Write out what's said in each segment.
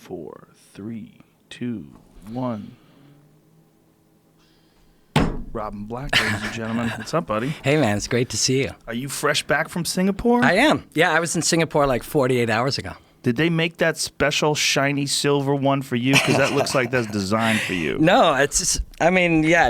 4, 3, 2, 1. Robin Black, ladies and gentlemen. What's up, buddy? Hey, man. It's great to see you. Are you fresh back from Singapore? I am. Yeah, I was in Singapore like 48 hours ago. Did they make that special shiny silver one for you? Because that looks like that's designed for you. No, it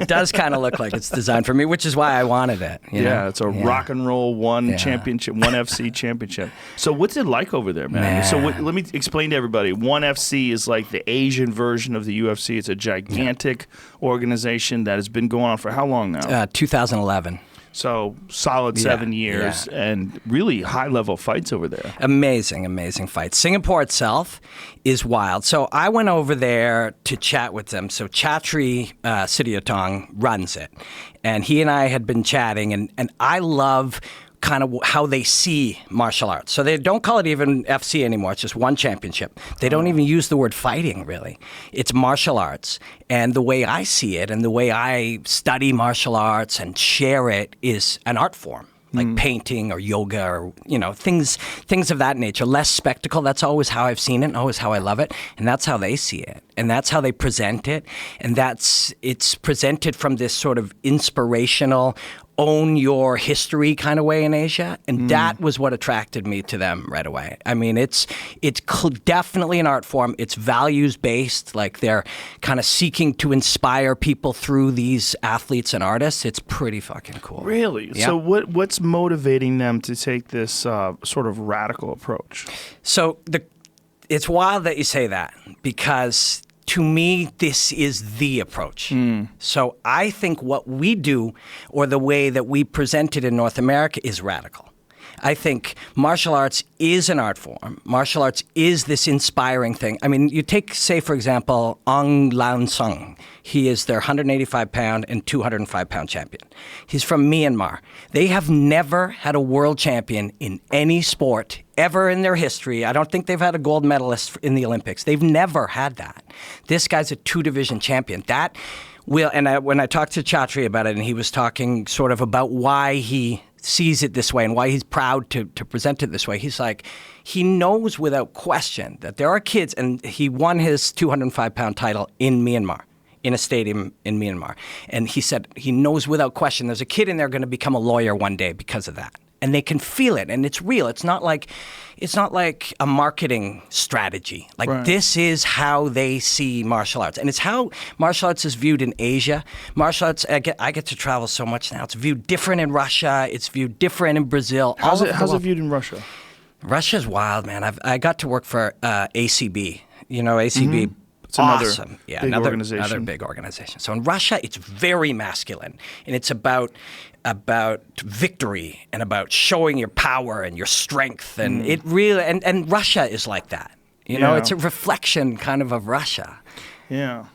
does kind of look like it's designed for me, which is why I wanted it. You know? It's a rock and roll one championship, one FC championship. So what's it like over there, man? So let me explain to everybody. One FC is like the Asian version of the UFC. It's a gigantic organization that has been going on for how long now? 2011. So solid 7 years and really high-level fights over there. Amazing, amazing fights. Singapore itself is wild. So I went over there to chat with them. So Chatri Sidiatong runs it. And he and I had been chatting, and I love kind of how they see martial arts. So they don't call it even FC anymore. It's just one championship. They don't even use the word fighting, really. It's martial arts. And the way I see it and the way I study martial arts and share it is an art form, like painting or yoga or, things of that nature. Less spectacle. That's always how I've seen it and always how I love it. And that's how they see it. And that's how they present it. And it's presented from this sort of inspirational, own your history kind of way in Asia, and that was what attracted me to them right away. I mean, it's definitely an art form. It's values-based, like they're kind of seeking to inspire people through these athletes and artists. It's pretty fucking cool. Really? Yeah. So what's motivating them to take this sort of radical approach? So it's wild that you say that, because to me, this is the approach. So I think what we do, or the way that we present it in North America, is radical. I think martial arts is an art form. Martial arts is this inspiring thing. I mean, you take, say, for example, Aung Lan Sung. He is their 185-pound and 205-pound champion. He's from Myanmar. They have never had a world champion in any sport ever in their history. I don't think they've had a gold medalist in the Olympics. They've never had that. This guy's a two-division champion. When I talked to Chatri about it, and he was talking sort of about why he sees it this way and why he's proud to present it this way. He's like, he knows without question that there are kids, and he won his 205-pound title in Myanmar, in a stadium in Myanmar. And he said he knows without question there's a kid in there going to become a lawyer one day because of that. And they can feel it, and it's real. It's not like a marketing strategy. Like, this is how they see martial arts, and it's how martial arts is viewed in Asia. Martial arts, I get to travel so much now. It's viewed different in Russia. It's viewed different in Brazil. How's it viewed in Russia? Russia's wild, man. I got to work for ACB. You know ACB. It's another awesome. big organization. Another big organization. So in Russia, it's very masculine, and it's about victory and about showing your power and your strength, and it really and Russia is like that. It's a reflection kind of Russia. Yeah.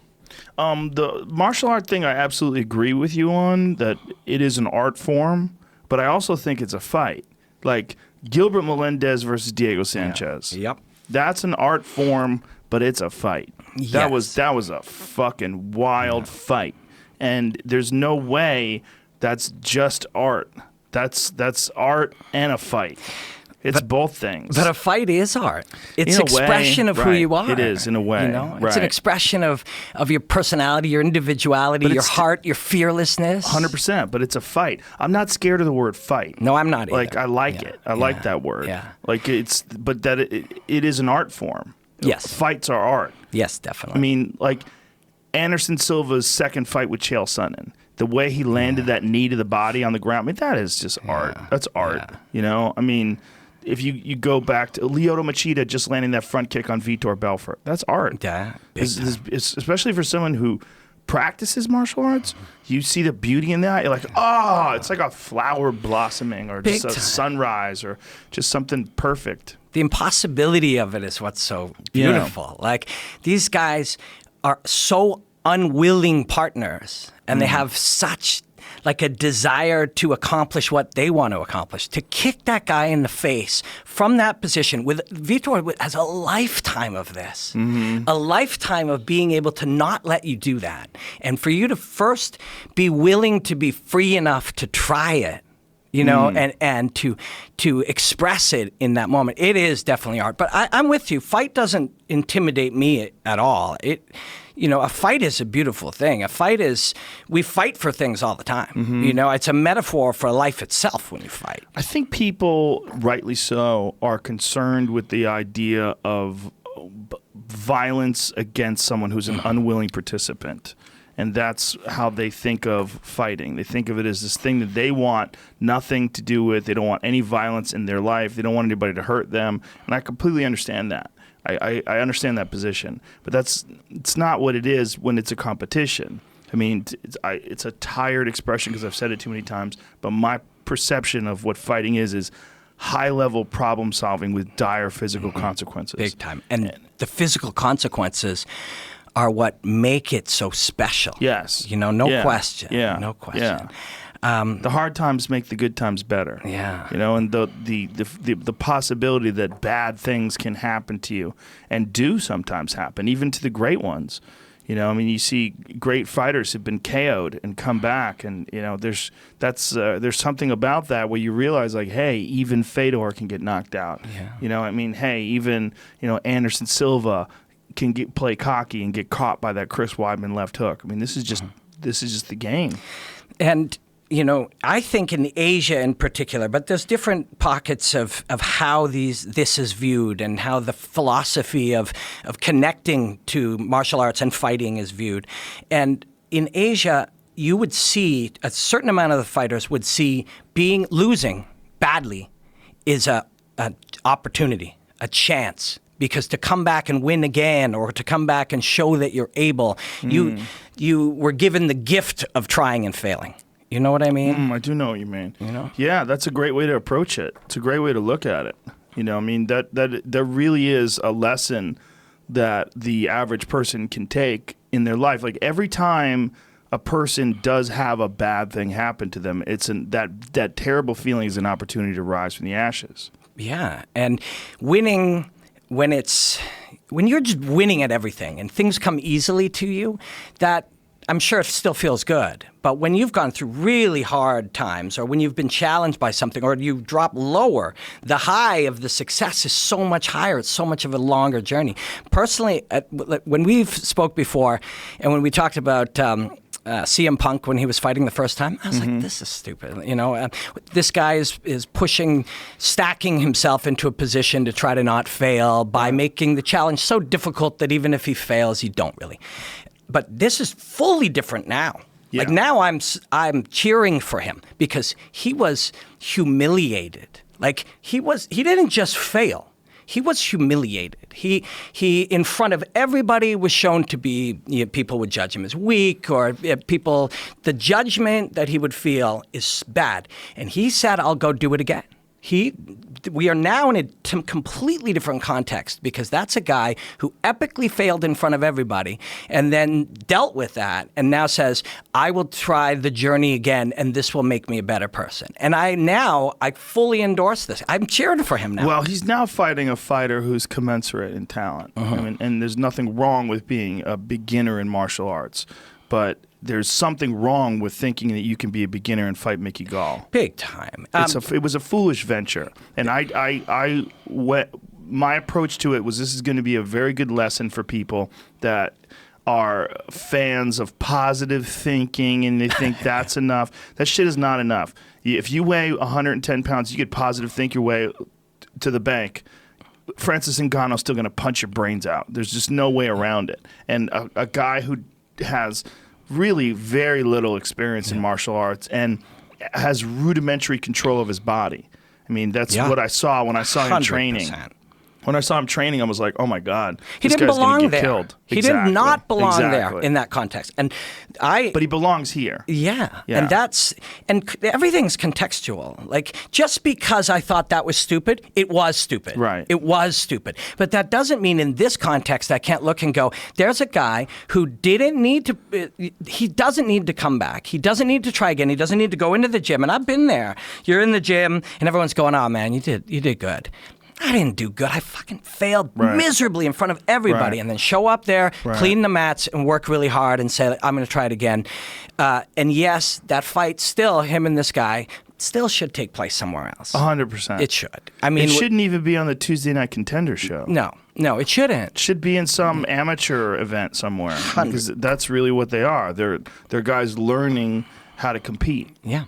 The martial art thing, I absolutely agree with you on, that it is an art form, but I also think it's a fight. Like Gilbert Melendez versus Diego Sanchez. Yeah. Yep. That's an art form, but it's a fight. Yes. That was a fucking wild fight. And there's no way that's just art. That's art and a fight. It's both things. But a fight is art. It's an expression of who you are. It is, in a way. It's an expression of your personality, your individuality, your heart, your fearlessness. 100%, but it's a fight. I'm not scared of the word fight. No, I'm not either. Like, I like it. I like that word. Yeah. Like, it is an art form. Yes. Fights are art. Yes, definitely. I mean, like, Anderson Silva's second fight with Chael Sonnen, the way he landed that knee to the body on the ground, I mean, that is just art. That's art, I mean, if you go back to Lyoto Machida just landing that front kick on Vitor Belfort, that's art. Yeah, especially for someone who practices martial arts, you see the beauty in that. You're like, it's like a flower blossoming, or just a sunrise, or just something perfect. The impossibility of it is what's so beautiful. Like, these guys are so unwilling partners, and they have such like a desire to accomplish what they want to accomplish. To kick that guy in the face from that position, with Vitor has a lifetime of this, a lifetime of being able to not let you do that, and for you to first be willing to be free enough to try it, you know, and to express it in that moment. It is definitely art. But I'm with you. Fight doesn't intimidate me at all. You know, a fight is a beautiful thing. We fight for things all the time. You know, it's a metaphor for life itself when you fight. I think people, rightly so, are concerned with the idea of violence against someone who's an unwilling participant. And that's how they think of fighting. They think of it as this thing that they want nothing to do with. They don't want any violence in their life. They don't want anybody to hurt them. And I completely understand that. I understand that position. But it's not what it is when it's a competition. I mean, it's a tired expression because I've said it too many times. But my perception of what fighting is high-level problem solving with dire physical consequences. Big time. And the physical consequences are what make it so special. Yes. You know, no question. Yeah. No question. Yeah. The hard times make the good times better. Yeah. You know, and the possibility that bad things can happen to you and do sometimes happen, even to the great ones. You know, I mean, you see great fighters who've been KO'd and come back, and you know, there's something about that where you realize, like, hey, even Fedor can get knocked out. Yeah. You know, I mean, hey, even Anderson Silva can play cocky and get caught by that Chris Weidman left hook. I mean, this is just the game. And you know, I think in Asia in particular, but there's different pockets of how this is viewed and how the philosophy of connecting to martial arts and fighting is viewed. And in Asia, you would see a certain amount of the fighters would see losing badly is a opportunity, a chance. Because to come back and win again, or to come back and show that you're able, you were given the gift of trying and failing. You know what I mean? I do know what you mean. You know? Yeah, that's a great way to approach it. It's a great way to look at it. You know, I mean, that really is a lesson that the average person can take in their life. Like every time a person does have a bad thing happen to them, that terrible feeling is an opportunity to rise from the ashes. Yeah, and winning when you're just winning at everything and things come easily to you, that I'm sure it still feels good. But when you've gone through really hard times, or when you've been challenged by something, or you drop lower, the high of the success is so much higher. It's so much of a longer journey. Personally, when we've spoke before, and when we talked about CM Punk when he was fighting the first time, I was like, this is stupid. You know, this guy is stacking himself into a position to try to not fail by making the challenge so difficult that even if he fails, you don't really. But this is fully different now. Yeah. Like now I'm cheering for him because he was humiliated. Like he didn't just fail. He was humiliated. He in front of everybody was shown to be, people would judge him as weak, or the judgment that he would feel is bad. And he said, I'll go do it again. We are now in a completely different context, because that's a guy who epically failed in front of everybody and then dealt with that and now says, I will try the journey again and this will make me a better person. And I fully endorse this. I'm cheering for him now. Well, he's now fighting a fighter who's commensurate in talent. I mean, and there's nothing wrong with being a beginner in martial arts, but there's something wrong with thinking that you can be a beginner and fight Mickey Gall. Big time. It was a foolish venture. And my approach to it was, this is going to be a very good lesson for people that are fans of positive thinking and they think that's enough. That shit is not enough. If you weigh 110 pounds, you could positive think your way to the bank. Francis Ngannou's still going to punch your brains out. There's just no way around it. And a guy who has really very little experience in martial arts and has rudimentary control of his body. I mean, that's what I saw when I saw him training. 100%. When I saw him training, I was like, oh my God, he this didn't guy's belong gonna get there. killed. He did not belong there in that context. But he belongs here. Yeah. And everything's contextual. Like, just because I thought that was stupid, it was stupid. Right. It was stupid. But that doesn't mean in this context I can't look and go, there's a guy who he doesn't need to come back. He doesn't need to try again. He doesn't need to go into the gym. And I've been there. You're in the gym and everyone's going, oh man, you did good. I didn't do good. I fucking failed miserably in front of everybody, and then show up there, clean the mats, and work really hard and say, I'm going to try it again. And yes, that fight, still, him and this guy, still should take place somewhere else. 100%. It should. I mean, it shouldn't even be on the Tuesday Night Contender show. No, it shouldn't. It should be in some amateur event somewhere, because that's really what they are. They're guys learning how to compete. Yeah.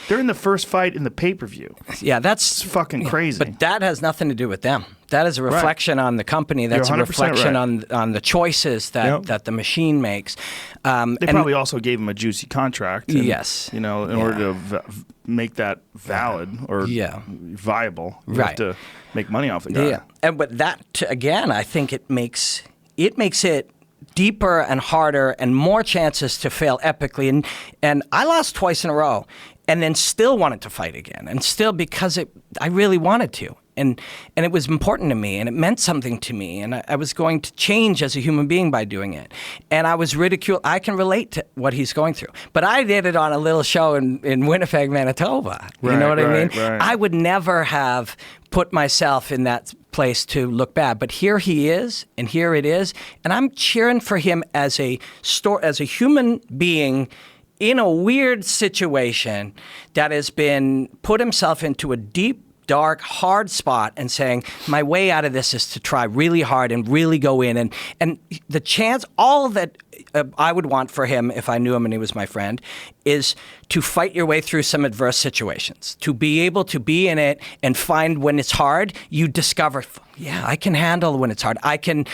They're in the first fight in the pay-per-view. Yeah, It's fucking crazy. But that has nothing to do with them. That is a reflection on the company. That's a reflection on the choices that the machine makes. They probably also gave him a juicy contract. And, yes. in order to make that valid or viable, you have to make money off the guy. Yeah. But that, again, I think it makes it deeper and harder and more chances to fail epically. And I lost twice in a row and then still wanted to fight again. And still because I really wanted to. And it was important to me, and it meant something to me, and I was going to change as a human being by doing it. And I was ridiculed. I can relate to what he's going through. But I did it on a little show in Winnipeg, Manitoba. You know what I mean? Right. I would never have put myself in that place to look bad. But here he is, and here it is, and I'm cheering for him as a human being in a weird situation that has been put himself into a deep, dark, hard spot and saying, my way out of this is to try really hard and really go in. And the chance, all that I would want for him if I knew him and he was my friend, is to fight your way through some adverse situations, to be able to be in it and find when it's hard, you discover, yeah, I can handle when it's hard. I can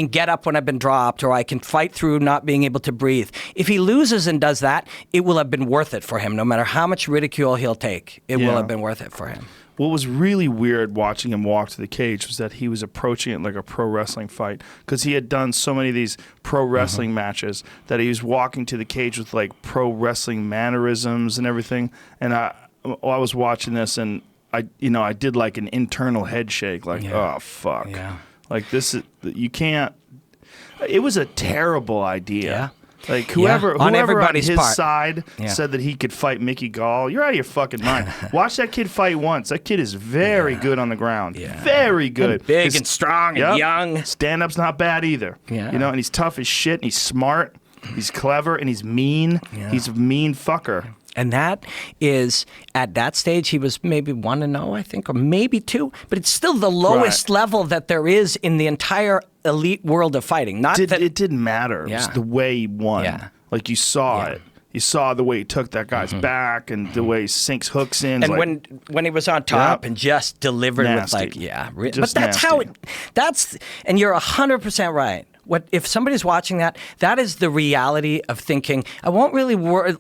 get up when I've been dropped, or I can fight through not being able to breathe. If he loses and does that, it will have been worth it for him. No matter how much ridicule he'll take, it will have been worth it for him. What was really weird watching him walk to the cage was that he was approaching it like a pro wrestling fight, because he had done so many of these pro wrestling matches that he was walking to the cage with like pro wrestling mannerisms and everything. And I was watching this, and I did like an internal head shake, like, oh fuck, like this is, you can't. It was a terrible idea. Yeah. Like whoever on his side said that he could fight Mickey Gall, you're out of your fucking mind. Watch that kid fight once. That kid is very good on the ground. Yeah. Very good. And big and strong and young. Stand-up's not bad either. Yeah. And he's tough as shit, and he's smart, he's clever, and he's mean. Yeah. He's a mean fucker. And that is, at that stage, he was maybe 1-0, I think, or maybe 2. But it's still the lowest level that there is in the entire elite world of fighting. It didn't matter. It was the way he won. Yeah. Like, you saw it. You saw the way he took that guy's back and the way he sinks hooks in. And like, when he was on top and just delivered with like, but that's how and you're 100% right. If somebody's watching that is the reality of thinking, I won't really worry.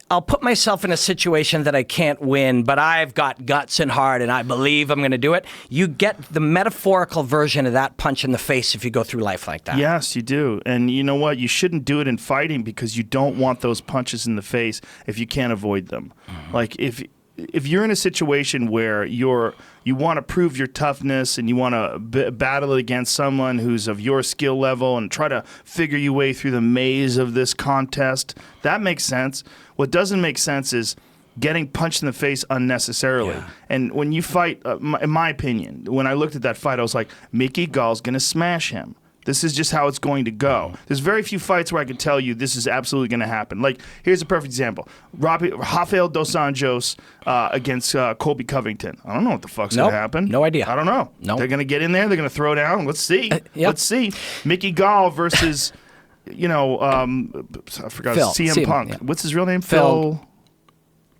I'll put myself in a situation that I can't win, but I've got guts and heart, and I believe I'm going to do it. You get the metaphorical version of that punch in the face if you go through life like that. Yes, you do. And you know what? You shouldn't do it in fighting, because you don't want those punches in the face if you can't avoid them. Like if you're in a situation where you want to prove your toughness and you want to battle it against someone who's of your skill level and try to figure your way through the maze of this contest, that makes sense. What doesn't make sense is getting punched in the face unnecessarily. Yeah. And when you fight, in my opinion, when I looked at that fight, I was like, Mickey Gall's going to smash him. This is just how it's going to go. There's very few fights where I can tell you this is absolutely going to happen. Like, here's a perfect example. Rafael Dos Anjos against Colby Covington. I don't know what the fuck's going to happen. No idea. I don't know. Nope. They're going to get in there. They're going to throw down. Let's see. Let's see. Mickey Gall versus, I forgot. CM Punk. Yeah. What's his real name? Phil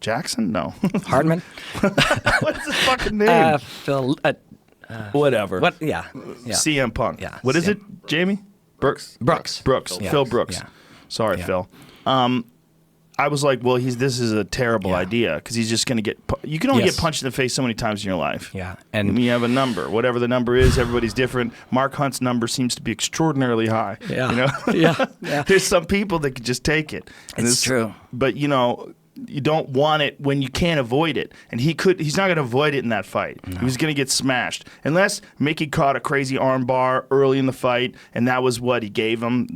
Jackson? No. Hardman? What's his fucking name? Phil... Whatever. What? Yeah. CM Punk. Yeah. What is it, Jamie? Brooks. Yeah. Phil Brooks. Yeah. Sorry, Phil. I was like, well, this is a terrible idea, because he's just going to get. You can only get punched in the face so many times in your life. Yeah. And you have a number, whatever the number is. Everybody's different. Mark Hunt's number seems to be extraordinarily high. Yeah. Yeah. There's some people that can just take it. It's true. But you don't want it when you can't avoid it. And he's not going to avoid it in that fight. No. He was going to get smashed. Unless Mickey caught a crazy arm bar early in the fight, and that was what he gave him.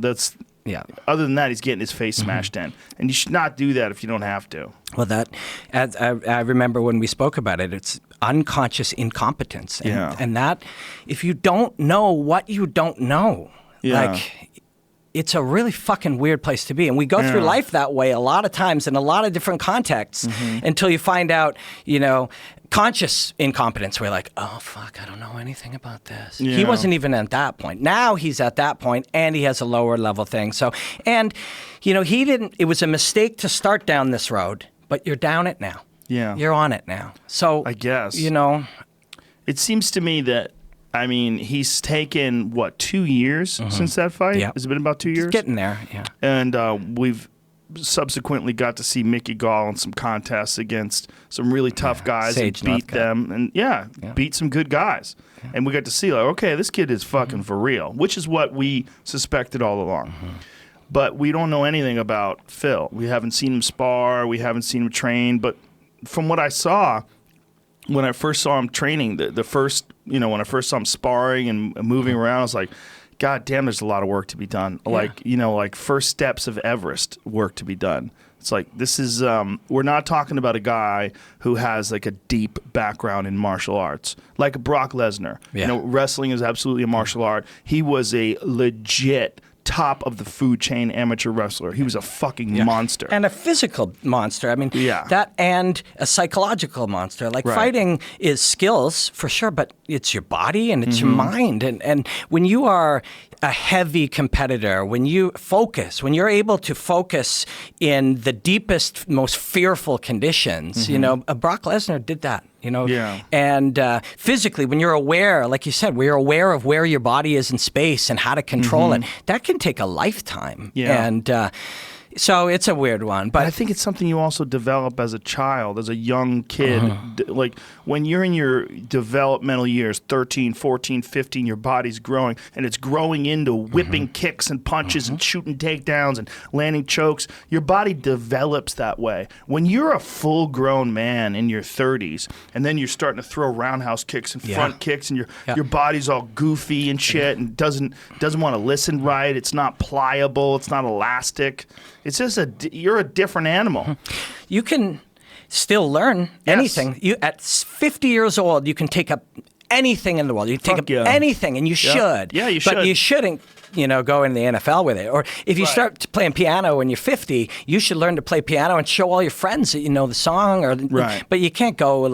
Other than that, he's getting his face smashed in. And you should not do that if you don't have to. Well, I remember when we spoke about it, it's unconscious incompetence. And that, if you don't know what you don't know, like... it's a really fucking weird place to be. And we go through life that way a lot of times in a lot of different contexts until you find out, conscious incompetence. We're like, oh, fuck, I don't know anything about this. Yeah. He wasn't even at that point. Now he's at that point and he has a lower level thing. So, and, it was a mistake to start down this road, but you're down it now. Yeah. You're on it now. So, I guess. It seems to me that, he's taken, 2 years since that fight? Yep. Has it been about 2 years? It's getting there, yeah. And we've subsequently got to see Mickey Gall in some contests against some really tough guys Sage and beat them. And, beat some good guys. Yeah. And we got to see, okay, this kid is fucking for real, which is what we suspected all along. But we don't know anything about Phil. We haven't seen him spar. We haven't seen him train. But from what I saw, when I first saw him training, the first, when I first saw him sparring and moving around, I was like, God damn, there's a lot of work to be done. Yeah. Like first steps of Everest work to be done. It's like, this is, we're not talking about a guy who has like a deep background in martial arts, like Brock Lesnar. Yeah. Wrestling is absolutely a martial art. He was a legit top of the food chain amateur wrestler. He was a fucking monster. And a physical monster. That and a psychological monster. Like fighting is skills for sure, but it's your body and it's your mind. And when you are a heavy competitor, when you're able to focus in the deepest, most fearful conditions, Brock Lesnar did that. And physically, when you're aware, like you said, we're aware of where your body is in space and how to control it. That can take a lifetime. Yeah. And so it's a weird one. But I think it's something you also develop as a child, as a young kid. Like when you're in your developmental years, 13, 14, 15, your body's growing, and it's growing into whipping kicks and punches and shooting takedowns and landing chokes. Your body develops that way. When you're a full-grown man in your 30s, and then you're starting to throw roundhouse kicks and front kicks, and your body's all goofy and shit and doesn't want to listen right. It's not pliable. It's not elastic. It's just you're a different animal. You can still learn anything. You at 50 years old, you can take up anything in the world. You can take up anything, and you should. Yeah, you should. But you shouldn't, go in the NFL with it. Or if you start playing piano when you're 50, you should learn to play piano and show all your friends that you know the song. But you can't go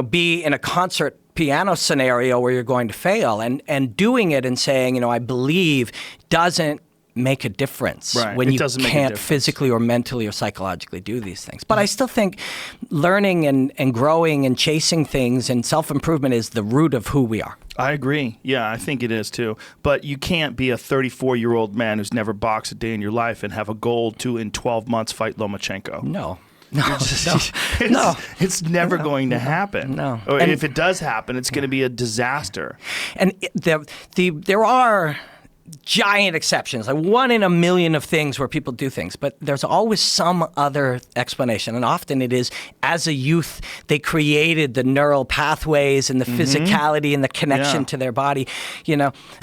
be in a concert piano scenario where you're going to fail. And doing it and saying, I believe doesn't make a difference when you can't physically or mentally or psychologically do these things. But I still think learning and growing and chasing things and self-improvement is the root of who we are. I agree. Yeah, I think it is too. But you can't be a 34-year-old man who's never boxed a day in your life and have a goal to, in 12 months, fight Lomachenko. No. It's never going to happen. No. Or if it does happen, it's going to be a disaster. And there are giant exceptions, like 1 in a million of things where people do things, but there's always some other explanation. And often it is, as a youth, they created the neural pathways and the physicality and the connection to their body.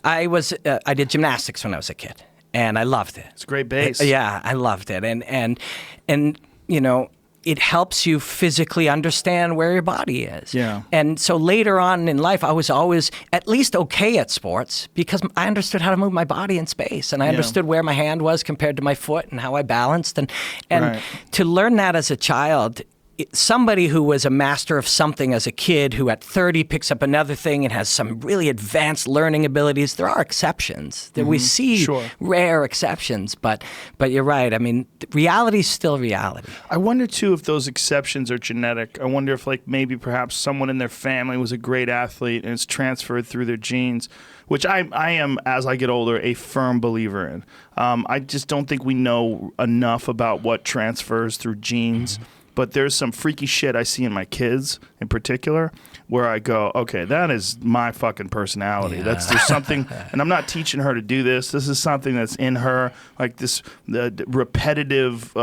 I did gymnastics when I was a kid, and I loved it. It's a great base. Yeah, I loved it. And it helps you physically understand where your body is. Yeah. And so later on in life, I was always at least okay at sports because I understood how to move my body in space, and I understood where my hand was compared to my foot and how I balanced. And to learn that as a child, somebody who was a master of something as a kid who at 30 picks up another thing and has some really advanced learning abilities, there are exceptions. That we see rare exceptions, but you're right. Reality is still reality. I wonder too if those exceptions are genetic. I wonder if maybe perhaps someone in their family was a great athlete and it's transferred through their genes, which I am, as I get older, a firm believer in. I just don't think we know enough about what transfers through genes. But there's some freaky shit I see in my kids in particular where I go, okay, that is my fucking personality. Yeah. There's something, and I'm not teaching her to do this. This is something that's in her, like this repetitive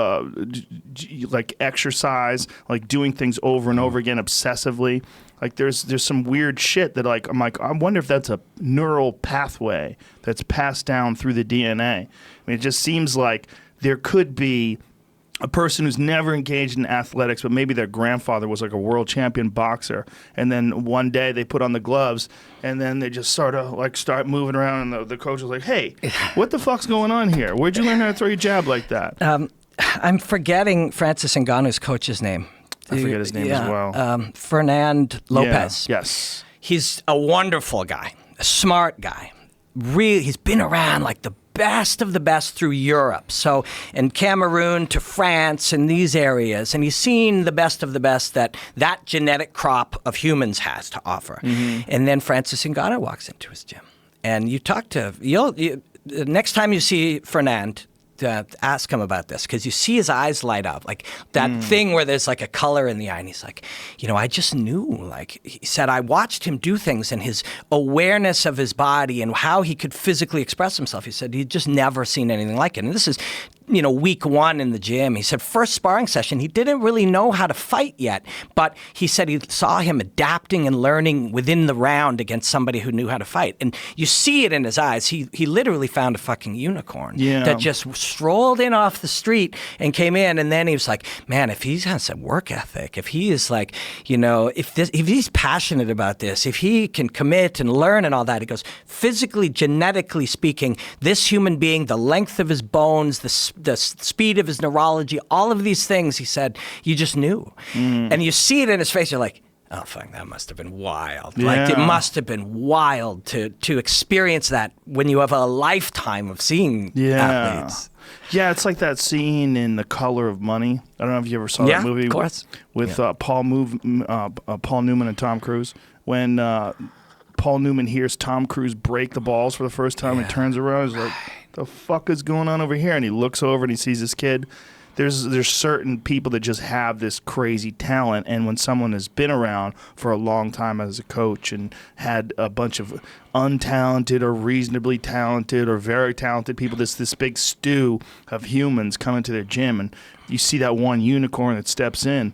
exercise, like doing things over and over again obsessively. Like there's some weird shit that I'm like, I wonder if that's a neural pathway that's passed down through the DNA. It just seems like there could be a person who's never engaged in athletics, but maybe their grandfather was like a world champion boxer, and then one day they put on the gloves, and then they just sort of like start moving around, and the coach was like, "Hey, what the fuck's going on here? Where'd you learn how to throw your jab like that?" I'm forgetting Francis Ngannou's coach's name. I forget his name as well. Fernand Lopez. Yeah. Yes. He's a wonderful guy, a smart guy. He's been around like the best of the best through Europe. So, in Cameroon to France and these areas, and he's seen the best of the best that genetic crop of humans has to offer. Mm-hmm. And then Francis Ngannou walks into his gym, and you talk to next time you see Fernand, ask him about this, because you see his eyes light up, like that thing where there's like a color in the eye, and he's like, I just knew, like he said, I watched him do things, and his awareness of his body and how he could physically express himself, he said he'd just never seen anything like it. And this is week one in the gym. He said first sparring session, he didn't really know how to fight yet, but he said he saw him adapting and learning within the round against somebody who knew how to fight. And you see it in his eyes. He literally found a fucking unicorn that just strolled in off the street and came in. And then he was like, man, if he has some work ethic, if he is like, if he's passionate about this, if he can commit and learn and all that, he goes, physically, genetically speaking, this human being, the length of his bones, the speed of his neurology, all of these things, he said, you just knew. And you see it in his face, you're like, oh, fuck, that must have been wild. Yeah. Like, it must have been wild to experience that when you have a lifetime of seeing athletes. Yeah, it's like that scene in The Color of Money. I don't know if you ever saw that movie. Of course. With Paul Newman and Tom Cruise. When Paul Newman hears Tom Cruise break the balls for the first time and turns around, he's like, the fuck is going on over here? And he looks over and he sees this kid. There's certain people that just have this crazy talent, and when someone has been around for a long time as a coach and had a bunch of untalented or reasonably talented or very talented people, this big stew of humans come into their gym, and you see that one unicorn that steps in.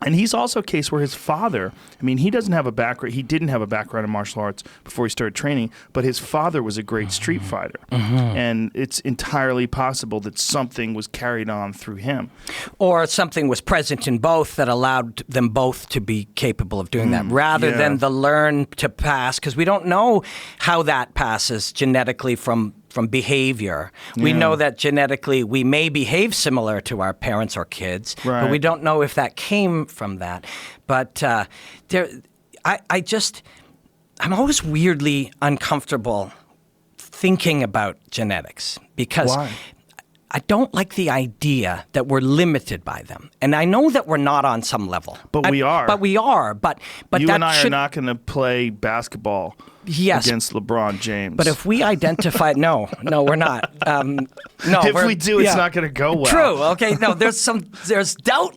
And he's also a case where his father, he doesn't have a background. He didn't have a background in martial arts before he started training, but his father was a great street fighter. And it's entirely possible that something was carried on through him. Or something was present in both that allowed them both to be capable of doing that, rather than the learn to pass, because we don't know how that passes genetically from behavior. We know that genetically we may behave similar to our parents or kids, but we don't know if that came from that. But I'm always weirdly uncomfortable thinking about genetics, because Why? I don't like the idea that we're limited by them. And I know that we're not on some level. But we are. But we are. But you that and I are not going to play basketball against LeBron James. But if we identify, no, we're not. No, if we do, it's not going to go well. True. Okay. No, there's doubt,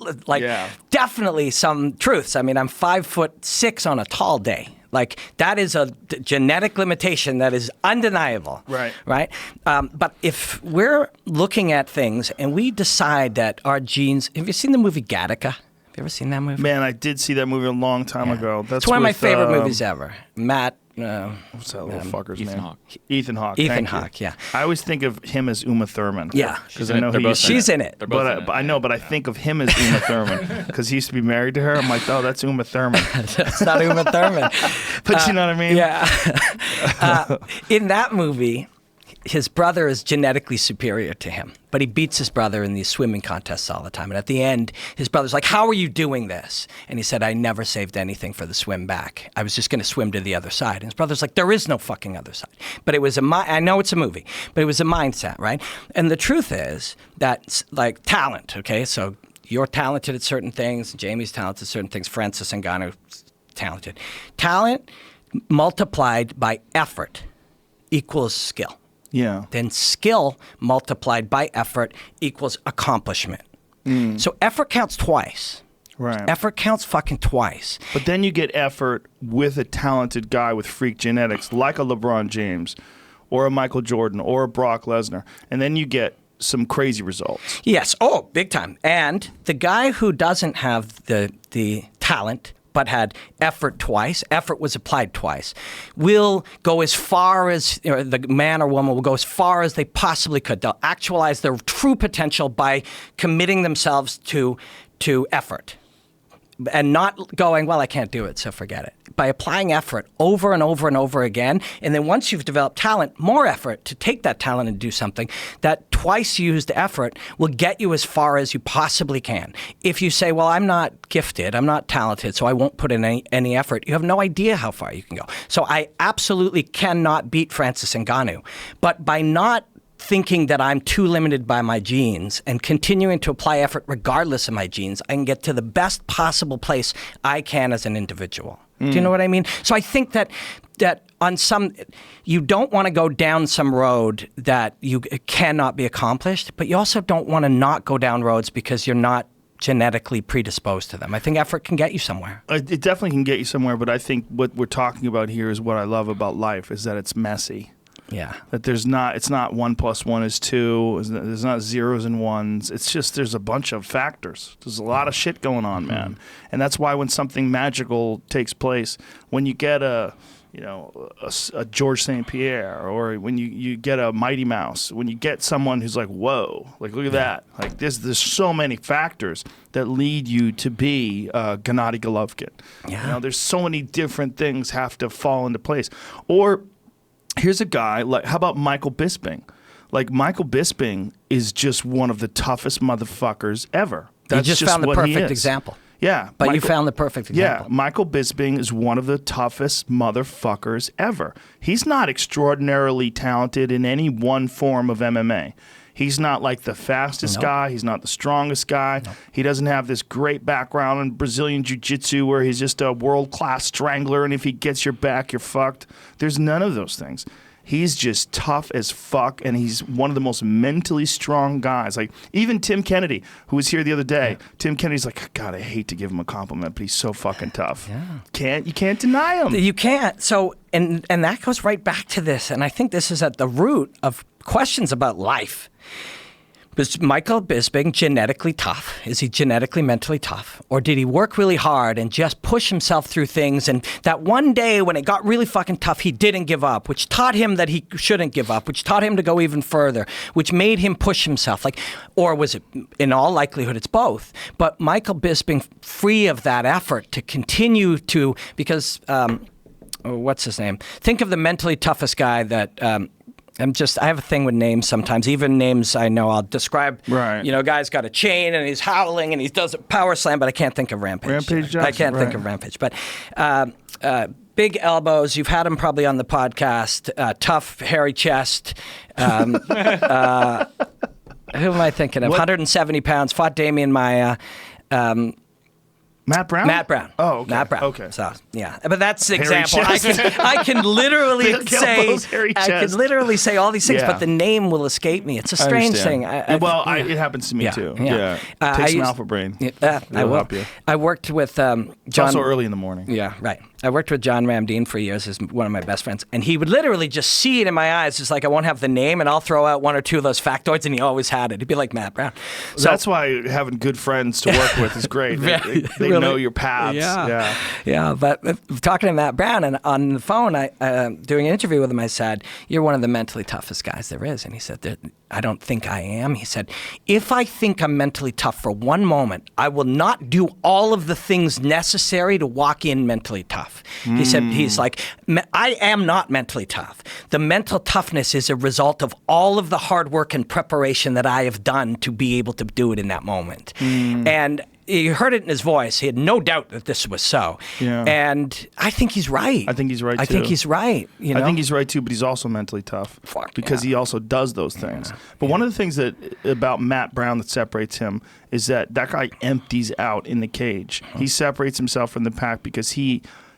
definitely some truths. I'm 5'6" on a tall day. Like, that is a genetic limitation that is undeniable. Right? But if we're looking at things and we decide that our genes... Have you seen the movie Gattaca? Have you ever seen that movie? Man, I did see that movie a long time ago. It's one of my favorite movies ever. Matt... what's that little fucker's Ethan name? Hawke. Ethan Hawke. Ethan Hawke, yeah. I always think of him as Uma Thurman. Yeah. Because I know she's in it. But I know, but I think of him as Uma Thurman because he used to be married to her. I'm like, oh, that's Uma Thurman. That's not Uma Thurman. But you know what I mean? Yeah. In that movie, his brother is genetically superior to him, but he beats his brother in these swimming contests all the time. And at the end, his brother's like, how are you doing this? And he said, I never saved anything for the swim back. I was just going to swim to the other side. And his brother's like, there is no fucking other side. But it was I know it's a movie, but it was a mindset, right? And the truth is that, like, talent, okay? So you're talented at certain things. Jamie's talented at certain things. Francis Ngannou's talented. Talent multiplied by effort equals skill. Yeah. Then skill multiplied by effort equals accomplishment. So effort counts twice. Right. Effort counts fucking twice. But then you get effort with a talented guy with freak genetics like a LeBron James or a Michael Jordan or a Brock Lesnar. And then you get some crazy results. Yes. Oh, big time. And the guy who doesn't have the talent but had effort twice. Effort was applied twice. Will go as far as, the man or woman will go as far as they possibly could. They'll actualize their true potential by committing themselves to effort. And not going, well, I can't do it, so forget it. By applying effort over and over and over again, and then once you've developed talent, more effort to take that talent and do something, that twice used effort will get you as far as you possibly can. If you say, well, I'm not gifted, I'm not talented, so I won't put in any effort, you have no idea how far you can go. So I absolutely cannot beat Francis Ngannou. But by not thinking that I'm too limited by my genes and continuing to apply effort regardless of my genes, I can get to the best possible place I can as an individual. Do you know what I mean? So I think that on some, you don't want to go down some road that you cannot be accomplished, but you also don't want to not go down roads because you're not genetically predisposed to them. I think effort can get you somewhere. It definitely can get you somewhere, but I think what we're talking about here is what I love about life, is that it's messy. Yeah. That it's not 1 + 1 is 2. There's not zeros and ones. It's just there's a bunch of factors. There's a lot of shit going on, man. And that's why when something magical takes place, when you get a George St. Pierre, or when you get a Mighty Mouse, when you get someone who's like, whoa, like look at that. Like there's so many factors that lead you to be Gennady Golovkin. Yeah. There's so many different things have to fall into place. Or here's a guy, like, how about Michael Bisping? Like, Michael Bisping is just one of the toughest motherfuckers ever. You just found the perfect example. Yeah. But you found the perfect example. Yeah, Michael Bisping is one of the toughest motherfuckers ever. He's not extraordinarily talented in any one form of MMA. He's not like the fastest guy. He's not the strongest guy. He doesn't have this great background in Brazilian jiu-jitsu where he's just a world-class strangler, and if he gets your back, you're fucked. There's none of those things. He's just tough as fuck, and he's one of the most mentally strong guys. Like, even Tim Kennedy, who was here the other day, Tim Kennedy's like, God, I hate to give him a compliment, but he's so fucking tough. Yeah. You can't deny him. You can't. So, and that goes right back to this, and I think this is at the root of questions about life. Was Michael Bisping genetically tough? Is he genetically, mentally tough? Or did he work really hard and just push himself through things, and that one day when it got really fucking tough, he didn't give up, which taught him that he shouldn't give up, which taught him to go even further, which made him push himself? Or was it, in all likelihood, it's both. But Michael Bisping, free of that effort to continue to, because, what's his name? Think of the mentally toughest guy that... I have a thing with names sometimes. Even names I know, I'll describe. Right. Guy's got a chain and he's howling and he does a power slam, but I can't think of Rampage. Rampage Johnson, I can't think of Rampage. But big elbows. You've had him probably on the podcast. Tough, hairy chest. Who am I thinking of? 170 pounds. Fought Damian Maia. Matt Brown? Matt Brown. Oh, okay. Matt Brown. Okay. So, yeah. But that's the Hairy example. chest. I can literally say all these things, Yeah. but the name will escape me. It's a strange thing. It happens to me too. Yeah. Take some Alpha Brain. I will help you. I worked with John. It's also early in the morning. Yeah, right. I worked with John Ramdeen for years as one of my best friends, and he would literally just see it in my eyes. It's like, I won't have the name, and I'll throw out one or two of those factoids, and he always had it. He'd be like, Matt Brown. So that's why having good friends to work with is great. They really know your paths. Yeah. But talking to Matt Brown, and on the phone, doing an interview with him, I said, "You're one of the mentally toughest guys there is." And he said, "I don't think I am." He said, "If I think I'm mentally tough for one moment, I will not do all of the things necessary to walk in mentally tough." He said, he's like, "I am not mentally tough. The mental toughness is a result of all of the hard work and preparation that I have done to be able to do it in that moment." And you heard it in his voice. He had no doubt that this was so. Yeah. And I think he's right. I think he's right, too. I think he's right. I think he's right, too, but he's also mentally tough. Because he also does those things. But one of the things about Matt Brown that separates him is that guy empties out in the cage. He separates himself from the pack because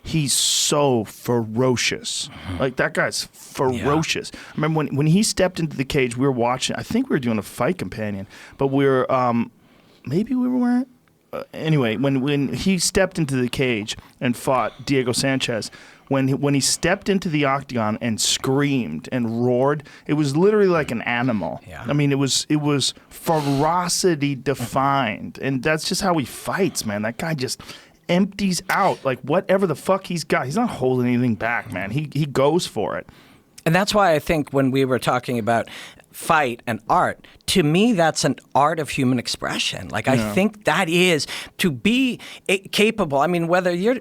he's so ferocious. Like, that guy's ferocious. I remember when he stepped into the cage, we were watching, I think we were doing a Fight Companion, but we were, maybe we weren't. Anyway, when he stepped into the cage and fought Diego Sanchez, when he stepped into the octagon and screamed and roared, it was literally like an animal. Yeah. I mean, it was ferocity defined, and that's just how he fights, man. That guy just empties out like whatever the fuck he's got. He's not holding anything back, man. He goes for it. And that's why I think when we were talking about fight and art, to me, that's an art of human expression. Like, I think that is to be capable. I mean, whether you're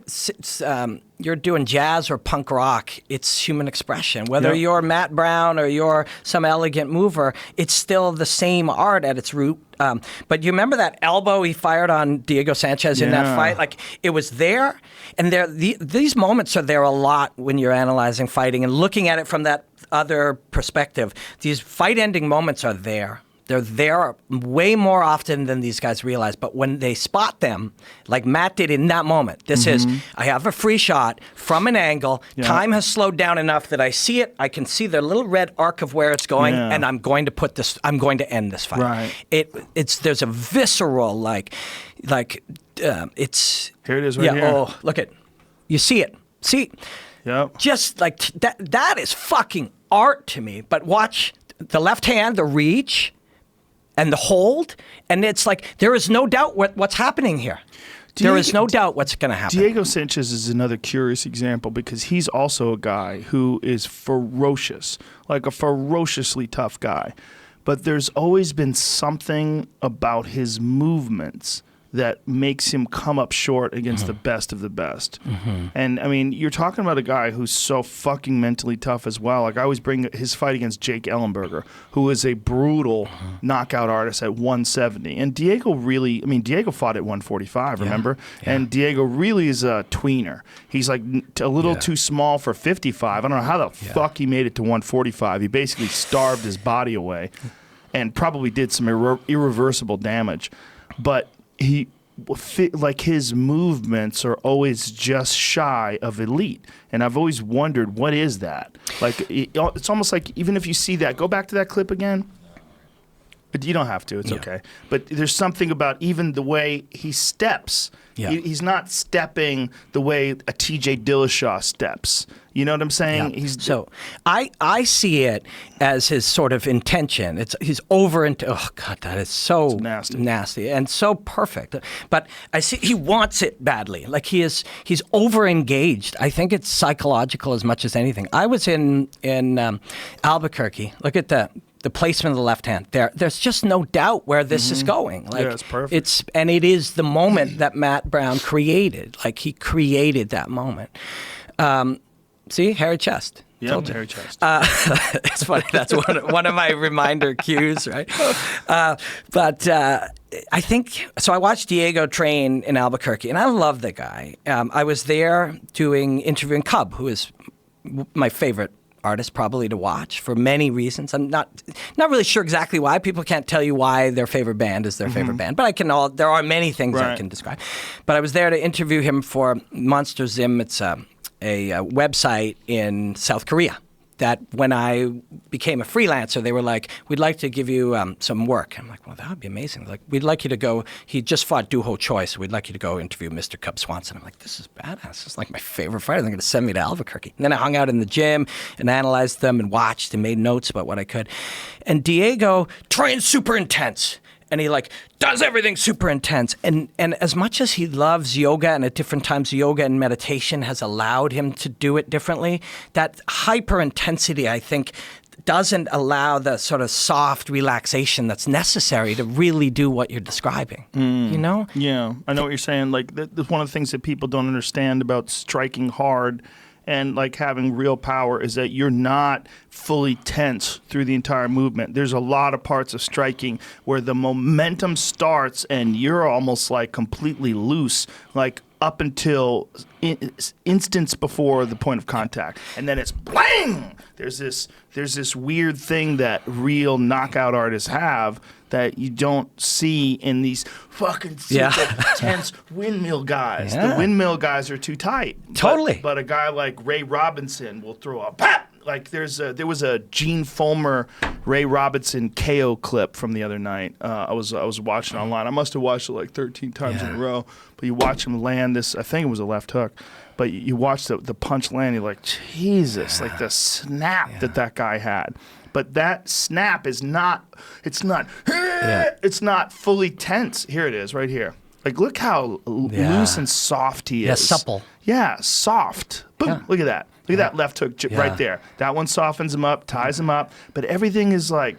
doing jazz or punk rock, it's human expression. Whether you're Matt Brown or you're some elegant mover, it's still the same art at its root. But you remember that elbow he fired on Diego Sanchez in that fight? Like, it was there. And these moments are there a lot when you're analyzing fighting and looking at it from that other perspective. These fight-ending moments are there. They're there way more often than these guys realize. But when they spot them, like Matt did in that moment, this is, I have a free shot from an angle. Time has slowed down enough that I see it. I can see the little red arc of where it's going, and I'm going to end this fight. Right. There's a visceral, it's... Here it is right here. Oh, look it. You see it. See? Yep. Just like that is fucking art to me. But watch the left hand, the reach, and the hold, and it's like there is no doubt what's happening here. There is no doubt what's going to happen. Diego Sanchez is another curious example because he's also a guy who is ferocious, like a ferociously tough guy. But there's always been something about his movements that makes him come up short against the best of the best. And, I mean, you're talking about a guy who's so fucking mentally tough as well. Like, I always bring his fight against Jake Ellenberger, who is a brutal knockout artist at 170. And Diego fought at 145, remember? Yeah. And Diego really is a tweener. He's, like, a little too small for 55. I don't know how the fuck he made it to 145. He basically starved his body away and probably did some irreversible damage. But his movements are always just shy of elite, and I've always wondered what is that. Like, it's almost like even if you see that, go back to that clip again. But you don't have to. It's okay. But there's something about even the way he steps. Yeah. He's not stepping the way a TJ Dillashaw steps. You know what I'm saying? Yeah. So I see it as his sort of intention. He's over into, oh God, that is so nasty and so perfect. But I see he wants it badly. Like he's over engaged. I think it's psychological as much as anything. I was in Albuquerque. Look at the placement of the left hand. There's just no doubt where this is going. Like, it's perfect. It is the moment that Matt Brown created. Like, he created that moment. See, hairy chest. Yeah, hairy chest. It's funny. That's one of my reminder cues, right? But I think so. I watched Diego train in Albuquerque, and I love the guy. I was there interviewing Cub, who is my favorite artist probably to watch for many reasons. I'm not really sure exactly why. People can't tell you why their favorite band is their favorite band, but there are many things I can describe. But I was there to interview him for Monster Zim. It's a website in South Korea that when I became a freelancer, they were like, we'd like to give you some work. I'm like, well, that would be amazing. Like, we'd like you to go, he just fought Doo Ho Choi, so we'd like you to go interview Mr. Cub Swanson. I'm like, this is badass. This is like my favorite fighter. They're going to send me to Albuquerque. And then I hung out in the gym and analyzed them and watched and made notes about what I could. And Diego trains super intense. And he does everything super intense. And as much as he loves yoga, and at different times yoga and meditation has allowed him to do it differently, that hyper intensity, I think, doesn't allow the sort of soft relaxation that's necessary to really do what you're describing. You know? Yeah, I know what you're saying. Like, that's one of the things that people don't understand about striking hard and like having real power is that you're not fully tense through the entire movement. There's a lot of parts of striking where the momentum starts and you're almost like completely loose, like up until instance before the point of contact, and then it's bang. There's this weird thing that real knockout artists have that you don't see in these fucking super tense windmill guys. The windmill guys are too tight. Totally. But a guy like Ray Robinson will throw a pop. Like there was a Gene Fulmer Ray Robinson KO clip from the other night. I was watching online. I must have watched it like 13 times in a row. But you watch him land this. I think it was a left hook. But you watch the punch land. You're like, Jesus! Like the snap that guy had. But that snap is not. It's not. It's not fully tense. Here it is, right here. Like, look how loose and soft he is. Yeah, supple. Yeah, soft. Boom. Yeah. Look at that. Look at that left hook right there. That one softens him up, ties him up. But everything is like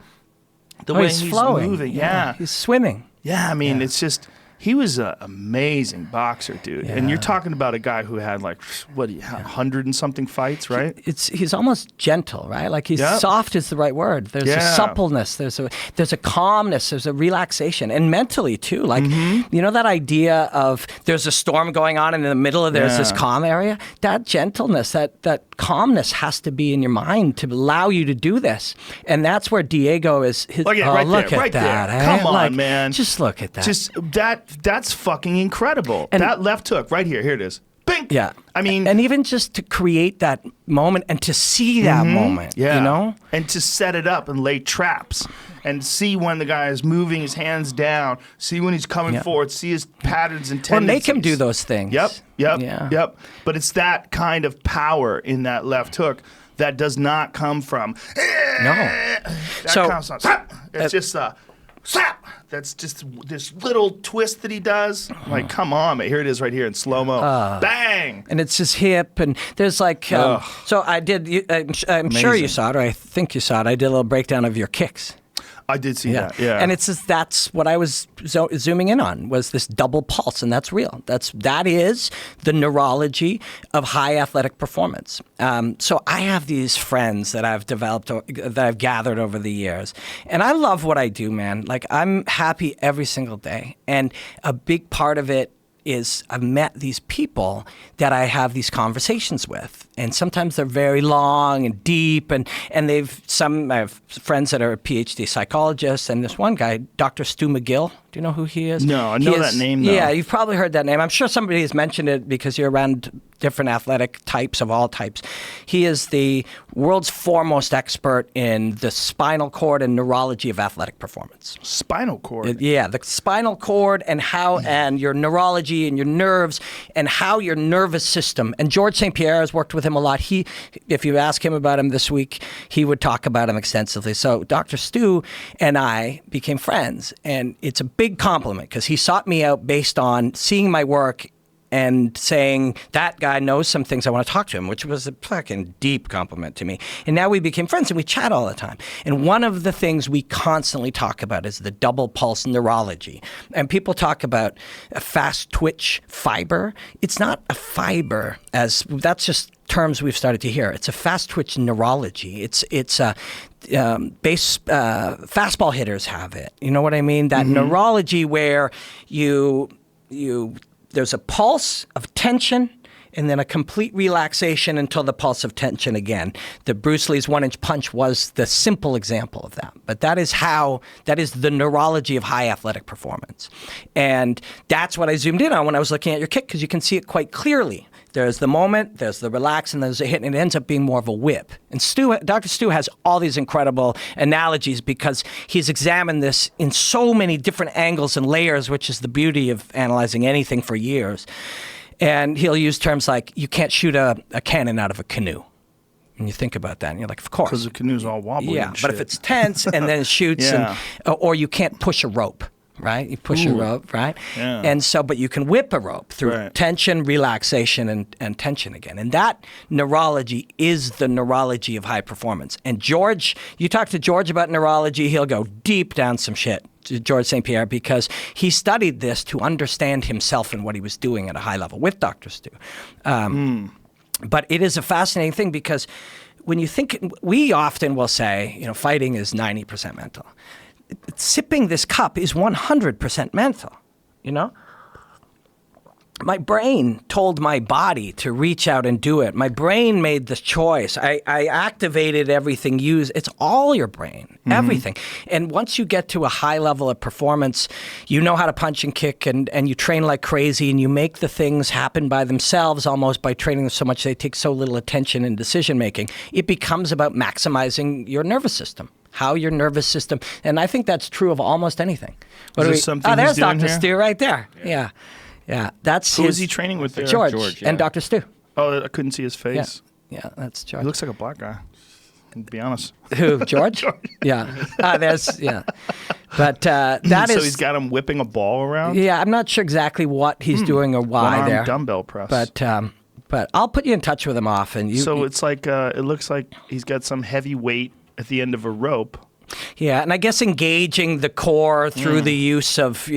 the way he's flowing. moving. Yeah. He's swimming. Yeah, I mean, it's just... He was an amazing boxer, dude. And you're talking about a guy who had like, 100 and something fights, right? He's almost gentle, right? Like he's soft is the right word. There's a suppleness, there's a calmness, there's a relaxation, and mentally too. Like you know that idea of there's a storm going on and in the middle of there's this calm area. That gentleness, that calmness has to be in your mind to allow you to do this. And that's where Diego is. Look at that. Come on, man. Just look at that. Just that's fucking incredible. And that left hook right here. Here it is. Bing. Yeah. I mean, and even just to create that moment and to see that moment, you know? And to set it up and lay traps and see when the guy is moving his hands down, see when he's coming forward, see his patterns and tendencies. Or make him do those things. Yep. But it's that kind of power in that left hook that does not come from... No. It's just... Slap! That's just this little twist that he does. Like, come on, man. Here it is right here in slow-mo. Bang! And it's his hip, and there's like... so I did... I'm sure you saw it, or I think you saw it. I did a little breakdown of your kicks. I did see that, yeah. And it's just, that's what I was zooming in on, was this double pulse, and that's real. That is the neurology of high athletic performance. So I have these friends that I've developed, that I've gathered over the years, and I love what I do, man. Like, I'm happy every single day, and a big part of it is I've met these people that I have these conversations with. And sometimes they're very long and deep, and I have friends that are PhD psychologists, and this one guy, Dr. Stu Mcgill. Do you know who he is? No, I know that name, though. Yeah, you've probably heard that name. I'm sure somebody has mentioned it because you're around different athletic types of all types. He is the world's foremost expert in the spinal cord and neurology of athletic performance. Spinal cord? The spinal cord and how, and your neurology and your nerves and how your nervous system. And George St. Pierre has worked with him a lot. If you ask him about him this week, he would talk about him extensively. So Dr. Stu and I became friends, and it's a big compliment because he sought me out based on seeing my work and saying, that guy knows some things, I want to talk to him, which was a fucking deep compliment to me. And now we became friends, and we chat all the time. And one of the things we constantly talk about is the double pulse neurology. And people talk about a fast twitch fiber. It's not a fiber, as that's just terms we've started to hear. It's a fast twitch neurology. It's fastball hitters have it. You know what I mean? That neurology where there's a pulse of tension and then a complete relaxation until the pulse of tension again. The Bruce Lee's 1-inch punch was the simple example of that. But that is the neurology of high athletic performance. And that's what I zoomed in on when I was looking at your kick, because you can see it quite clearly. There's the moment, there's the relax, and there's a hit, and it ends up being more of a whip. And Dr. Stu has all these incredible analogies because he's examined this in so many different angles and layers, which is the beauty of analyzing anything for years. And he'll use terms like, you can't shoot a cannon out of a canoe. And you think about that, and you're like, of course. Because the canoe's all wobbly and shit. But if it's tense and then it shoots, or you can't push a rope. Right? You push a rope, right? Yeah. And so, but you can whip a rope through tension, relaxation, and tension again. And that neurology is the neurology of high performance. And George, you talk to George about neurology, he'll go deep down some shit, to George St. Pierre, because he studied this to understand himself and what he was doing at a high level with Dr. Stu. But it is a fascinating thing because when you think, we often will say, fighting is 90% mental. Sipping this cup is 100% mental, My brain told my body to reach out and do it. My brain made the choice. I activated everything. It's all your brain, everything. And once you get to a high level of performance, you know how to punch and kick, and you train like crazy, and you make the things happen by themselves almost by training them so much they take so little attention in decision making. It becomes about maximizing your nervous system. How your nervous system, and I think that's true of almost anything. There's Dr. Stu right there. Yeah. That's who is he training with there? George and Dr. Stu. Oh, I couldn't see his face. Yeah, that's George. He looks like a black guy. To be honest. Who, George? George. Yeah. But that so is. he's got him whipping a ball around? Yeah, I'm not sure exactly what he's doing or why One-arm there. dumbbell press. But I'll put you in touch with him often. So it's like, it looks like he's got some heavy weight at the end of a rope. Yeah, and I guess engaging the core through the use of,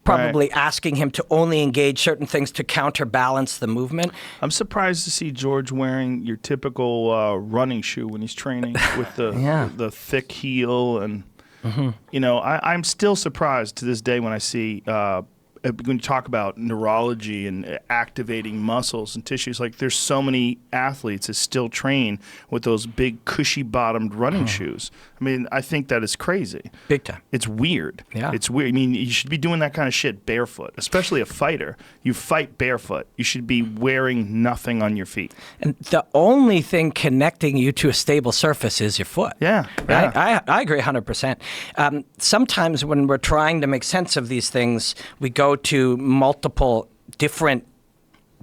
probably asking him to only engage certain things to counterbalance the movement. I'm surprised to see George wearing your typical running shoe when he's training with the thick heel. And, I'm still surprised to this day when I see when you talk about neurology and activating muscles and tissues, like there's so many athletes that still train with those big cushy-bottomed running shoes. I mean, I think that is crazy. Big time. It's weird. Yeah. It's weird. I mean, you should be doing that kind of shit barefoot, especially a fighter. You fight barefoot. You should be wearing nothing on your feet. And the only thing connecting you to a stable surface is your foot. Yeah. I agree 100%. Sometimes when we're trying to make sense of these things, we go to multiple different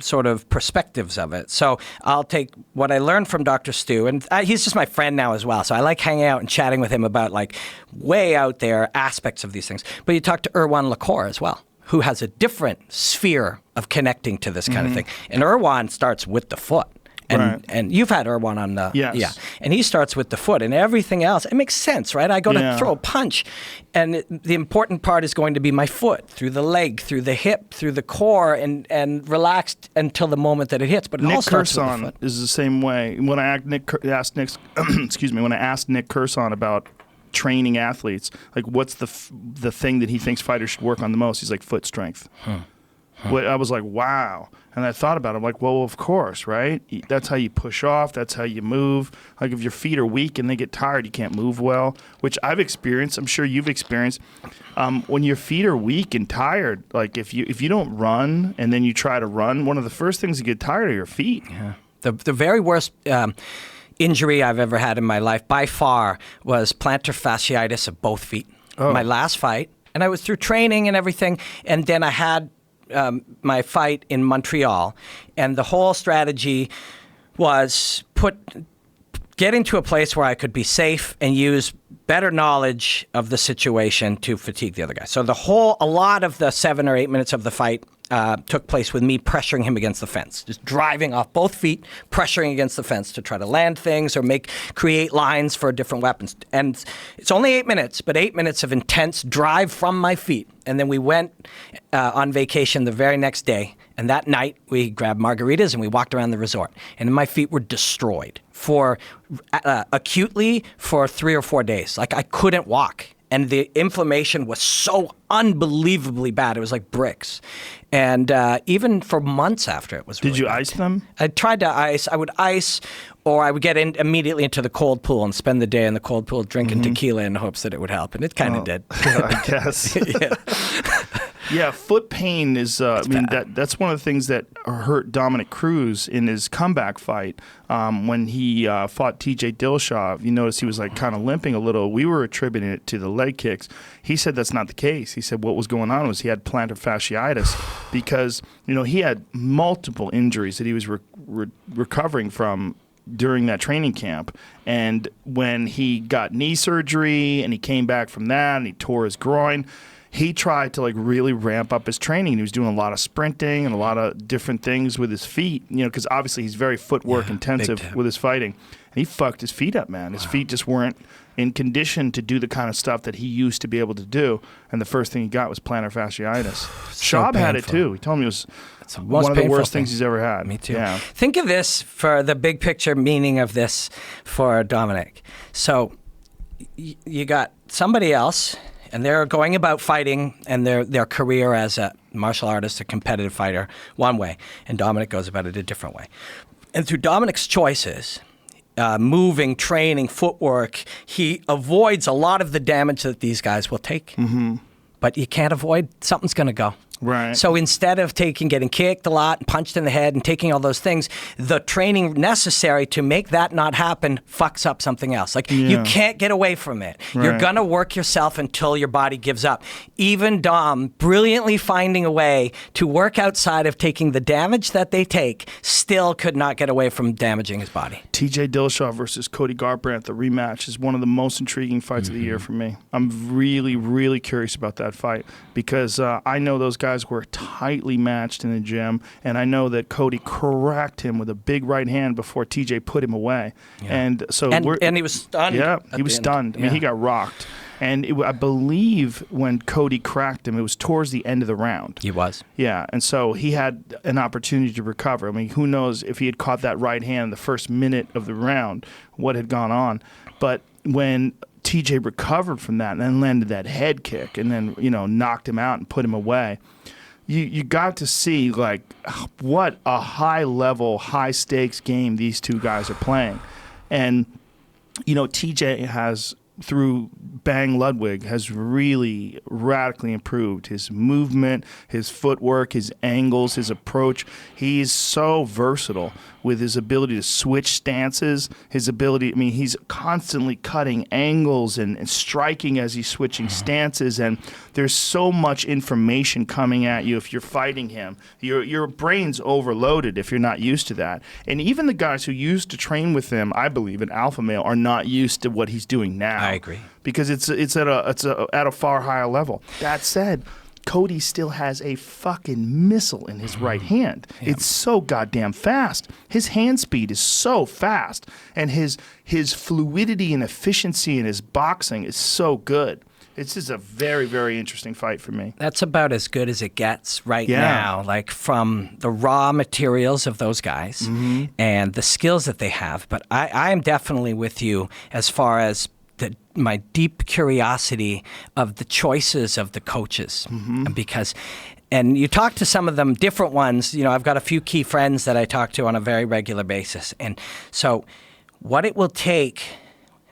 sort of perspectives of it. So I'll take what I learned from Dr. Stu, and he's just my friend now as well. So I like hanging out and chatting with him about like way out there aspects of these things. But you talk to Erwan Lacour as well, who has a different sphere of connecting to this kind of thing. And Erwan starts with the foot. And you've had Erwan on the... Yes. Yeah. And he starts with the foot and everything else. It makes sense, right? I go to throw a punch, and the important part is going to be my foot, through the leg, through the hip, through the core, and relaxed until the moment that it hits. But it all starts with the foot. Is the same way. When I asked Nick Curson about training athletes, like what's the thing that he thinks fighters should work on the most, he's like foot strength. I was like, wow. And I thought about it. I'm like, well, of course, right? That's how you push off. That's how you move. Like if your feet are weak and they get tired, you can't move well, which I've experienced. I'm sure you've experienced. When your feet are weak and tired, like if you don't run and then you try to run, one of the first things you get tired are your feet. Yeah. The very worst injury I've ever had in my life by far was plantar fasciitis of both feet. Oh. My last fight. And I was through training and everything. And then I had my fight in Montreal, and the whole strategy was get into a place where I could be safe and use better knowledge of the situation to fatigue the other guy. So a lot of the 7 or 8 minutes of the fight took place with me pressuring him against the fence, just driving off both feet, pressuring against the fence to try to land things or create lines for different weapons. And it's only 8 minutes, but 8 minutes of intense drive from my feet. And then we went on vacation the very next day. And that night, we grabbed margaritas and we walked around the resort. And my feet were destroyed acutely for 3 or 4 days. Like I couldn't walk. And the inflammation was so unbelievably bad. It was like bricks. And even for months after, it was really Did you bad. ice them? I tried to ice. I would ice, or I would get immediately into the cold pool and spend the day in the cold pool drinking tequila in hopes that it would help. And it kind of did. I guess. Yeah. Yeah, foot pain is. That's one of the things that hurt Dominic Cruz in his comeback fight when he fought T.J. Dillashaw. You notice he was like kind of limping a little. We were attributing it to the leg kicks. He said that's not the case. He said what was going on was he had plantar fasciitis because he had multiple injuries that he was recovering from during that training camp. And when he got knee surgery and he came back from that and he tore his groin, he tried to really ramp up his training. He was doing a lot of sprinting and a lot of different things with his feet, because obviously he's very footwork intensive with his fighting. And he fucked his feet up, man. His feet just weren't in condition to do the kind of stuff that he used to be able to do. And the first thing he got was plantar fasciitis. Schaub had it too. He told me it was one of the worst things he's ever had. Me too. Yeah. Think of this for the big picture meaning of this for Dominic. So you got somebody else, and they're going about fighting and their career as a martial artist, a competitive fighter, one way, and Dominic goes about it a different way. And through Dominic's choices, moving, training, footwork, he avoids a lot of the damage that these guys will take. Mm-hmm. But you can't avoid, something's going to go. Right. So instead of getting kicked a lot and punched in the head and taking all those things, the training necessary to make that not happen fucks up something else. Like, you can't get away from it. Right. You're going to work yourself until your body gives up. Even Dom, brilliantly finding a way to work outside of taking the damage that they take, still could not get away from damaging his body. TJ Dillashaw versus Cody Garbrandt, the rematch, is one of the most intriguing fights of the year for me. I'm really, really curious about that fight because I know those guys were tightly matched in the gym, and I know that Cody cracked him with a big right hand before TJ put him away. Yeah. And so and he was stunned. Yeah, he was stunned. I mean, he got rocked. And I believe when Cody cracked him, it was towards the end of the round. He was. Yeah, and so he had an opportunity to recover. I mean, who knows if he had caught that right hand in the first minute of the round, what had gone on. But when TJ recovered from that and then landed that head kick and then, knocked him out and put him away, you got to see, like, what a high-level, high-stakes game these two guys are playing. And, TJ has, through Bang Ludwig, has really radically improved his movement, his footwork, his angles, his approach. He's so versatile with his ability to switch stances, his ability, he's constantly cutting angles and striking as he's switching stances, and there's so much information coming at you if you're fighting him. Your brain's overloaded if you're not used to that. And even the guys who used to train with him, I believe, in Alpha Male, are not used to what he's doing now. I agree. Because it's at a far higher level. That said, Cody still has a fucking missile in his right hand. Yeah. It's so goddamn fast. His hand speed is so fast, and his fluidity and efficiency in his boxing is so good. It's just a very, very interesting fight for me. That's about as good as it gets right now, like from the raw materials of those guys and the skills that they have. But I am definitely with you as far as my deep curiosity of the choices of the coaches, because, and you talk to some of them, different ones. I've got a few key friends that I talk to on a very regular basis, and so what it will take,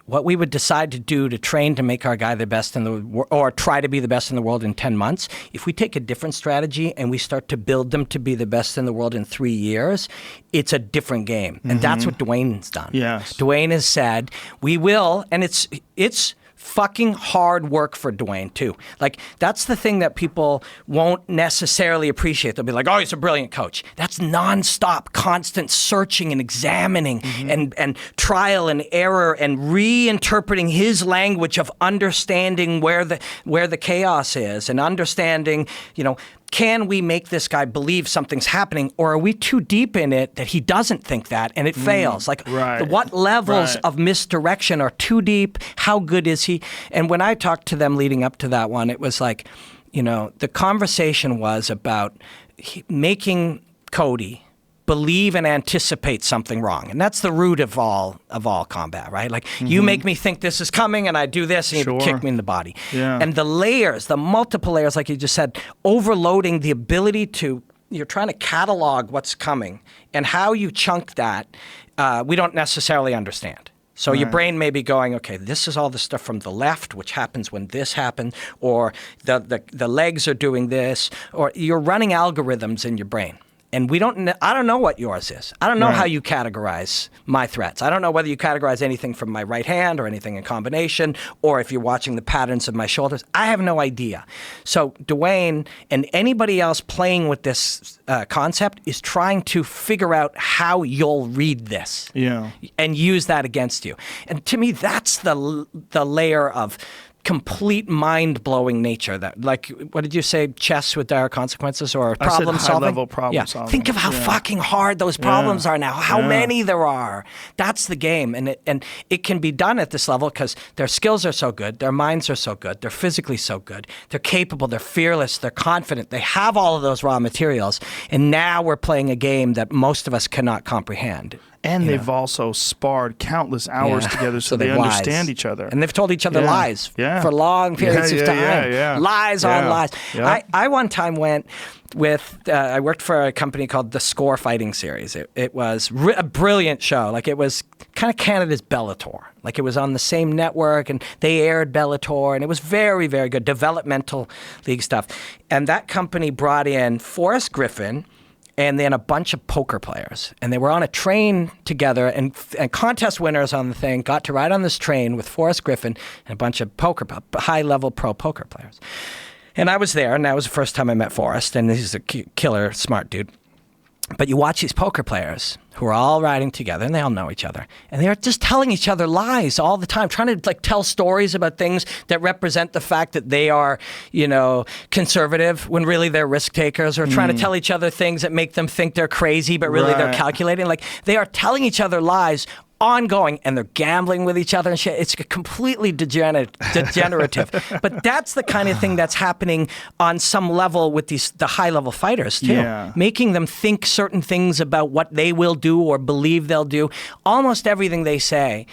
what we would decide to do to train to make our guy the best in the world, or try to be the best in the world in 10 months, if we take a different strategy and we start to build them to be the best in the world in 3 years, it's a different game. And that's what Dwayne's done. Yes. Dwayne has said, we will, and it's fucking hard work for Dwayne too. Like, that's the thing that people won't necessarily appreciate. They'll be like, oh, he's a brilliant coach. That's nonstop, constant searching and examining and trial and error and reinterpreting his language of understanding where the chaos is and understanding, can we make this guy believe something's happening, or are we too deep in it that he doesn't think that and it fails? Like, what levels of misdirection are too deep? How good is he? And when I talked to them leading up to that one, it was like, the conversation was about making Cody believe and anticipate something wrong. And that's the root of all combat, right? Like, you make me think this is coming and I do this and you kick me in the body. Yeah. And the layers, the multiple layers, like you just said, overloading the ability to, you're trying to catalog what's coming, and how you chunk that, we don't necessarily understand. So your brain may be going, okay, this is all the stuff from the left, which happens when this happens, or the legs are doing this, or you're running algorithms in your brain. And I don't know what yours is. I don't know how you categorize my threats. I don't know whether you categorize anything from my right hand or anything in combination, or if you're watching the patterns of my shoulders. I have no idea. So Dwayne and anybody else playing with this concept is trying to figure out how you'll read this and use that against you. And to me, that's the layer of complete mind-blowing nature. That, like, what did you say? Chess with dire consequences, or problem I said solving? high-level problem solving. Think of how fucking hard those problems are now. How many there are. That's the game, and it can be done at this level because their skills are so good, their minds are so good, they're physically so good, they're capable, they're fearless, they're confident, they have all of those raw materials, and now we're playing a game that most of us cannot comprehend. And they've also sparred countless hours together, so they understand each other. And they've told each other lies for long periods of time. Lies on lies. Yeah. I one time went with, I worked for a company called the Score Fighting Series. It was a brilliant show. Like, it was kind of Canada's Bellator. Like, it was on the same network, and they aired Bellator, and it was very, very good, developmental league stuff. And that company brought in Forrest Griffin and then a bunch of poker players. And they were on a train together, and contest winners on the thing got to ride on this train with Forrest Griffin and a bunch of high-level pro poker players. And I was there, and that was the first time I met Forrest, and he's a killer, smart dude. But you watch these poker players who are all riding together, and they all know each other, and they're just telling each other lies all the time, trying to like tell stories about things that represent the fact that they are, conservative when really they're risk takers, or trying to tell each other things that make them think they're crazy, but really they're calculating. Like, they are telling each other lies ongoing, and they're gambling with each other and shit. It's completely degenerative. But that's the kind of thing that's happening on some level with the high-level fighters, too. Making them think certain things about what they will do or believe they'll do. Almost everything they say,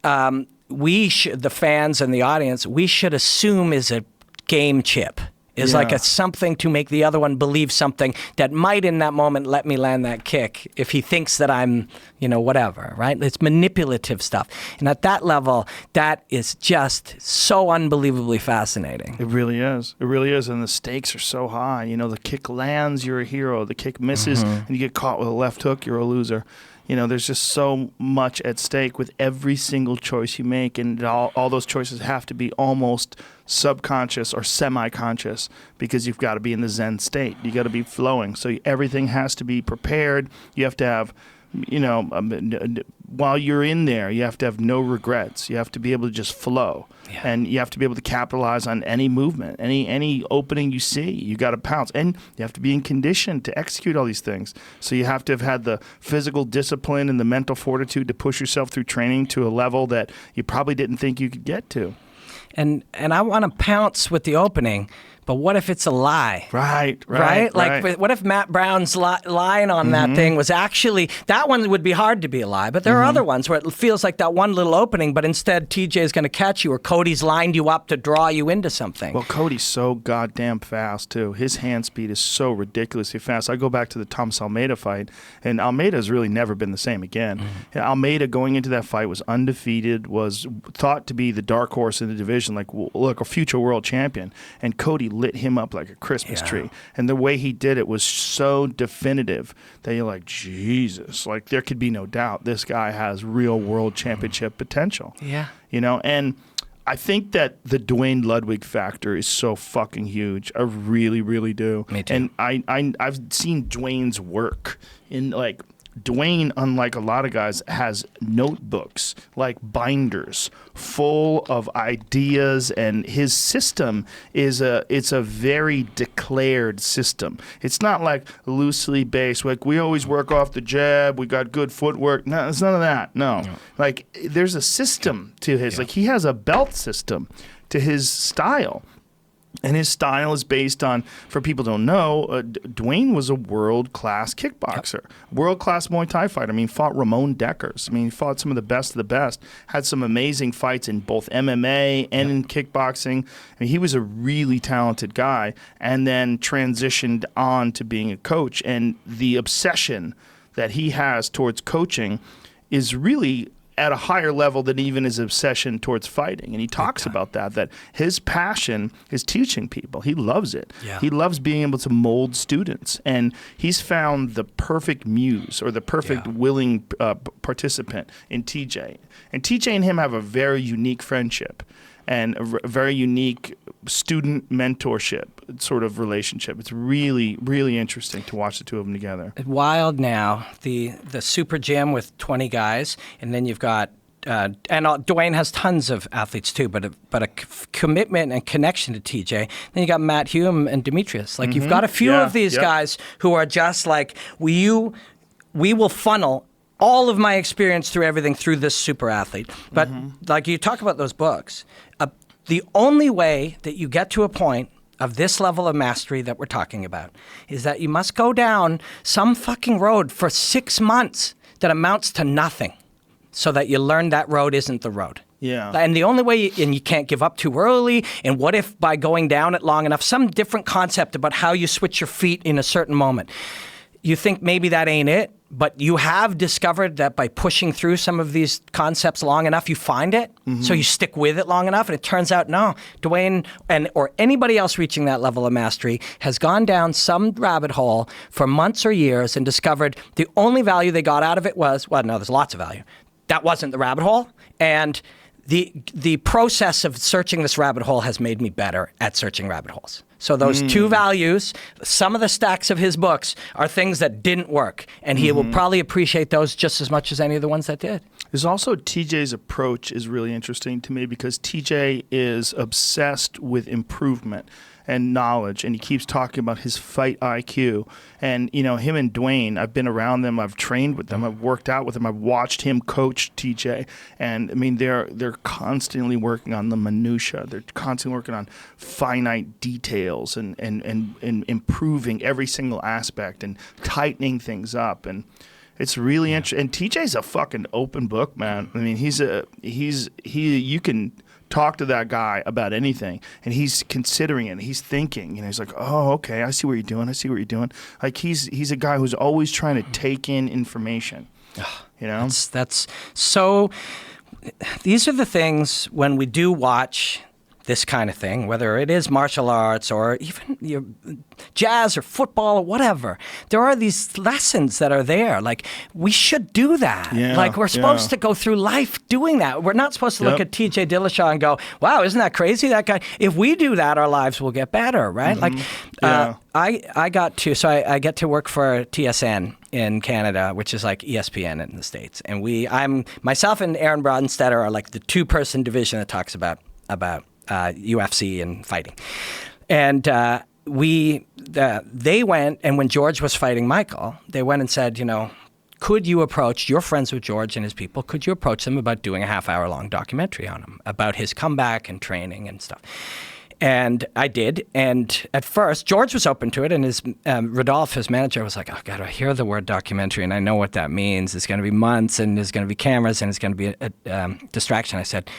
the fans and the audience, we should assume is a game chip. Is like something to make the other one believe something that might in that moment let me land that kick if he thinks that I'm, whatever, right? It's manipulative stuff. And at that level, that is just so unbelievably fascinating. It really is. It really is. And the stakes are so high. The kick lands, you're a hero. The kick misses, and you get caught with a left hook, you're a loser. There's just so much at stake with every single choice you make, and all those choices have to be almost subconscious or semi-conscious, because you've got to be in the Zen state. You got to be flowing. So everything has to be prepared. You have to have, while you're in there, you have to have no regrets. You have to be able to just flow. Yeah. And you have to be able to capitalize on any movement, any opening you see. You got to pounce, and you have to be in condition to execute all these things. So you have to have had the physical discipline and the mental fortitude to push yourself through training to a level that you probably didn't think you could get to. And I want to pounce with the opening, but what if it's a lie? Right. Like, what if Matt Brown's line on that thing was actually, that one would be hard to be a lie, but there are other ones where it feels like that one little opening, but instead TJ is going to catch you, or Cody's lined you up to draw you into something. Well, Cody's so goddamn fast, too. His hand speed is so ridiculously fast. I go back to the Thomas Almeida fight, and Almeida's really never been the same again. Almeida, going into that fight, was undefeated, was thought to be the dark horse in the division, like, look, a future world champion, and Cody lit him up like a Christmas tree. And the way he did it was so definitive that you're like, Jesus, like, there could be no doubt this guy has real world championship potential. Yeah. And I think that the Dwayne Ludwig factor is so fucking huge. I really, really do. Me too. And I've seen Dwayne's work in, like, Dwayne, unlike a lot of guys, has notebooks, like binders, full of ideas, and his system is it's a very declared system. It's not like loosely based, like we always work off the jab, we got good footwork. No, it's none of that. No. Like, there's a system to his, like, he has a belt system to his style. And his style is based on, for people who don't know, Dwayne was a world-class kickboxer, world-class Muay Thai fighter. I mean, fought Ramon Deckers. I mean, he fought some of the best, had some amazing fights in both MMA and in kickboxing. I mean, he was a really talented guy, and then transitioned on to being a coach. And the obsession that he has towards coaching is really at a higher level than even his obsession towards fighting. And he talks about that his passion is teaching people. He loves it. Yeah. He loves being able to mold students. And he's found the perfect muse, or the perfect willing participant in TJ. And TJ and him have a very unique friendship, and a very unique student mentorship sort of relationship. It's really, really interesting to watch the two of them together. Wild now, the super gym with 20 guys, and then you've got and Dwayne has tons of athletes too, but a commitment and connection to TJ. Then you got Matt Hume and Demetrius. Like, you've got a few of these guys who are just like, we will funnel all of my experience through everything through this super athlete. But like you talk about those books, the only way that you get to a point of this level of mastery that we're talking about is that you must go down some fucking road for 6 months that amounts to nothing so that you learn that road isn't the road. Yeah. And the only way, and you can't give up too early, and what if by going down it long enough, some different concept about how you switch your feet in a certain moment. You think maybe that ain't it, but you have discovered that by pushing through some of these concepts long enough, you find it, so you stick with it long enough, and it turns out, no, Dwayne or anybody else reaching that level of mastery has gone down some rabbit hole for months or years and discovered the only value they got out of it was, well, no, there's lots of value. That wasn't the rabbit hole, and the process of searching this rabbit hole has made me better at searching rabbit holes. So those two values, some of the stacks of his books are things that didn't work, and he will probably appreciate those just as much as any of the ones that did. There's also TJ's approach is really interesting to me because TJ is obsessed with improvement and knowledge, and he keeps talking about his fight IQ. And, you know, him and Dwayne, I've been around them, I've trained with them, I've worked out with them, I've watched him coach TJ. And, I mean, they're constantly working on the minutia. They're constantly working on finite details and improving every single aspect and tightening things up. And it's really interesting. And TJ's a fucking open book, man. I mean, you can talk to that guy about anything, and he's considering it, and he's thinking, you know, he's like, oh, okay, I see what you're doing, Like, he's a guy who's always trying to take in information, you know? That's so, these are the things when we do watch this kind of thing, whether it is martial arts or even jazz or football or whatever, there are these lessons that are there. Like, we should do that. Yeah, like, we're supposed to go through life doing that. We're not supposed to look at TJ Dillashaw and go, wow, isn't that crazy, that guy? If we do that, our lives will get better, right? Like, I get to work for TSN in Canada, which is like ESPN in the States. And myself and Aaron Brodenstetter are like the two-person division that talks about UFC and fighting. And they went, and when George was fighting Michael, they went and said, you know, could you approach, you're friends with George and his people, could you approach them about doing a half-hour-long documentary on him, about his comeback and training and stuff? And I did. And at first, George was open to it, and his Rodolphe, his manager, was like, oh, God, I hear the word documentary, and I know what that means. It's going to be months, and there's going to be cameras, and it's going to be a distraction. I said,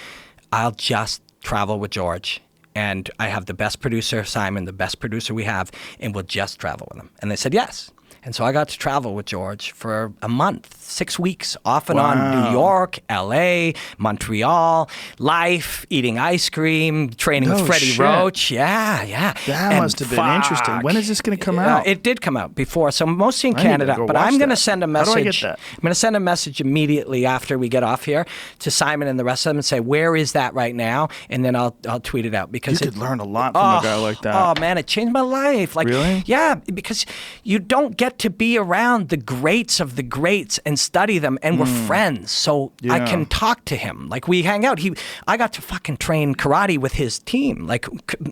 I'll just travel with George, and I have the best producer, Simon, the best producer we have, and we'll just travel with him. And they said yes. And so I got to travel with George for a month, 6 weeks, off and on, New York, LA, Montreal, life, eating ice cream, training with Freddie Roach. Yeah. That must have been interesting. When is this going to come out? It did come out before, so mostly in Canada. But I'm going to send a message. How do I get that? I'm going to send a message immediately after we get off here to Simon and the rest of them and say, where is that right now? And then I'll tweet it out. Because you could learn a lot from a guy like that. Oh, man, it changed my life. Like, really? Yeah, because you don't get to be around the greats of the greats and study them, and we're friends, so I can talk to him. Like, we hang out. I got to fucking train karate with his team, like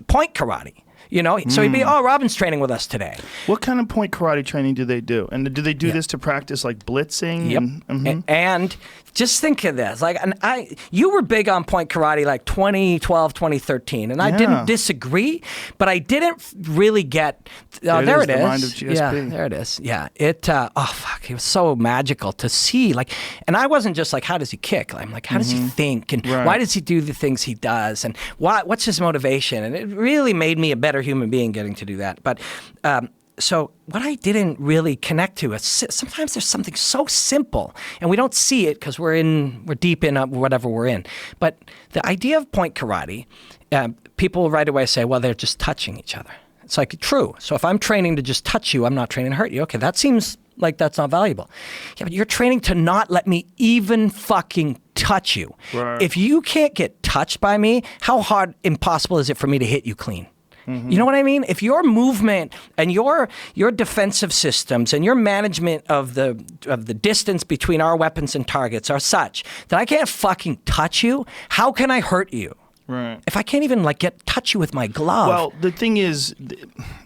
point karate. You know, so he'd be, oh, Robin's training with us today. What kind of point karate training do they do? And do they do this to practice like blitzing? Yep. And just think of this. Like, you were big on point karate like 2012, 2013, and I didn't disagree, but I didn't really get. There it is. The mind of GSP. Yeah, there it is. Yeah, it. It was so magical to see. Like, and I wasn't just like, how does he kick? I'm like, how does he think, and why does he do the things he does, and what's his motivation? And it really made me a better human being getting to do that. But so what I didn't really connect to is sometimes there's something so simple and we don't see it because we're deep in whatever we're in. But the idea of point karate, people right away say, well, they're just touching each other. It's like, true. So if I'm training to just touch you, I'm not training to hurt you. Okay, that seems like that's not valuable. Yeah, but you're training to not let me even fucking touch you. Right. If you can't get touched by me, how hard, impossible is it for me to hit you clean? You know what I mean? If your movement and your defensive systems and your management of the distance between our weapons and targets are such that I can't fucking touch you, how can I hurt you? Right. If I can't even touch you with my glove. Well, the thing is,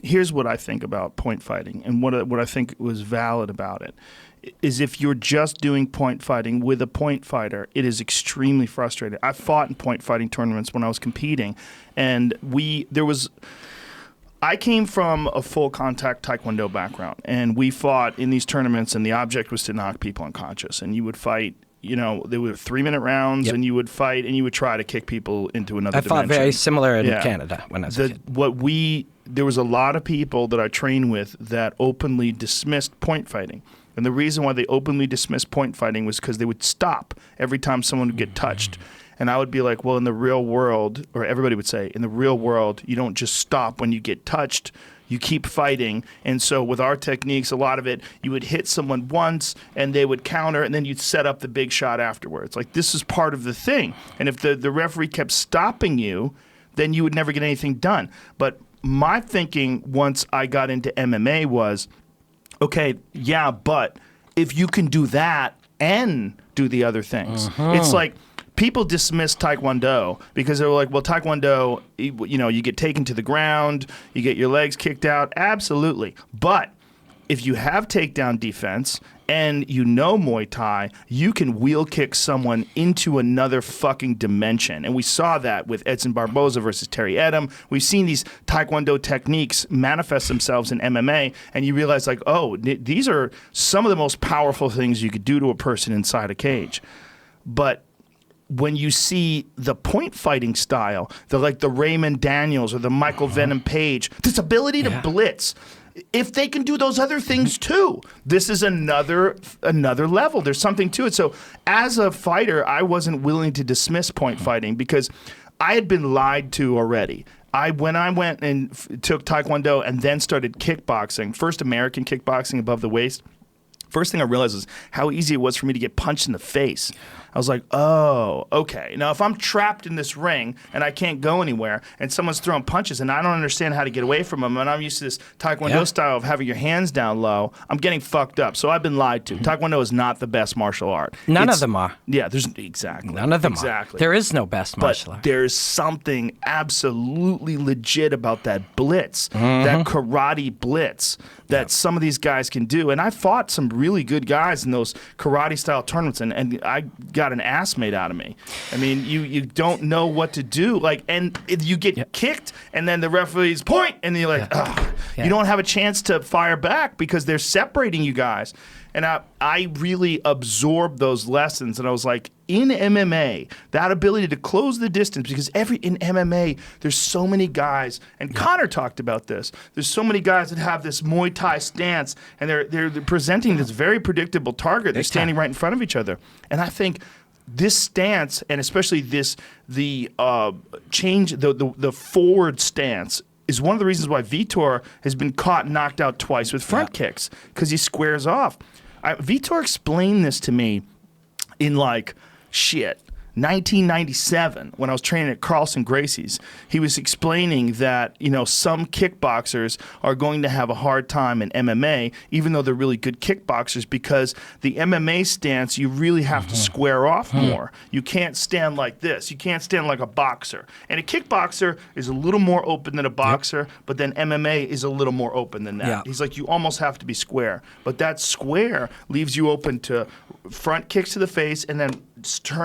here's what I think about point fighting, and what I think was valid about it is if you're just doing point fighting with a point fighter, it is extremely frustrating. I fought in point fighting tournaments when I was competing, and I came from a full contact Taekwondo background, and we fought in these tournaments, and the object was to knock people unconscious. And you would fight, there were 3-minute rounds, and you would fight, and you would try to kick people into another dimension. I fought very similar in Canada when I was a kid. There was a lot of people that I trained with that openly dismissed point fighting. And the reason why they openly dismissed point fighting was because they would stop every time someone would get touched. And I would be like, well, in the real world, or everybody would say, in the real world, you don't just stop when you get touched. You keep fighting. And so with our techniques, a lot of it, you would hit someone once and they would counter, and then you'd set up the big shot afterwards. Like, this is part of the thing. And if the referee kept stopping you, then you would never get anything done. But my thinking once I got into MMA was, okay, yeah, but if you can do that and do the other things. It's like people dismiss Taekwondo because they were like, well, Taekwondo, you get taken to the ground, you get your legs kicked out. Absolutely. But if you have takedown defense and you know Muay Thai, you can wheel kick someone into another fucking dimension. And we saw that with Edson Barboza versus Terry Edom. We've seen these Taekwondo techniques manifest themselves in MMA, and you realize, like, oh, these are some of the most powerful things you could do to a person inside a cage. But when you see the point fighting style, the Raymond Daniels or the Michael Venom Page, this ability to blitz, if they can do those other things too, this is another level. There's something to it. So as a fighter, I wasn't willing to dismiss point fighting because I had been lied to already. When I went and took Taekwondo and then started kickboxing, first American kickboxing above the waist, first thing I realized was how easy it was for me to get punched in the face. I was like, oh, okay. Now, if I'm trapped in this ring and I can't go anywhere and someone's throwing punches and I don't understand how to get away from them, and I'm used to this Taekwondo style of having your hands down low, I'm getting fucked up. So I've been lied to. Taekwondo is not the best martial art. None of them are. Yeah, exactly. None of them are. There is no best martial art. There's something absolutely legit about that blitz, that karate blitz that some of these guys can do. And I fought some really good guys in those karate-style tournaments, and I got an ass made out of me. I mean, you don't know what to do. And you get kicked, and then the referee's point, and you're like, you don't have a chance to fire back because they're separating you guys. And I really absorbed those lessons, and I was like, in MMA, that ability to close the distance, because in MMA, there's so many guys, and Conor talked about this, there's so many guys that have this Muay Thai stance, and they're presenting this very predictable target. They're standing right in front of each other. And I think this stance, and especially the forward stance, is one of the reasons why Vitor has been caught and knocked out twice with front kicks, because he squares off. Vitor explained this to me in 1997, when I was training at Carlson Gracie's. He was explaining that, some kickboxers are going to have a hard time in MMA, even though they're really good kickboxers, because the MMA stance, you really have to square off more. You can't stand like this. You can't stand like a boxer. And a kickboxer is a little more open than a boxer, but then MMA is a little more open than that. Yeah. He's like, you almost have to be square. But that square leaves you open to front kicks to the face and then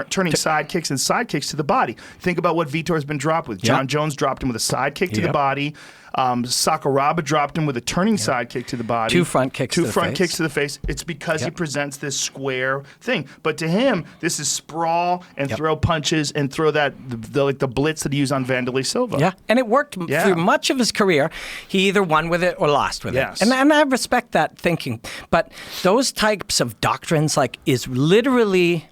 turning side kicks and side kicks to the body. Think about what Vitor's been dropped with. John Jones dropped him with a side kick to the body. Sakuraba dropped him with a turning side kick to the body. Two front kicks to the face. It's because he presents this square thing. But to him, this is sprawl and throw punches and throw the blitz that he used on Vanderlei Silva. Yeah, and it worked through much of his career. He either won with it or lost with it. And I respect that thinking. But those types of doctrines is literally...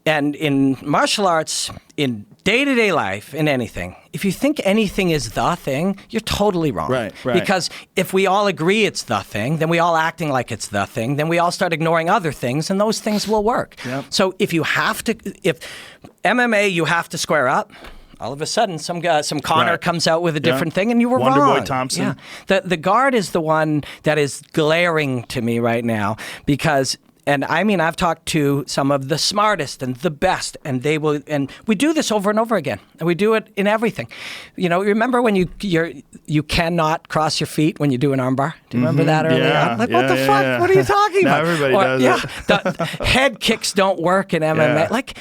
And in martial arts, in day-to-day life, in anything, if you think anything is the thing, you're totally wrong. Right. Because if we all agree it's the thing, then we all acting like it's the thing, then we all start ignoring other things, and those things will work. Yep. So if MMA, you have to square up, all of a sudden some Conor comes out with a different thing, and you were wrong. Wonderboy Thompson. Yeah. The guard is the one that is glaring to me right now, because And I mean, I've talked to some of the smartest and the best, and we do this over and over again. And we do it in everything. You know, remember when you cannot cross your feet when you do an armbar? Do you remember that earlier? Yeah. Like, what the fuck? Yeah. What are you talking about? Everybody does it. The head kicks don't work in MMA. Yeah. Like,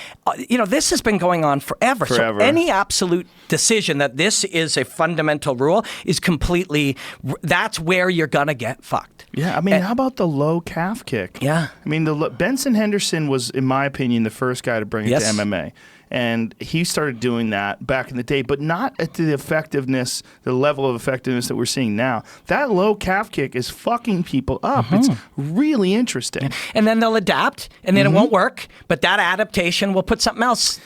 you know, this has been going on forever. So any absolute decision that this is a fundamental rule is completely, that's where you're going to get fucked. Yeah, I mean, how about the low calf kick? Yeah. I mean, Benson Henderson was, in my opinion, the first guy to bring it to MMA. And he started doing that back in the day, but not at the effectiveness, the level of effectiveness that we're seeing now. That low calf kick is fucking people up. It's really interesting. And then they'll adapt, and then it won't work, but that adaptation will put something else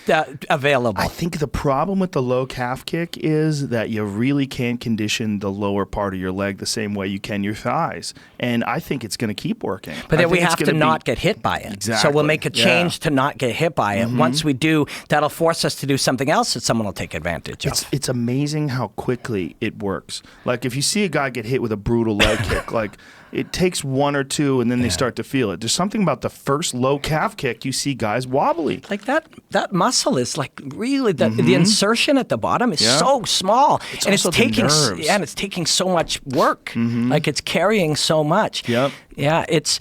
available. I think the problem with the low calf kick is that you really can't condition the lower part of your leg the same way you can your thighs. And I think it's going to keep working. But then we have to not get hit by it. Exactly. So we'll make a change to not get hit by it. Once we do, that'll force us to do something else that someone will take advantage of. It's amazing how quickly it works. Like, if you see a guy get hit with a brutal leg kick, like, it takes one or two and then they start to feel it. There's something about the first low calf kick, you see guys wobbly. Like that muscle is like really the insertion at the bottom is so small, and it's taking so much work. Like, it's carrying so much. Yep. Yeah, it's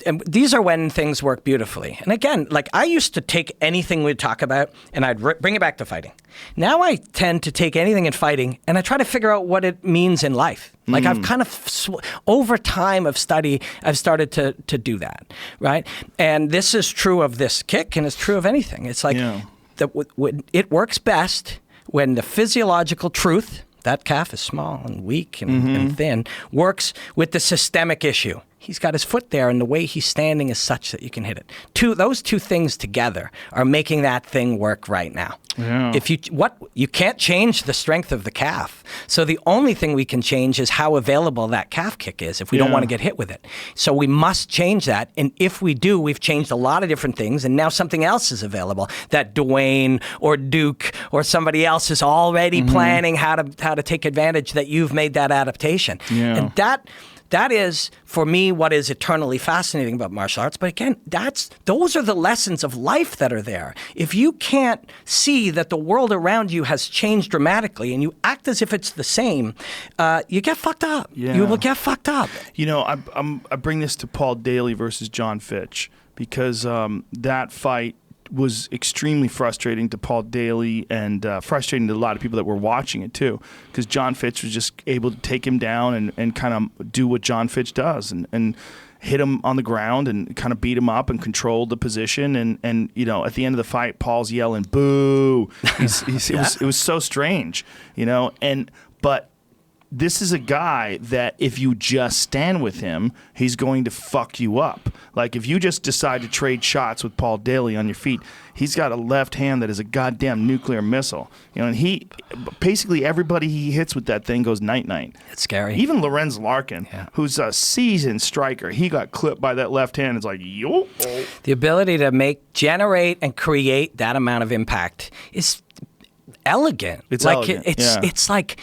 and these are when things work beautifully. And again, like, I used to take anything we'd talk about and I'd bring it back to fighting. Now I tend to take anything in fighting and I try to figure out what it means in life. Like, I've kind of, over time of study, I've started to do that, right? And this is true of this kick, and it's true of anything. It's like, it works best when the physiological truth, that calf is small and weak and thin, works with the systemic issue. He's got his foot there, and the way he's standing is such that you can hit it. Those two things together are making that thing work right now. Yeah. You can't change the strength of the calf. So the only thing we can change is how available that calf kick is if we don't want to get hit with it. So we must change that. And if we do, we've changed a lot of different things, and now something else is available that Dwayne or Duke or somebody else is already planning how to take advantage, that you've made that adaptation. Yeah. And that is, for me, what is eternally fascinating about martial arts. But again, those are the lessons of life that are there. If you can't see that the world around you has changed dramatically and you act as if it's the same, you get fucked up. Yeah. You will get fucked up. You know, I bring this to Paul Daley versus John Fitch because that fight was extremely frustrating to Paul Daley and frustrating to a lot of people that were watching it too, because John Fitch was just able to take him down and kind of do what John Fitch does and hit him on the ground and kind of beat him up and control the position. And you know, at the end of the fight, Paul's yelling, boo. It was so strange, you know, but this is a guy that if you just stand with him, he's going to fuck you up. Like, if you just decide to trade shots with Paul Daley on your feet, he's got a left hand that is a goddamn nuclear missile. You know, and basically everybody he hits with that thing goes night-night. It's scary. Even Lorenz Larkin, who's a seasoned striker, he got clipped by that left hand. It's like, yo. The ability to generate and create that amount of impact is elegant. It's like elegant. It's like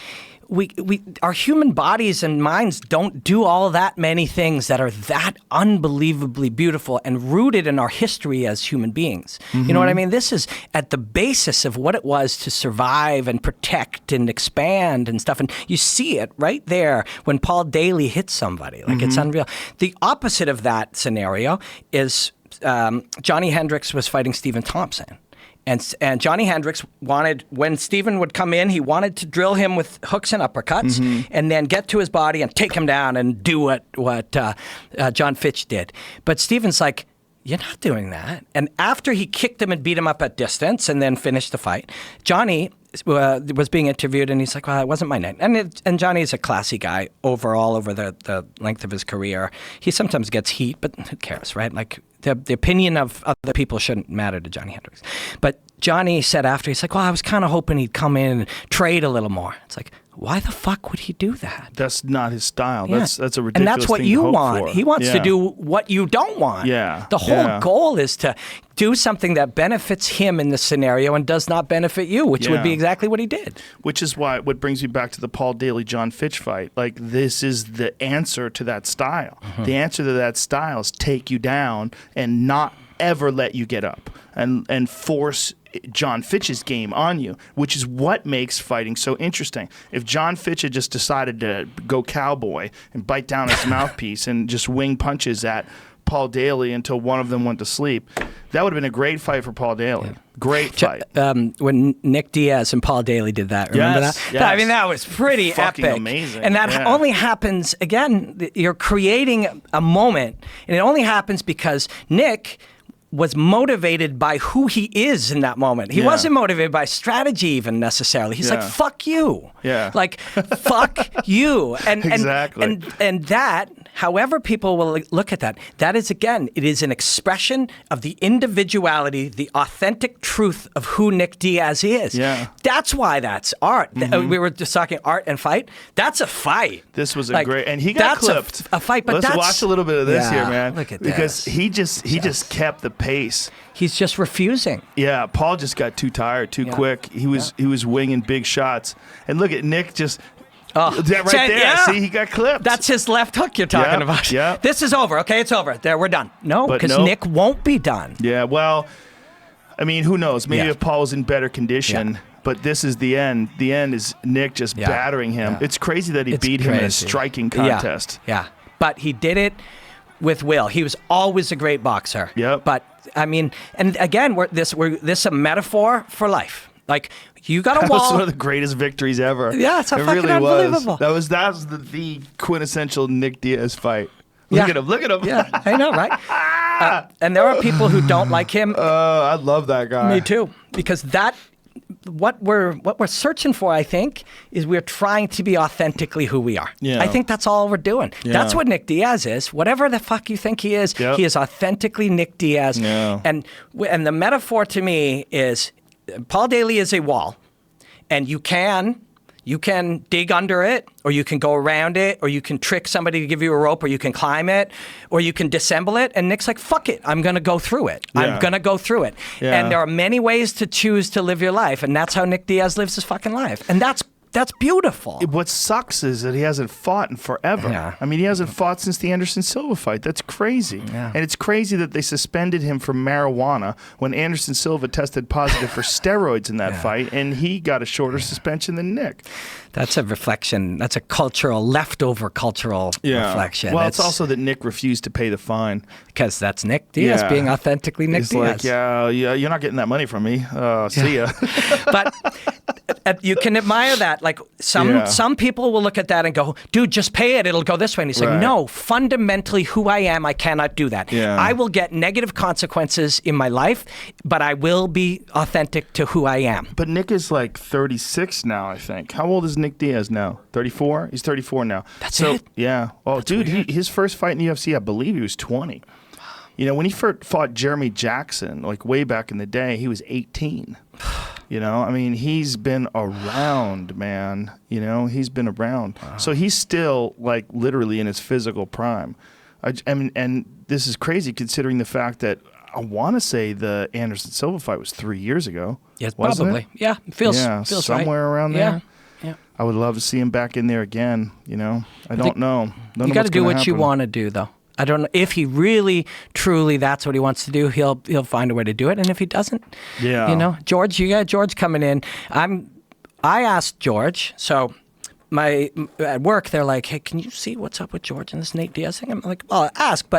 our human bodies and minds don't do all that many things that are that unbelievably beautiful and rooted in our history as human beings. You know what I mean? This is at the basis of what it was to survive and protect and expand and stuff. And you see it right there when Paul Daley hits somebody. Like, it's unreal. The opposite of that scenario is Johnny Hendricks was fighting Stephen Thompson. And Johnny Hendricks wanted, when Stephen would come in, he wanted to drill him with hooks and uppercuts and then get to his body and take him down and do what John Fitch did. But Stephen's like, you're not doing that. And after he kicked him and beat him up at distance and then finished the fight, Johnny was being interviewed, and he's like, well, it wasn't my night. And Johnny's a classy guy overall over the length of his career. He sometimes gets heat, but who cares, right? Like, the opinion of other people shouldn't matter to Johnny Hendricks. But Johnny said after, he's like, well, I was kind of hoping he'd come in and trade a little more. It's like, Why the fuck would he do that? That's not his style. Yeah. That's a ridiculous And that's what thing you to hope want. for. He wants to do what you don't want. Yeah. The whole goal is to do something that benefits him in the scenario and does not benefit you, which would be exactly what he did. Which is what brings me back to the Paul Daley John Fitch fight. Like, this is the answer to that style. The answer to that style is take you down and not ever let you get up and force John Fitch's game on you, which is what makes fighting so interesting. If John Fitch had just decided to go cowboy and bite down his mouthpiece and just wing punches at Paul Daley until one of them went to sleep, that would have been a great fight for Paul Daley. Great fight. When Nick Diaz and Paul Daley did that, remember that? Yes. I mean, that was pretty fucking epic. Amazing. And that only happens, again, you're creating a moment, and it only happens because Nick was motivated by who he is in that moment. He wasn't motivated by strategy even necessarily. He's like, fuck you. Yeah. Like, fuck you. And, exactly. And that, however people will look at that, that is, again, it is an expression of the individuality, the authentic truth of who Nick Diaz is. Yeah. That's why that's art. We were just talking art and fight. That's a fight. This was a great, and he got clipped. A fight, but let's watch a little bit of this here, man. Look at because this. he just kept the pace. He's just refusing. Yeah, Paul just got too tired, too quick. He was winging big shots, and look at Nick just. Oh, that right there. Yeah. See, he got clipped. That's his left hook you're talking about. Yeah. This is over. Okay, it's over. There, we're done. No, because Nick won't be done. Yeah, well, I mean, who knows? Maybe if Paul was in better condition. But this is the end. The end is Nick just battering him. It's crazy that he beat him in a striking contest. Yeah. But he did it with will. He was always a great boxer. Yep. But I mean, and again, this is a metaphor for life. Like, you got a wall. That was one of the greatest victories ever. Yeah, it's fucking really unbelievable. Was. That was the quintessential Nick Diaz fight. Look at him. Look at him. Yeah, I know, right? And there are people who don't like him. I love that guy. Me too. Because what we're searching for, I think, is we're trying to be authentically who we are. Yeah. I think that's all we're doing. Yeah. That's what Nick Diaz is. Whatever the fuck you think he is, he is authentically Nick Diaz. Yeah. And the metaphor to me is Paul Daley is a wall, and you can dig under it, or you can go around it, or you can trick somebody to give you a rope, or you can climb it, or you can disassemble it. And Nick's like, fuck it, I'm going to go through it. I'm going to go through it. Yeah. And there are many ways to choose to live your life, and that's how Nick Diaz lives his fucking life. And that's beautiful. What sucks is that he hasn't fought in forever. Yeah. I mean, he hasn't fought since the Anderson Silva fight. That's crazy. Yeah. And it's crazy that they suspended him for marijuana when Anderson Silva tested positive for steroids in that fight, and he got a shorter suspension than Nick. That's a reflection. That's a leftover cultural reflection. Well, it's also that Nick refused to pay the fine. Because that's Nick Diaz being authentically Nick Diaz. He's like, you're not getting that money from me. See ya. But you can admire that. Like, some people will look at that and go, dude, just pay it. It'll go this way. And he's like, no, fundamentally who I am, I cannot do that. Yeah. I will get negative consequences in my life, but I will be authentic to who I am. But Nick is like 36 now, I think. How old is Nick Diaz now? 34? He's 34 now. That's it? Yeah. Oh, that's dude, his first fight in the UFC, I believe he was 20. You know, when he first fought Jeremy Jackson, like way back in the day, he was 18. You know, I mean, he's been around, man. You know, he's been around. Wow. So he's still, like, literally in his physical prime. I mean, and this is crazy considering the fact that I want to say the Anderson Silva fight was 3 years ago. Yes, probably. It? Yeah, feels somewhere around there. Yeah. I would love to see him back in there again. You know, I don't know. You got to do what you want to do, though. I don't know if he really, truly, that's what he wants to do. He'll find a way to do it, and if he doesn't, you know, George, you got George coming in. I asked George, so at work they're like, hey, can you see what's up with George and this Nate Diaz thing? I'm like, I'll ask,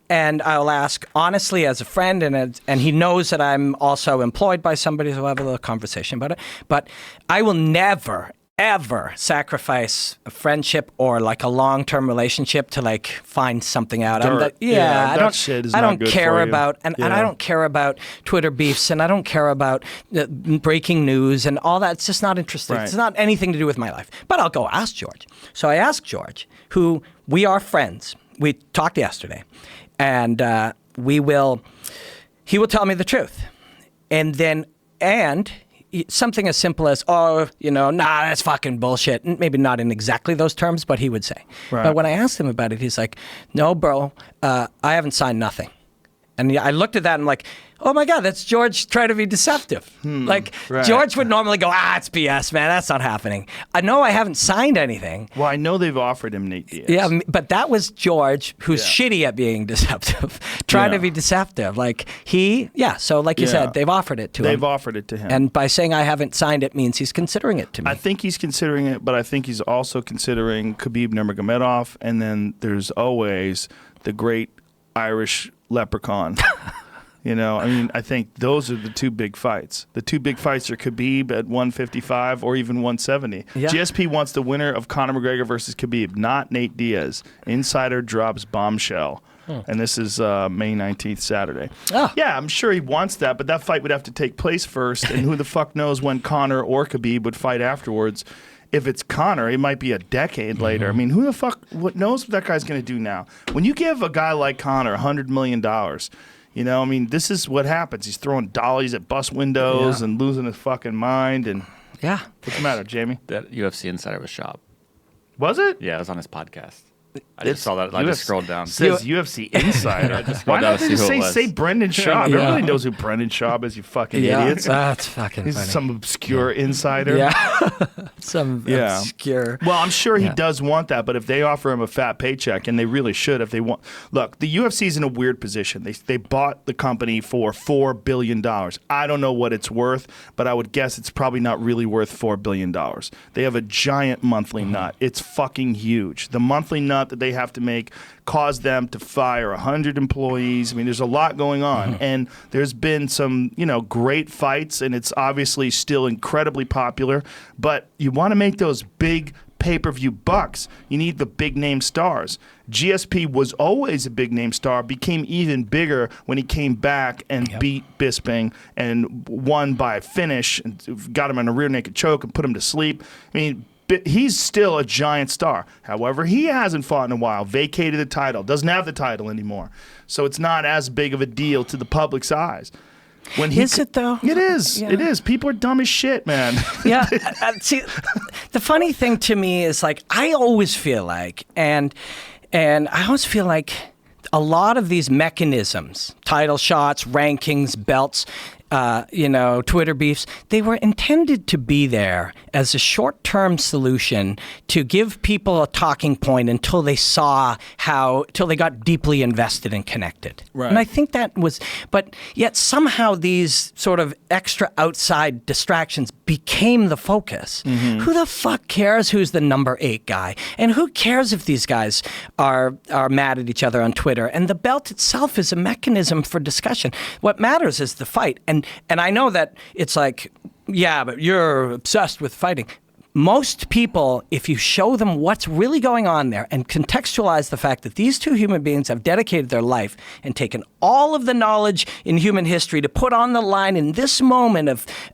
and I'll ask honestly as a friend, and he knows that I'm also employed by somebody, so we'll have a little conversation about it. But I will never, ever sacrifice a friendship or like a long-term relationship to like find something out. I don't care about and I don't care about Twitter beefs, and I don't care about breaking news and all that. It's just not interesting. Right. It's not anything to do with my life. But I'll go ask George. So I asked George, who we are friends. We talked yesterday, and he will tell me the truth, and something as simple as, oh, nah, that's fucking bullshit. Maybe not in exactly those terms, but he would say. Right. But when I asked him about it, he's like, no, bro, I haven't signed nothing. And I looked at that and I'm like, oh my God, that's George trying to be deceptive. Right. George would normally go, it's BS, man. That's not happening. I know I haven't signed anything. Well, I know they've offered him Nate Diaz. Yeah, but that was George, who's shitty at being deceptive, trying to be deceptive. So like you said, they've offered it to him. They've offered it to him. And by saying I haven't signed it means he's considering it to me. I think he's considering it, but I think he's also considering Khabib Nurmagomedov, and then there's always the great Irish leprechaun. I think those are the two big fights. The two big fights are Khabib at 155 or even 170. Yeah. GSP wants the winner of Conor McGregor versus Khabib, not Nate Diaz. Insider drops bombshell. And this is May 19th, Saturday. Oh. Yeah, I'm sure he wants that, but that fight would have to take place first, and who the fuck knows when Conor or Khabib would fight afterwards. If it's Conor, it might be a decade later. I mean, who the fuck knows what that guy's going to do now? When you give a guy like Conor $100 million, this is what happens. He's throwing dollies at bus windows and losing his fucking mind. And what's the matter, Jamie? That UFC Insider was Schaub. Was it? Yeah, it was on his podcast. I just saw that. I just scrolled down. Says UFC Insider. Why not they just say Brendan Schaub? Everybody knows who Brendan Schaub is, you fucking idiots. That's fucking funny. He's some obscure insider. Yeah. Obscure. Well, I'm sure he does want that, but if they offer him a fat paycheck, and they really should if they want. Look, the UFC's in a weird position. They bought the company for $4 billion. I don't know what it's worth, but I would guess it's probably not really worth $4 billion. They have a giant monthly nut. It's fucking huge. The monthly nut that they have to make caused them to fire 100 employees. I mean, there's a lot going on, and there's been some, great fights, and it's obviously still incredibly popular, but you want to make those big pay-per-view bucks. You need the big-name stars. GSP was always a big-name star, became even bigger when he came back and beat Bisping and won by a finish and got him on a rear naked choke and put him to sleep. I mean, he's still a giant star. However, he hasn't fought in a while, vacated the title, doesn't have the title anymore. So it's not as big of a deal to the public's eyes. Is it, though? It is. Yeah. It is. People are dumb as shit, man. Yeah. See, the funny thing to me is, I always feel like, and I always feel like a lot of these mechanisms, title shots, rankings, belts, Twitter beefs, they were intended to be there as a short-term solution to give people a talking point until they till they got deeply invested and connected. Right. And I think that was, but yet somehow these sort of extra outside distractions became the focus. Mm-hmm. Who the fuck cares who's the number 8 guy? And who cares if these guys are mad at each other on Twitter? And the belt itself is a mechanism for discussion. What matters is the fight. And I know that it's like, yeah, but you're obsessed with fighting. Most people, if you show them what's really going on there and contextualize the fact that these two human beings have dedicated their life and taken all of the knowledge in human history to put on the line in this moment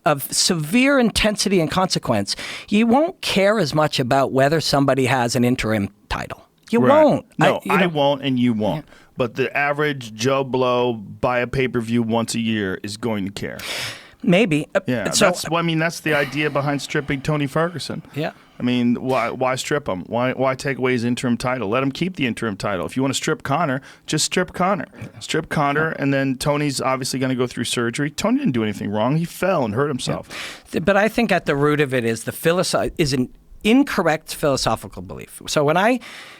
of severe intensity and consequence, you won't care as much about whether somebody has an interim title. You won't. No, I won't and you won't. Yeah. But the average Joe Blow buy a pay-per-view once a year is going to care. Maybe. Yeah, that's the idea behind stripping Tony Ferguson. Yeah. I mean, why strip him? Why take away his interim title? Let him keep the interim title. If you want to strip Conor, just strip Conor. Strip Conor, and then Tony's obviously going to go through surgery. Tony didn't do anything wrong. He fell and hurt himself. Yeah. But I think at the root of it is an incorrect philosophical belief. So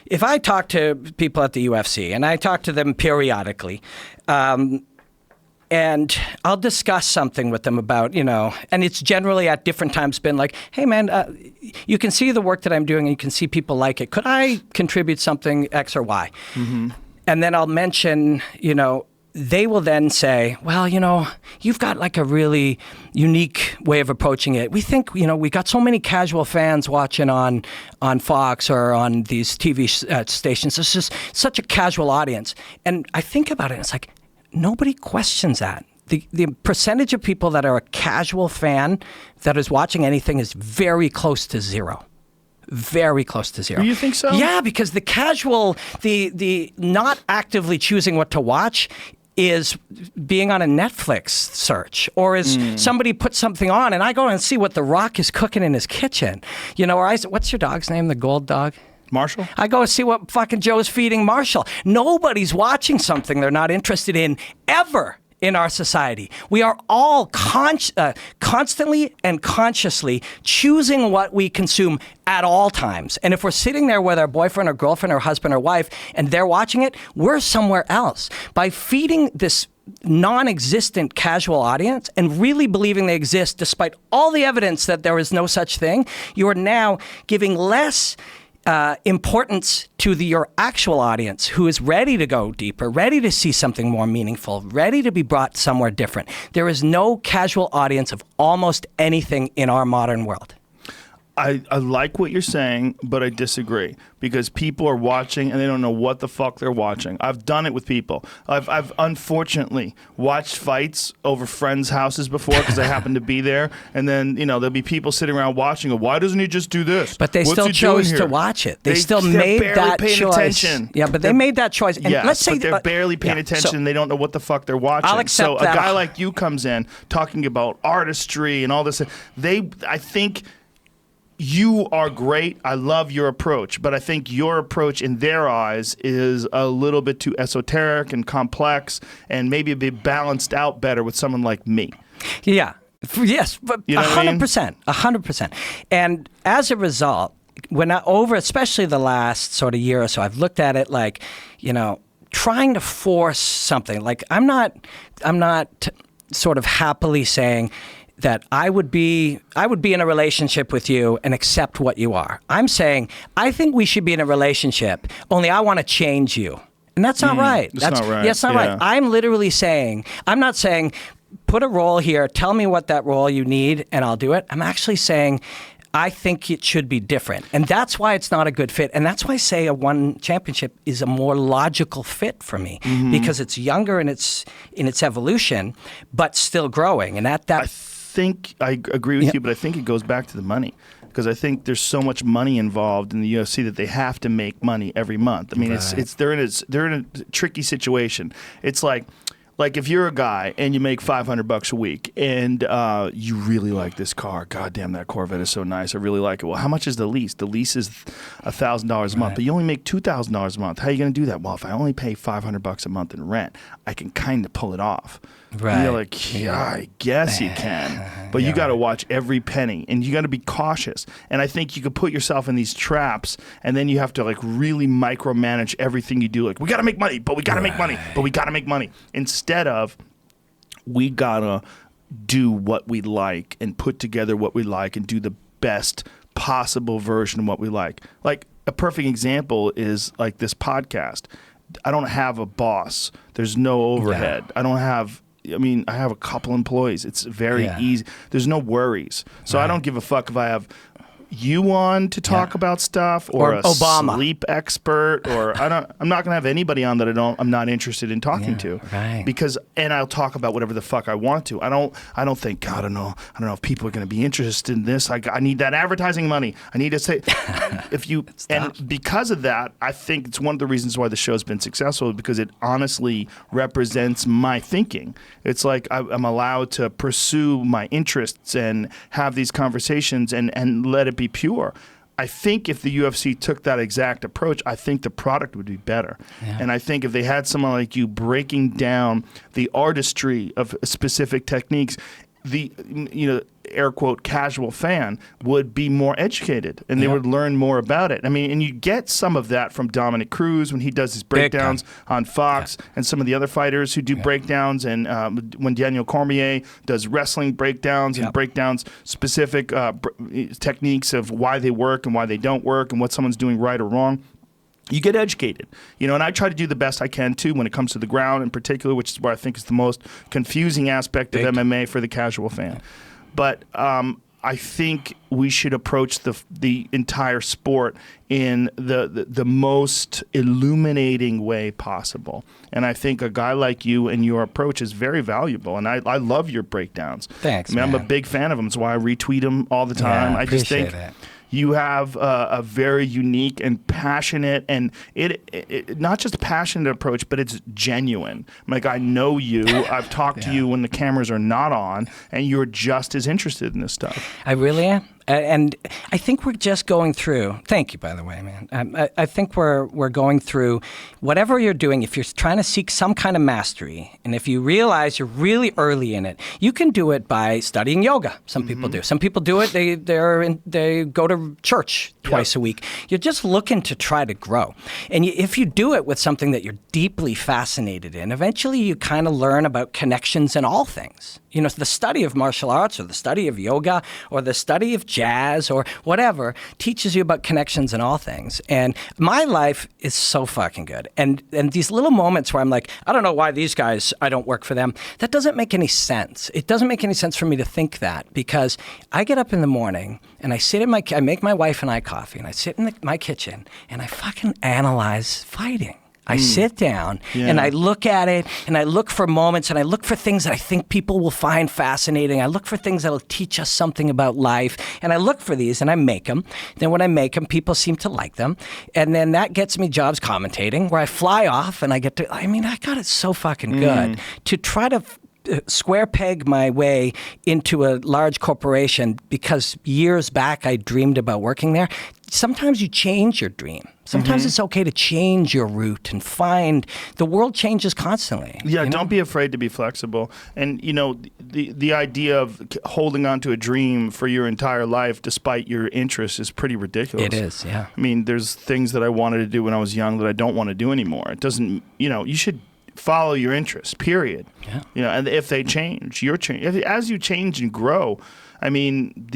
if I talk to people at the UFC, and I talk to them periodically, and I'll discuss something with them about, and it's generally at different times been like, hey man, you can see the work that I'm doing and you can see people like it. Could I contribute something X or Y? Mm-hmm. And then I'll mention, they will then say, well, you've got like a really unique way of approaching it. We think, we got so many casual fans watching on Fox or on these TV stations. It's just such a casual audience. And I think about it, and it's like, nobody questions that. The percentage of people that are a casual fan that is watching anything is very close to zero. Very close to zero. Do you think so? Yeah, because the casual, the not actively choosing what to watch, is being on a Netflix search, or is somebody put something on and I go and see what The Rock is cooking in his kitchen, or what's your dog's name, the gold dog? Marshall? I go see what fucking Joe's feeding Marshall. Nobody's watching something they're not interested in ever in our society. We are all constantly and consciously choosing what we consume at all times. And if we're sitting there with our boyfriend or girlfriend or husband or wife and they're watching it, we're somewhere else. By feeding this non-existent casual audience and really believing they exist despite all the evidence that there is no such thing, you are now giving less importance to your actual audience who is ready to go deeper, ready to see something more meaningful, ready to be brought somewhere different. There is no casual audience of almost anything in our modern world. I like what you're saying, but I disagree because people are watching and they don't know what the fuck they're watching. I've done it with people. I've unfortunately watched fights over friends' houses before because I happened to be there, and then there'll be people sitting around watching. Why doesn't he just do this? But they still chose to watch it. They still made that choice. Attention. Yeah, but they made that choice. And let's say but they're barely paying attention. So they don't know what the fuck they're watching. I'll accept so that. A guy like you comes in talking about artistry and all this. I think. You are great. I love your approach, but I think your approach in their eyes is a little bit too esoteric and complex, and maybe a bit balanced out better with someone like me. Yeah. Yes, but 100%. 100%. And as a result, especially the last sort of year or so, I've looked at it like, trying to force something. Like I'm not sort of happily saying that I would be in a relationship with you and accept what you are. I'm saying, I think we should be in a relationship, only I want to change you. And that's not right. That's not right. Yeah, it's not right. I'm literally saying, I'm not saying, put a role here, tell me what that role you need, and I'll do it. I'm actually saying, I think it should be different. And that's why it's not a good fit. And that's why I say a one championship is a more logical fit for me, because it's younger in its evolution, but still growing. And I agree with you, but I think it goes back to the money, because I think there's so much money involved in the UFC that they have to make money every month. I mean, they're in a tricky situation. It's like if you're a guy and you make $500 a week and you really like this car, goddamn, that Corvette is so nice, I really like it. Well, how much is the lease? The lease is $1,000 a month, but you only make $2,000 a month. How are you going to do that? Well, if I only pay $500 a month in rent, I can kind of pull it off. Right. And you're like, yeah, I guess you can, but you got to watch every penny, and you got to be cautious. And I think you could put yourself in these traps, and then you have to really micromanage everything you do. Like, we got to make money, but we got to make money, but we got to make money. Instead of, we got to do what we like and put together what we like and do the best possible version of what we like. Like, a perfect example is like this podcast. I don't have a boss. There's no overhead. I have a couple employees. It's very easy. There's no worries. So I don't give a fuck if I have you on to talk about stuff, or a Obama sleep expert, or I'm not gonna have anybody on that I'm not interested in talking to, because I'll talk about whatever the fuck I want to. I don't think, God, I don't know if people are gonna be interested in this. I need that advertising money. I need to say and because of that, I think it's one of the reasons why the show's been successful, because it honestly represents my thinking. It's like I'm allowed to pursue my interests and have these conversations and let it be pure. I think if the UFC took that exact approach, I think the product would be better. Yeah. And I think if they had someone like you breaking down the artistry of specific techniques, the air quote casual fan would be more educated, and they would learn more about it. I mean, and you get some of that from Dominic Cruz when he does his breakdowns on Fox, and some of the other fighters who do breakdowns, and when Daniel Cormier does wrestling breakdowns and breakdowns specific techniques of why they work and why they don't work and what someone's doing right or wrong. You get educated, and I try to do the best I can too when it comes to the ground in particular, which is where I think is the most confusing aspect of MMA for the casual fan. But I think we should approach the entire sport in the most illuminating way possible. And I think a guy like you and your approach is very valuable. And I love your breakdowns. Thanks, I'm a big fan of them. That's why I retweet them all the time. Yeah, I just think that. You have a very unique and passionate, and it not just a passionate approach, but it's genuine. Like, I know you. I've talked to you when the cameras are not on, and you're just as interested in this stuff. I really am. And I think we're just going through, thank you, by the way, man. I think we're going through whatever you're doing. If you're trying to seek some kind of mastery, and if you realize you're really early in it, you can do it by studying yoga. Some people do. Some people do it. They go to church twice a week. You're just looking to try to grow. And if you do it with something that you're deeply fascinated in, eventually you kind of learn about connections in all things. You know, the study of martial arts or the study of yoga or the study of jazz or whatever teaches you about connections in all things. And my life is so fucking good. And these little moments where I'm like, I don't know why these guys, I don't work for them. That doesn't make any sense. It doesn't make any sense for me to think that, because I get up in the morning and I make my wife and I coffee, and I sit in my kitchen and I fucking analyze fighting. I sit down and I look at it, and I look for moments, and I look for things that I think people will find fascinating. I look for things that will teach us something about life, and I look for these and I make them. Then when I make them, people seem to like them. And then that gets me jobs commentating, where I fly off and I got it so fucking good to try to square peg my way into a large corporation, because years back I dreamed about working there. Sometimes you change your dream. Sometimes it's okay to change your route and find the world changes constantly. Yeah, don't be afraid to be flexible. And, you know, the idea of holding on to a dream for your entire life despite your interests is pretty ridiculous. It is, yeah. I mean, there's things that I wanted to do when I was young that I don't want to do anymore. It doesn't, you know, you should follow your interests, period. Yeah. You know, and if they change, as you change and grow. I mean,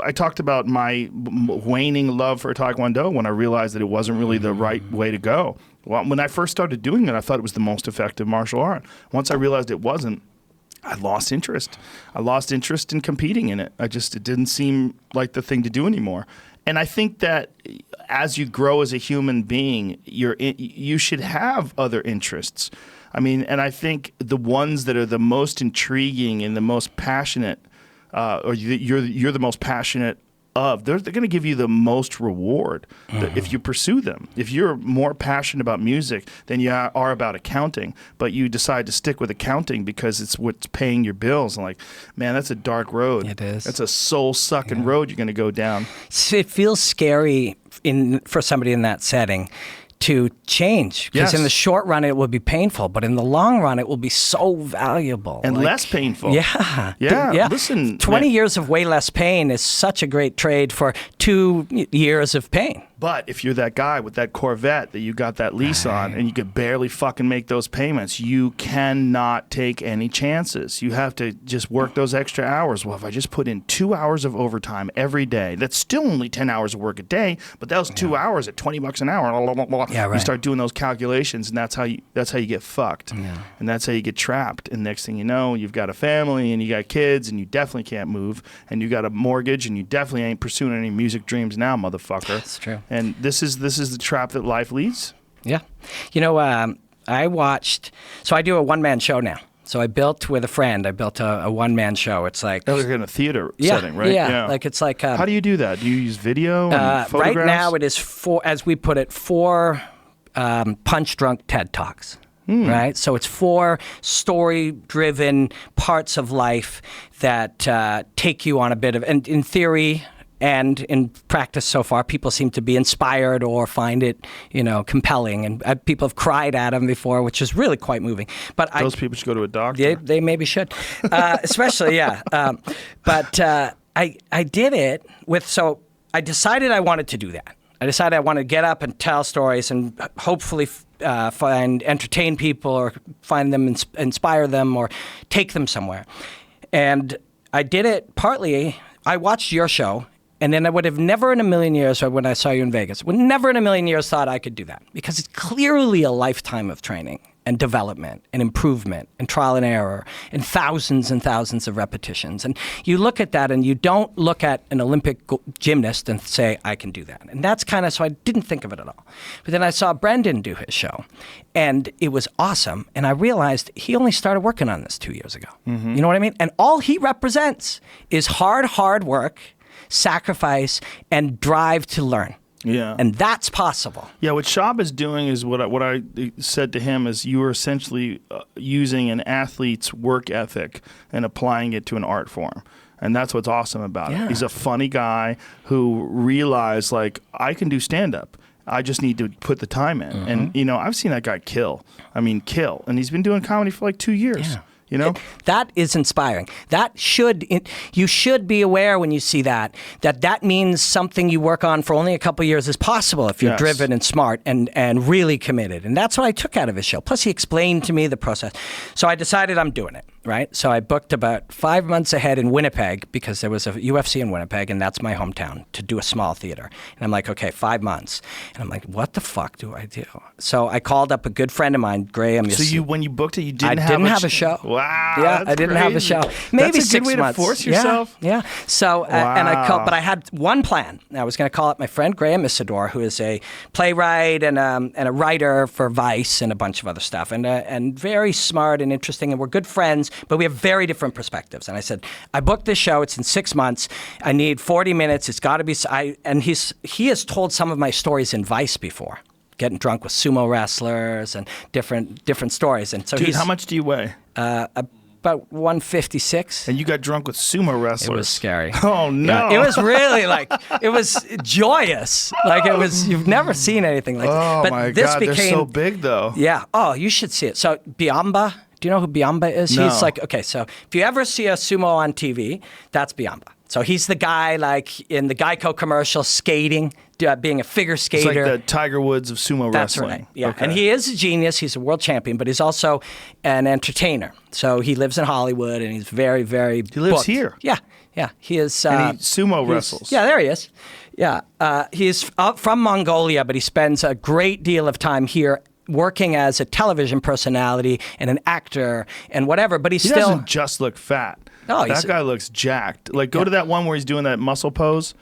I talked about my waning love for Taekwondo when I realized that it wasn't really the right way to go. Well, when I first started doing it, I thought it was the most effective martial art. Once I realized it wasn't, I lost interest. I lost interest in competing in it. It didn't seem like the thing to do anymore. And I think that as you grow as a human being, you should have other interests. I mean, and I think the ones that are the most intriguing and the most passionate, or you're the most passionate of, they're going to give you the most reward if you pursue them. If you're more passionate about music than you are about accounting, but you decide to stick with accounting because it's what's paying your bills, and like, man, that's a dark road. It is. That's a soul-sucking road you're going to go down. It feels scary for somebody in that setting to change, because in the short run it will be painful, but in the long run it will be so valuable and less painful. Yeah. Listen, 20 years of way less pain is such a great trade for 2 years of pain. But if you're that guy with that Corvette that you got that lease on and you could barely fucking make those payments, you cannot take any chances. You have to just work those extra hours. Well, if I just put in 2 hours of overtime every day, that's still only 10 hours of work a day, but that was 2 hours at $20 an hour. Blah, blah, blah. Yeah, right. You start doing those calculations, and that's how you get fucked. Yeah. And that's how you get trapped. And next thing you know, you've got a family and you got kids, and you definitely can't move, and you got a mortgage, and you definitely ain't pursuing any music dreams now, motherfucker. That's true. And this is the trap that life leads. Yeah. You know, I do a one-man show now. So I built with a friend. I built a one-man show. It's like in a theater setting, right? Yeah. Like it's like. How do you do that? Do you use video and photographs? Right now, it is as we put it, 4 punch-drunk TED Talks. Right? So it's 4 story-driven parts of life that take you on a bit of, and in theory and in practice so far, people seem to be inspired or find it, compelling. And people have cried at them before, which is really quite moving. But those people should go to a doctor. They maybe should, especially, yeah. But I did it so I decided I wanted to do that. I decided I wanted to get up and tell stories and hopefully entertain people or find them, inspire them, or take them somewhere. And I did it partly. I watched your show. And then I would have never in a million years, or when I saw you in Vegas, would never in a million years thought I could do that. Because it's clearly a lifetime of training and development and improvement and trial and error and thousands of repetitions. And you look at that and you don't look at an Olympic gymnast and say, I can do that. And that's so I didn't think of it at all. But then I saw Brendan do his show, and it was awesome. And I realized he only started working on this 2 years ago. Mm-hmm. You know what I mean? And all he represents is hard work, sacrifice, and drive to learn. Yeah. And that's possible. Yeah, what Shab is doing is what I said to him is you are essentially using an athlete's work ethic and applying it to an art form. And that's what's awesome about it. He's a funny guy who realized, like, I can do stand-up. I just need to put the time in. Mm-hmm. And, you know, I've seen that guy kill. I mean, kill. And he's been doing comedy for like 2 years. Yeah. You know? That is inspiring. You should be aware when you see that means something you work on for only a couple of years is possible if you're driven and smart and really committed. And that's what I took out of his show. Plus, he explained to me the process. So I decided I'm doing it, right? So I booked about 5 months ahead in Winnipeg because there was a UFC in Winnipeg, and that's my hometown, to do a small theater. And I'm like, okay, 5 months. And I'm like, what the fuck do I do? So I called up a good friend of mine, Graham. So when you booked it, you I didn't have a show. Wow. Yeah, I didn't have a show. Maybe that's a 6 good way months. to force yourself. Yeah. So, and I called, but I had one plan. I was going to call up my friend Graham Isidore, who is a playwright and a writer for Vice and a bunch of other stuff, and very smart and interesting, and we're good friends, but we have very different perspectives. And I said, I booked this show. It's in 6 months. I need 40 minutes. It's got to be. And he has told some of my stories in Vice before. Getting drunk with sumo wrestlers and different stories. And so Dude, how much do you weigh? About 156. And you got drunk with sumo wrestlers. It was scary. Oh, no. Yeah, it was really it was joyous. You've never seen anything like that. Oh, but my this God, they're so big, though. Yeah. Oh, you should see it. So Biamba, do you know who Biamba is? No. He's so if you ever see a sumo on TV, that's Biamba. So he's the guy in the Geico commercial skating, being a figure skater. It's like the Tiger Woods of sumo That's wrestling. Right. Yeah, okay. And he is a genius. He's a world champion, but he's also an entertainer. So he lives in Hollywood, and he's very, very He lives booked. here. Yeah. He is. And he sumo wrestles. Yeah, there he is. Yeah, he's from Mongolia, but he spends a great deal of time here working as a television personality and an actor and whatever. But he still doesn't just look fat. No, that guy looks jacked. Like, go to that one where he's doing that muscle pose.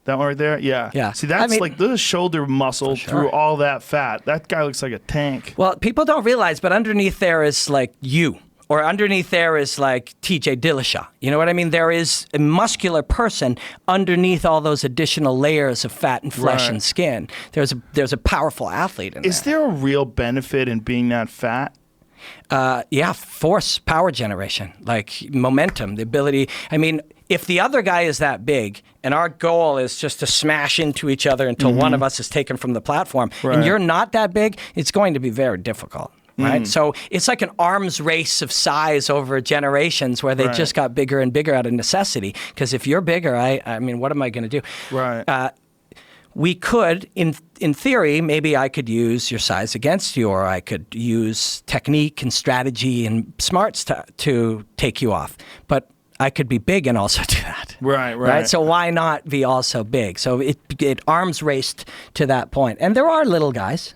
That one right there? Yeah. Yeah. See, that's like the shoulder muscle through all that fat. That guy looks like a tank. Well, people don't realize, but underneath there is like you. Or underneath there is like TJ Dillashaw. You know what I mean? There is a muscular person underneath all those additional layers of fat and flesh and skin. There's a powerful athlete in there. Is there a real benefit in being that fat? Force, power generation, like momentum, the ability. I mean, if the other guy is that big and our goal is just to smash into each other until one of us is taken from the platform, and you're not that big, it's going to be very difficult. Right? So it's like an arms race of size over generations where they just got bigger and bigger out of necessity. Because if you're bigger, I mean, what am I going to do? Right. We could, in theory, maybe I could use your size against you, or I could use technique and strategy and smarts to take you off. But I could be big and also do that. Right. So why not be also big? So it arms raced to that point. And there are little guys.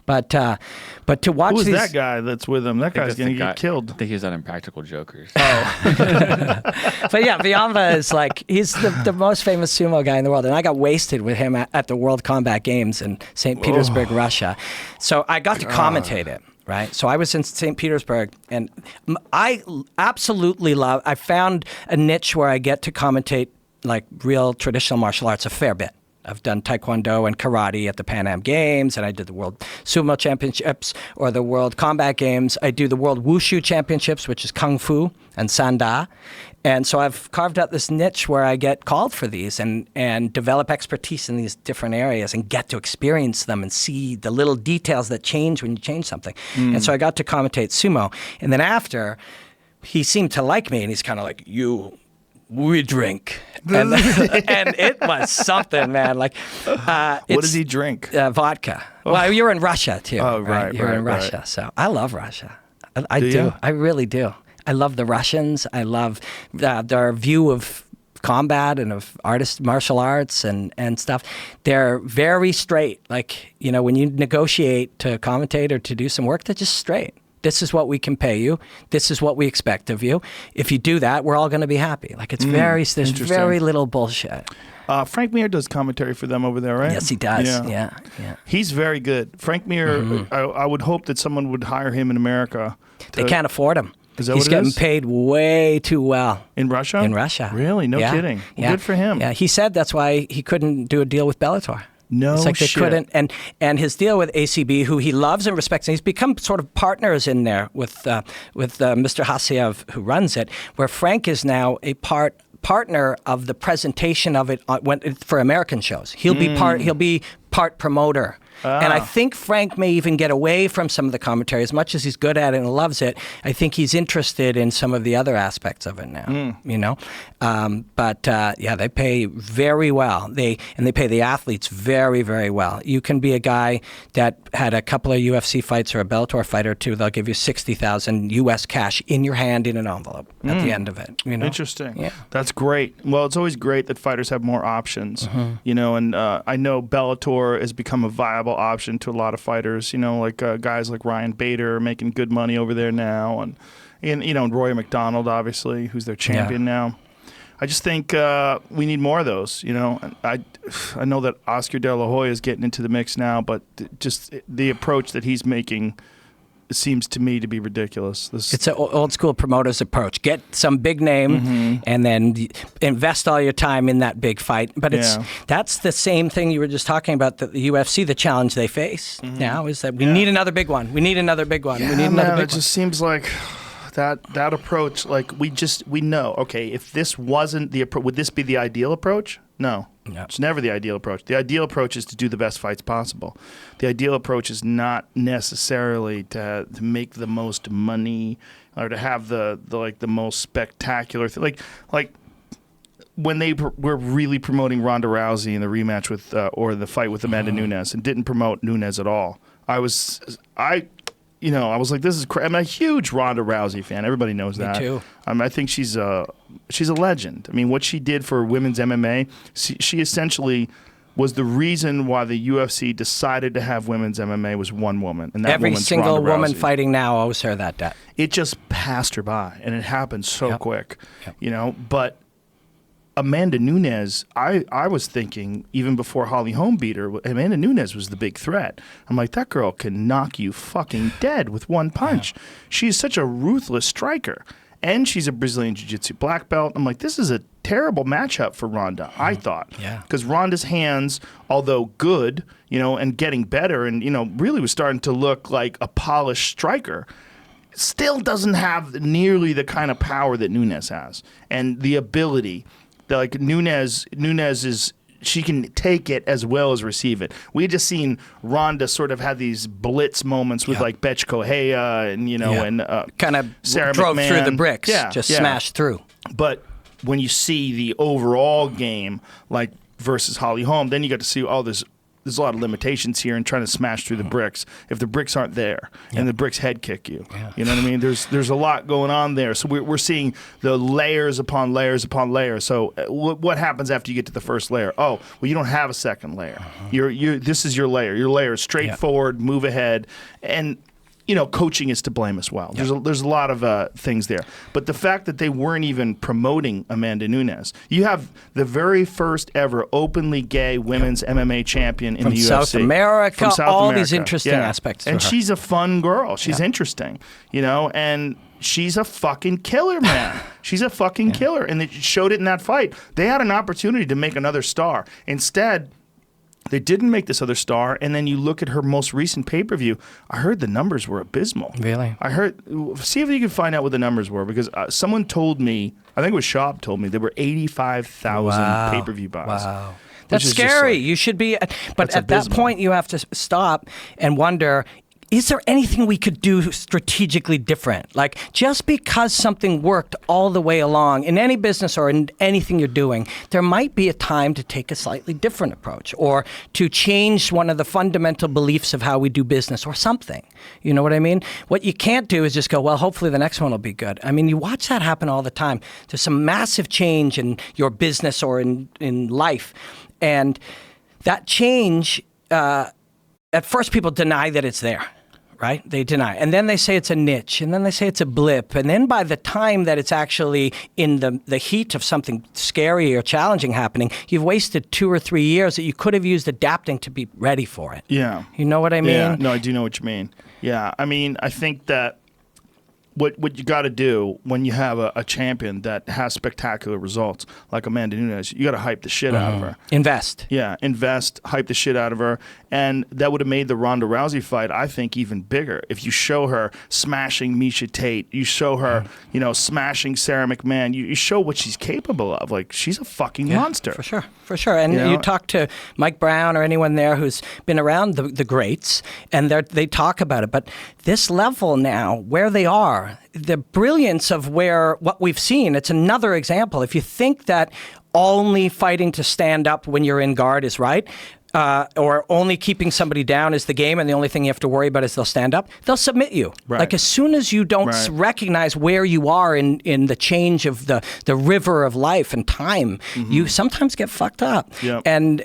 But to watch Who's these... that guy that's with him? That guy's going to get killed. I think he's on Impractical Jokers. But yeah, Biamba is like, he's the most famous sumo guy in the world. And I got wasted with him at the World Combat Games in St. Petersburg, Russia. So I got to commentate it. Right. So I was in St. Petersburg, and I absolutely I found a niche where I get to commentate like real traditional martial arts a fair bit. I've done Taekwondo and Karate at the Pan Am Games, and I did the World Sumo Championships or the World Combat Games. I do the World Wushu Championships, which is Kung Fu and Sanda. And so I've carved out this niche where I get called for these and develop expertise in these different areas and get to experience them and see the little details that change when you change something. And so I got to commentate sumo. And then after, he seemed to like me, and he's kind of like, we drink. And it was something, man. Like, what does he drink? Vodka. Oh. Well, you're in Russia, too. Oh, right. You're in Russia. So I love Russia. I do. I really do. I love the Russians. I love their view of combat and of martial arts and stuff. They're very straight. Like, you know, when you negotiate to commentate or to do some work, they're just straight. This is what we can pay you. This is what we expect of you. If you do that, we're all going to be happy. Like, it's there's very little bullshit. Frank Mir does commentary for them over there, right? Yes, he does. Yeah. He's very good. Frank Mir, I would hope that someone would hire him in America. They can't afford him. Is that He's what it getting is? paid way too well. In Russia? In Russia. Really? No Yeah. kidding. Well, Yeah. good for him. Yeah, he said that's why he couldn't do a deal with Bellator. No It's like they shit. couldn't, and his deal with ACB, who he loves and respects, and he's become sort of partners in there with Mr. Hasiev, who runs it, where Frank is now a partner of the presentation of it for American shows. He'll be part promoter. And I think Frank may even get away from some of the commentary. As much as he's good at it and loves it, I think he's interested in some of the other aspects of it now. You know, but they pay very well. They pay the athletes very, very well. You can be a guy that had a couple of UFC fights or a Bellator fight or two. They'll give you $60,000 US cash in your hand in an envelope at the end of it. You know, Interesting. Yeah. That's great. Well, it's always great that fighters have more options. You know, and I know Bellator has become a viable option to a lot of fighters, you know, like guys like Ryan Bader making good money over there now, and you know, Roy McDonald, obviously, who's their champion now. I just think we need more of those, you know. I know that Oscar De La Hoya is getting into the mix now, but just the approach that he's making seems to me to be ridiculous. It's an old school promoter's approach. Get some big name and then invest all your time in that big fight. But that's the same thing you were just talking about, the UFC, the challenge they face now is that we need another big one. We need another big one. Yeah, we need another big one. It just seems like that approach, like we know, okay, if this wasn't the approach, would this be the ideal approach? No. It's never the ideal approach. The ideal approach is to do the best fights possible. The ideal approach is not necessarily to make the most money or to have the most spectacular thing. Like when they were really promoting Ronda Rousey in the rematch with or the fight with Amanda Nunez and didn't promote Nunez at all. I was like, this is I'm a huge Ronda Rousey fan. Everybody knows that. Me too. I think she's a legend. I mean, what she did for women's MMA, she essentially was the reason why the UFC decided to have women's MMA was one woman, and that every woman's single Ronda woman Rousey. fighting now owes her that debt. It just passed her by, and it happened so quick, you know. But Amanda Nunez, I was thinking even before Holly Holm beat her, Amanda Nunez was the big threat. I'm like, that girl can knock you fucking dead with one punch. Yeah. She's such a ruthless striker. And she's a Brazilian Jiu-Jitsu black belt. I'm like, this is a terrible matchup for Ronda, I thought. Yeah. Because Ronda's hands, although good, you know, and getting better and, you know, really was starting to look like a polished striker, still doesn't have nearly the kind of power that Nunez has. And the ability. Like Nunez is, she can take it as well as receive it. We had just seen Ronda sort of have these blitz moments with like Betch Correia and, you know, and kind of Sarah drove McMahon. through the bricks, smashed through. But when you see the overall game, like versus Holly Holm, then you got to see, there's a lot of limitations here in trying to smash through the bricks. If the bricks aren't there and the bricks head kick you, you know what I mean? There's a lot going on there. So we're seeing the layers upon layers upon layers. So what happens after you get to the first layer? Oh, well, you don't have a second layer. This is your layer. Your layer is straightforward, move ahead, and you know, coaching is to blame as well. There's a lot of things there. But the fact that they weren't even promoting Amanda Nunez, you have the very first ever openly gay women's MMA champion in the UFC. South America, From South all America. these interesting aspects to and her. she's a fun girl. She's interesting, you know, and she's a fucking killer, man. She's a fucking killer. And they showed it in that fight. They had an opportunity to make another star. Instead, they didn't make this other star, and then you look at her most recent pay-per-view, I heard the numbers were abysmal. Really? See if you can find out what the numbers were, because someone told me, I think it was Schaub told me, there were 85,000 pay-per-view buys. Wow. That's scary. You should be, but at that point you have to stop and wonder, is there anything we could do strategically different? Like, just because something worked all the way along in any business or in anything you're doing, there might be a time to take a slightly different approach or to change one of the fundamental beliefs of how we do business or something. You know what I mean? What you can't do is just go, well, hopefully the next one will be good. I mean, you watch that happen all the time. There's some massive change in your business or in life. And that change, at first people deny that it's there. Right? They deny. And then they say it's a niche. And then they say it's a blip. And then by the time that it's actually in the heat of something scary or challenging happening, you've wasted 2 or 3 years that you could have used adapting to be ready for it. Yeah. You know what I mean? Yeah. No, I do know what you mean. Yeah. I mean, I think that what you got to do when you have a champion that has spectacular results like Amanda Nunez, you got to hype the shit out of her. Invest. Yeah, invest, hype the shit out of her. And that would have made the Ronda Rousey fight, I think, even bigger. If you show her smashing Miesha Tate, you show her, smashing Sarah McMahon, you show what she's capable of. Like, she's a fucking monster. For sure. And you talk to Mike Brown or anyone there who's been around the greats, and they talk about it. But this level now, where they are, the brilliance of what we've seen, it's another example. If you think that only fighting to stand up when you're in guard is right, or only keeping somebody down is the game, and the only thing you have to worry about is they'll stand up, they'll submit you. Right. Like, as soon as you don't recognize where you are in the change of the river of life and time, you sometimes get fucked up. Yep. And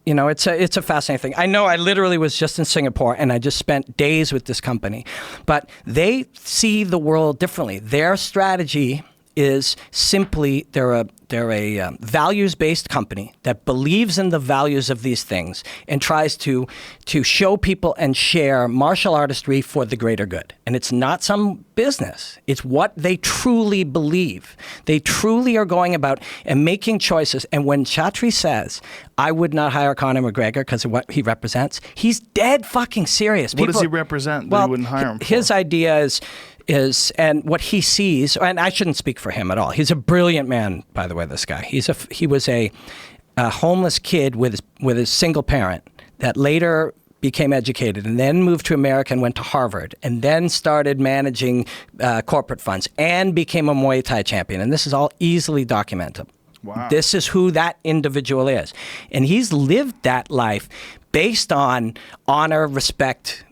it's a fascinating thing. I know I literally was just in Singapore, and I just spent days with this company. But they see the world differently. Their strategy is simply they're a values-based company that believes in the values of these things and tries to show people and share martial artistry for the greater good. And it's not some business. It's what they truly believe. They truly are going about and making choices. And when Chatri says, I would not hire Conor McGregor because of what he represents, he's dead fucking serious. What does he represent that you wouldn't hire him for? His idea is and what he sees, and I shouldn't speak for him at all. He's a brilliant man, by the way, this guy. He was a homeless kid with his single parent that later became educated and then moved to America and went to Harvard and then started managing corporate funds and became a Muay Thai champion. And this is all easily documented. Wow. This is who that individual is. And he's lived that life based on honor, respect,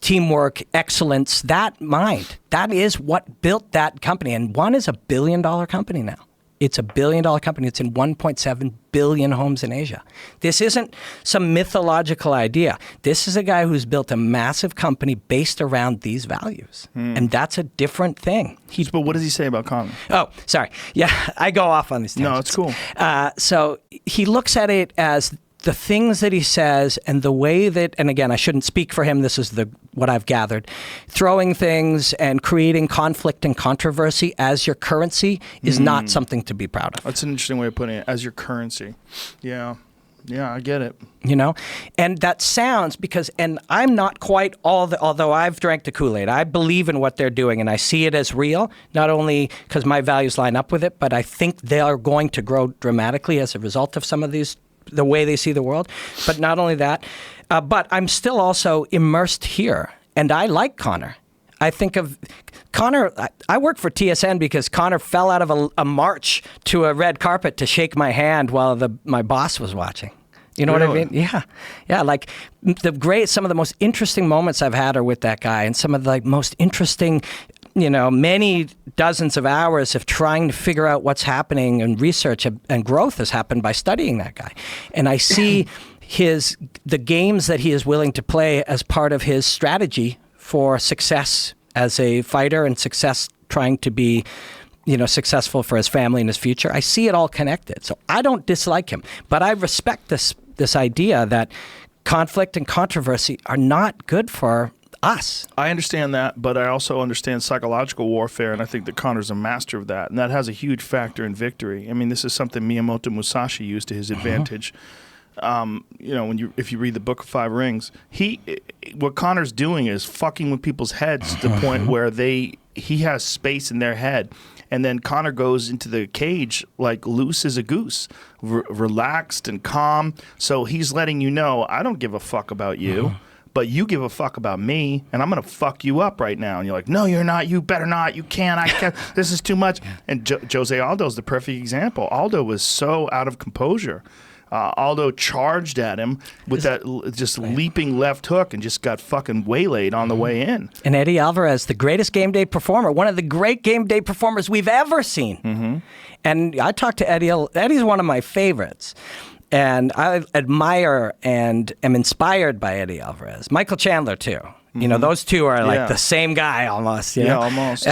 teamwork, excellence, that mind. That is what built that company. And one is $1 billion company now. It's $1 billion company. It's in 1.7 billion homes in Asia. This isn't some mythological idea. This is a guy who's built a massive company based around these values. And that's a different thing. But what does he say about Conor? Oh, sorry. Yeah, I go off on these things. No, it's cool. So he looks at it as the things that he says and the way that, and again, I shouldn't speak for him, this is what I've gathered, throwing things and creating conflict and controversy as your currency is not something to be proud of. That's an interesting way of putting it, as your currency. Yeah, I get it. And that sounds and I'm not quite although I've drank the Kool-Aid, I believe in what they're doing and I see it as real, not only because my values line up with it, but I think they are going to grow dramatically as a result of some of these, the way they see the world. But not only that, but I'm still also immersed here. And I like Conor. I think of Conor, I work for TSN because Conor fell out of a march to a red carpet to shake my hand while my boss was watching. You know what I mean? Yeah. Like some of the most interesting moments I've had are with that guy, and some of the most interesting, many dozens of hours of trying to figure out what's happening, and research and growth has happened by studying that guy. And I see the games that he is willing to play as part of his strategy for success as a fighter and success trying to be successful for his family and his future. I see it all connected. So I don't dislike him, but I respect this idea that conflict and controversy are not good for us. I understand that, but I also understand psychological warfare, and I think that Conor's a master of that, and that has a huge factor in victory. I mean, this is something Miyamoto Musashi used to his advantage. If you read the Book of Five Rings, what Conor's doing is fucking with people's heads to the point where he has space in their head. And then Conor goes into the cage like loose as a goose, relaxed and calm. So he's letting you know, I don't give a fuck about you, but you give a fuck about me, and I'm going to fuck you up right now. And you're like, no, you're not. You better not. You can't. I can't. This is too much. And Jose Aldo's the perfect example. Aldo was so out of composure. Aldo charged at him with that just leaping left hook and just got fucking waylaid on the way in. And Eddie Alvarez, the greatest game day performer, one of the great game day performers we've ever seen. And I talked to Eddie. Eddie's one of my favorites. And I admire and am inspired by Eddie Alvarez. Michael Chandler, too. Those two are like the same guy almost. Yeah, almost.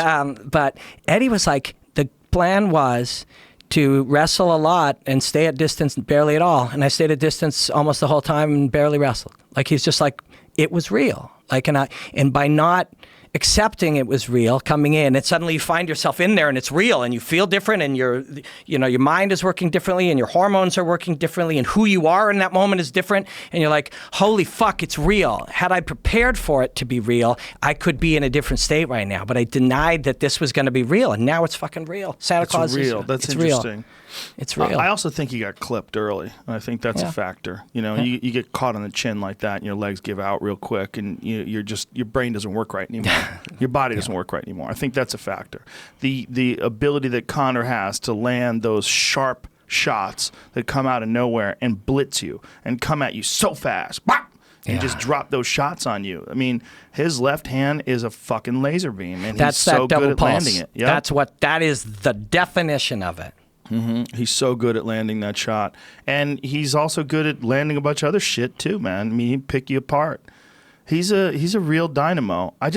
But Eddie was like, the plan was to wrestle a lot and stay at distance barely at all. And I stayed at distance almost the whole time and barely wrestled. Like, he's just like, it was real. Like, and by not accepting it was real, coming in, and suddenly you find yourself in there and it's real and you feel different and your mind is working differently and your hormones are working differently and who you are in that moment is different, and you're like, holy fuck, it's real. Had I prepared for it to be real, I could be in a different state right now, but I denied that this was going to be real, and now it's fucking real. Santa Claus It's real. That's interesting. Real. It's real. I also think he got clipped early, and I think that's a factor. You get caught on the chin like that, and your legs give out real quick, and your brain doesn't work right anymore. Your body doesn't work right anymore. I think that's a factor. The ability that Conor has to land those sharp shots that come out of nowhere and blitz you and come at you so fast, and just drop those shots on you. I mean, his left hand is a fucking laser beam, and he's so good at landing it. Yep. That is the definition of it. Mm-hmm. He's so good at landing that shot. And he's also good at landing a bunch of other shit too, man. I mean, he'd pick you apart. He's a real dynamo. I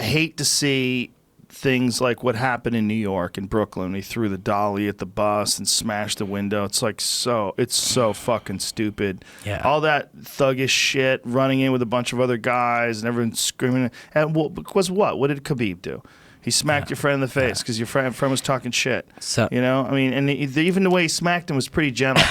hate to see things like what happened in New York and Brooklyn. He threw the dolly at the bus and smashed the window. It's like it's so fucking stupid. Yeah. All that thuggish shit, running in with a bunch of other guys and everyone screaming. And because what? What did Khabib do? He smacked your friend in the face because your friend was talking shit. So, I mean, and even the way he smacked him was pretty gentle.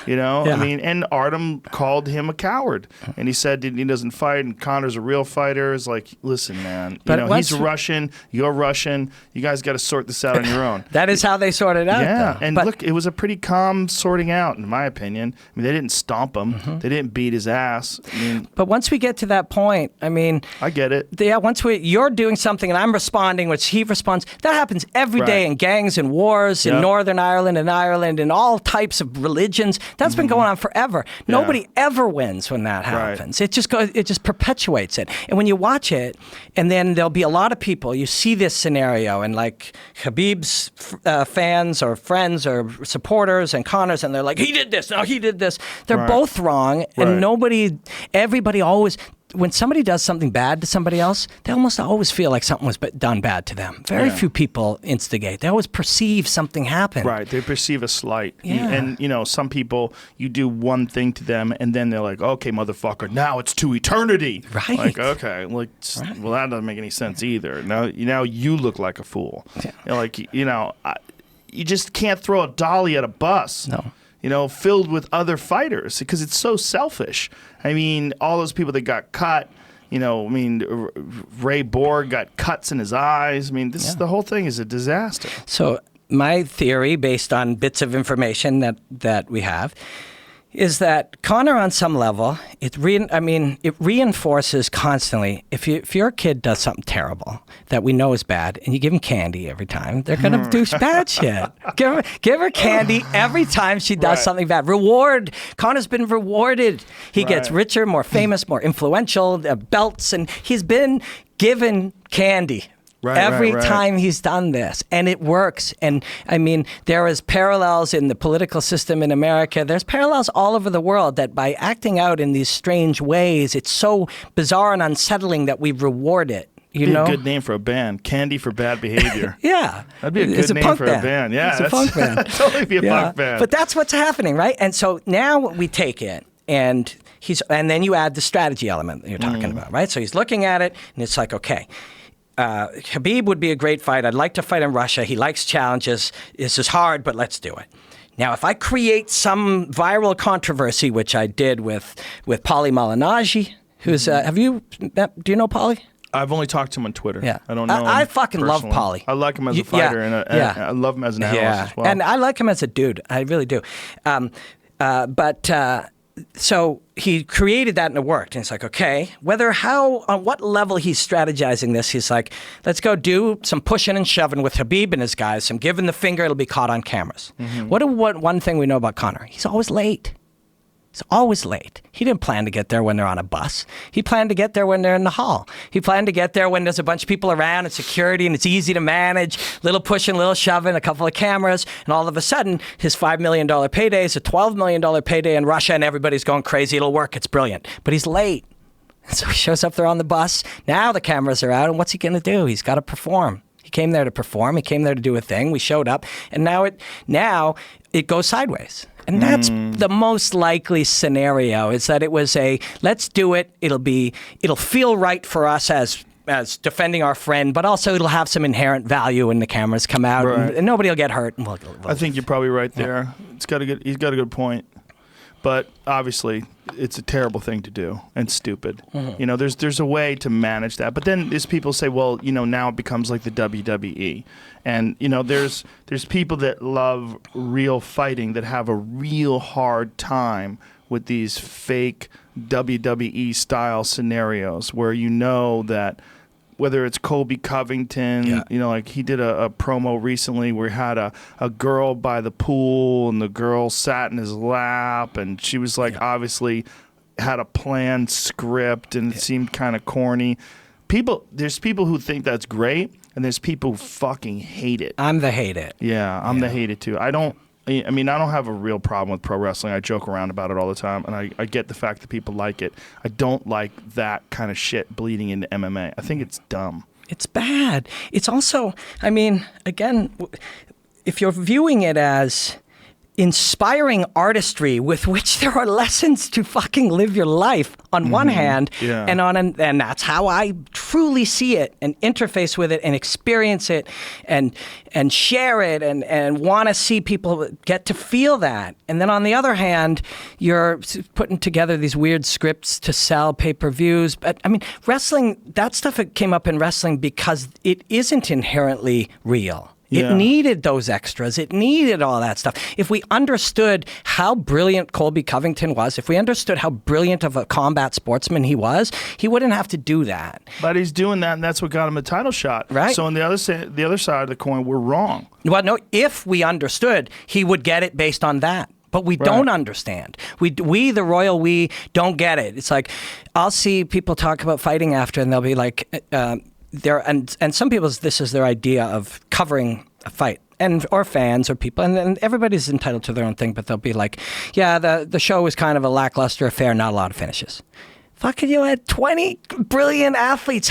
I mean, and Artem called him a coward, and he said he doesn't fight, and Conor's a real fighter. It's like, listen, man, he's Russian, you're Russian. You guys got to sort this out on your own. That is how they sorted it out. Yeah, though. and look, it was a pretty calm sorting out, in my opinion. I mean, they didn't stomp him, they didn't beat his ass. I mean, but once we get to that point, I mean, I get it. Yeah, you're doing something and I'm responding, which he responds. That happens every day in gangs and wars in Northern Ireland and Ireland and all types of religions. That's been going on forever. Nobody ever wins when that happens. It just perpetuates it. And when you watch it, and then there'll be a lot of people, you see this scenario, and like Khabib's fans or friends or supporters and Conor's, and they're like, he did this, no, he did this. They're both wrong, and everybody always, when somebody does something bad to somebody else, they almost always feel like something was done bad to them. Very few people instigate. They always perceive something happened. Right. They perceive a slight. Yeah. And, some people, you do one thing to them, and then they're like, okay, motherfucker, now it's to eternity. Right. Like, okay. Like, well, that doesn't make any sense either. Now you look like a fool. Yeah. You just can't throw a dolly at a bus. No. Filled with other fighters, because it's so selfish. I mean, all those people that got cut, Ray Borg got cuts in his eyes. I mean, the whole thing is a disaster. So my theory, based on bits of information that we have, is that Conor, on some level, it reinforces constantly. If your kid does something terrible that we know is bad, and you give them candy every time, they're gonna do bad shit. Give her candy every time she does something bad. Reward. Conor's been rewarded. He gets richer, more famous, more influential, belts, and he's been given candy. Every time he's done this, and it works. And I mean, there is parallels in the political system in America. There's parallels all over the world that by acting out in these strange ways, it's so bizarre and unsettling that we reward it. It'd be a good name for a band. Candy for Bad Behavior. Yeah. That'd be a good name for a band. Yeah, it's a punk band. Totally be a punk band. But that's what's happening, right? And so now we take it, and then you add the strategy element that you're talking about, right? So he's looking at it, and it's like, okay, Khabib would be a great fight. I'd like to fight in Russia. He likes challenges. This is hard, but let's do it. Now, if I create some viral controversy, which I did with Paulie Malignaggi, who's do you know Paulie? I've only talked to him on Twitter. Yeah. I don't know him I fucking personally. love Paulie. I like him as a fighter, and I love him as an analyst as well. And I like him as a dude. I really do. So he created that and it worked. And it's like, okay, on what level he's strategizing this, he's like, let's go do some pushing and shoving with Khabib and his guys. Some giving the finger, it'll be caught on cameras. One thing we know about Conor? He's always late. He's always late. He didn't plan to get there when they're on a bus. He planned to get there when they're in the hall. He planned to get there when there's a bunch of people around and security and it's easy to manage, little pushing, little shoving, a couple of cameras, and all of a sudden his $5 million payday is a $12 million payday in Russia and everybody's going crazy. It'll work. It's brilliant. But he's late. And so he shows up there on the bus. Now the cameras are out, and what's he going to do? He's got to perform. He came there to perform. He came there to do a thing. We showed up, and now it goes sideways. And that's the most likely scenario, is that it was let's do it. It'll feel right for us as as defending our friend, but also it'll have some inherent value when the cameras come out, and nobody will get hurt. And we'll I think you're probably right there. He's got a good point. But obviously, it's a terrible thing to do and stupid. You know, there's a way to manage that. But then there's people say, well, you know, now it becomes like the WWE. And, you know, there's people that love real fighting that have a real hard time with these fake WWE style scenarios where you know that whether it's Colby Covington, you know, like he did a promo recently where he had a girl by the pool and the girl sat in his lap and she was like obviously had a planned script and it seemed kind of corny. There's people who think that's great and there's people who fucking hate it. I'm the hate it. Yeah, I'm the hate it too. I don't have a real problem with pro wrestling. I joke around about it all the time, and I get the fact that people like it. I don't like that kind of shit bleeding into MMA. I think it's dumb. It's bad. It's also, I mean, again, if you're viewing it as inspiring artistry with which there are lessons to fucking live your life on one hand, and that's how I truly see it and interface with it and experience it and share it and want to see people get to feel that. And then on the other hand, you're putting together these weird scripts to sell pay-per-views. But I mean, wrestling, that stuff came up in wrestling because it isn't inherently real. It needed those extras. It needed all that stuff. If we understood how brilliant Colby Covington was, if we understood how brilliant of a combat sportsman he was, he wouldn't have to do that. But he's doing that, and that's what got him a title shot. Right. So on the other side of the coin, we're wrong. Well, no, if we understood, he would get it based on that. But we don't understand. We, the royal we, don't get it. It's like, I'll see people talk about fighting after, and they'll be like... and some people's this is their idea of covering a fight, or fans or people, and everybody's entitled to their own thing, but they'll be like, yeah, the show was kind of a lackluster affair, not a lot of finishes. Fucking, you had 20 brilliant athletes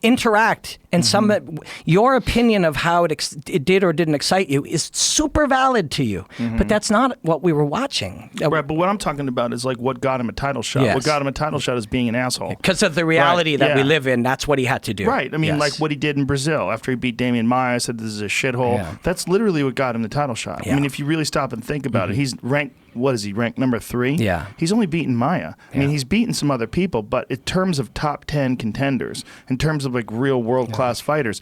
interact, and your opinion of how it did or didn't excite you is super valid to you. But that's not what we were watching. Right, but what I'm talking about is like what got him a title shot. Yes. What got him a title shot is being an asshole. Because of the reality that we live in, that's what he had to do. Right. I mean, like what he did in Brazil after he beat Damian Maia, said this is a shithole. Yeah. That's literally what got him the title shot. I mean, if you really stop and think about it, he's ranked. What is he, ranked number 3? Yeah. He's only beaten Maia. I mean, he's beaten some other people, but in terms of top 10 contenders, in terms of like real world-class fighters,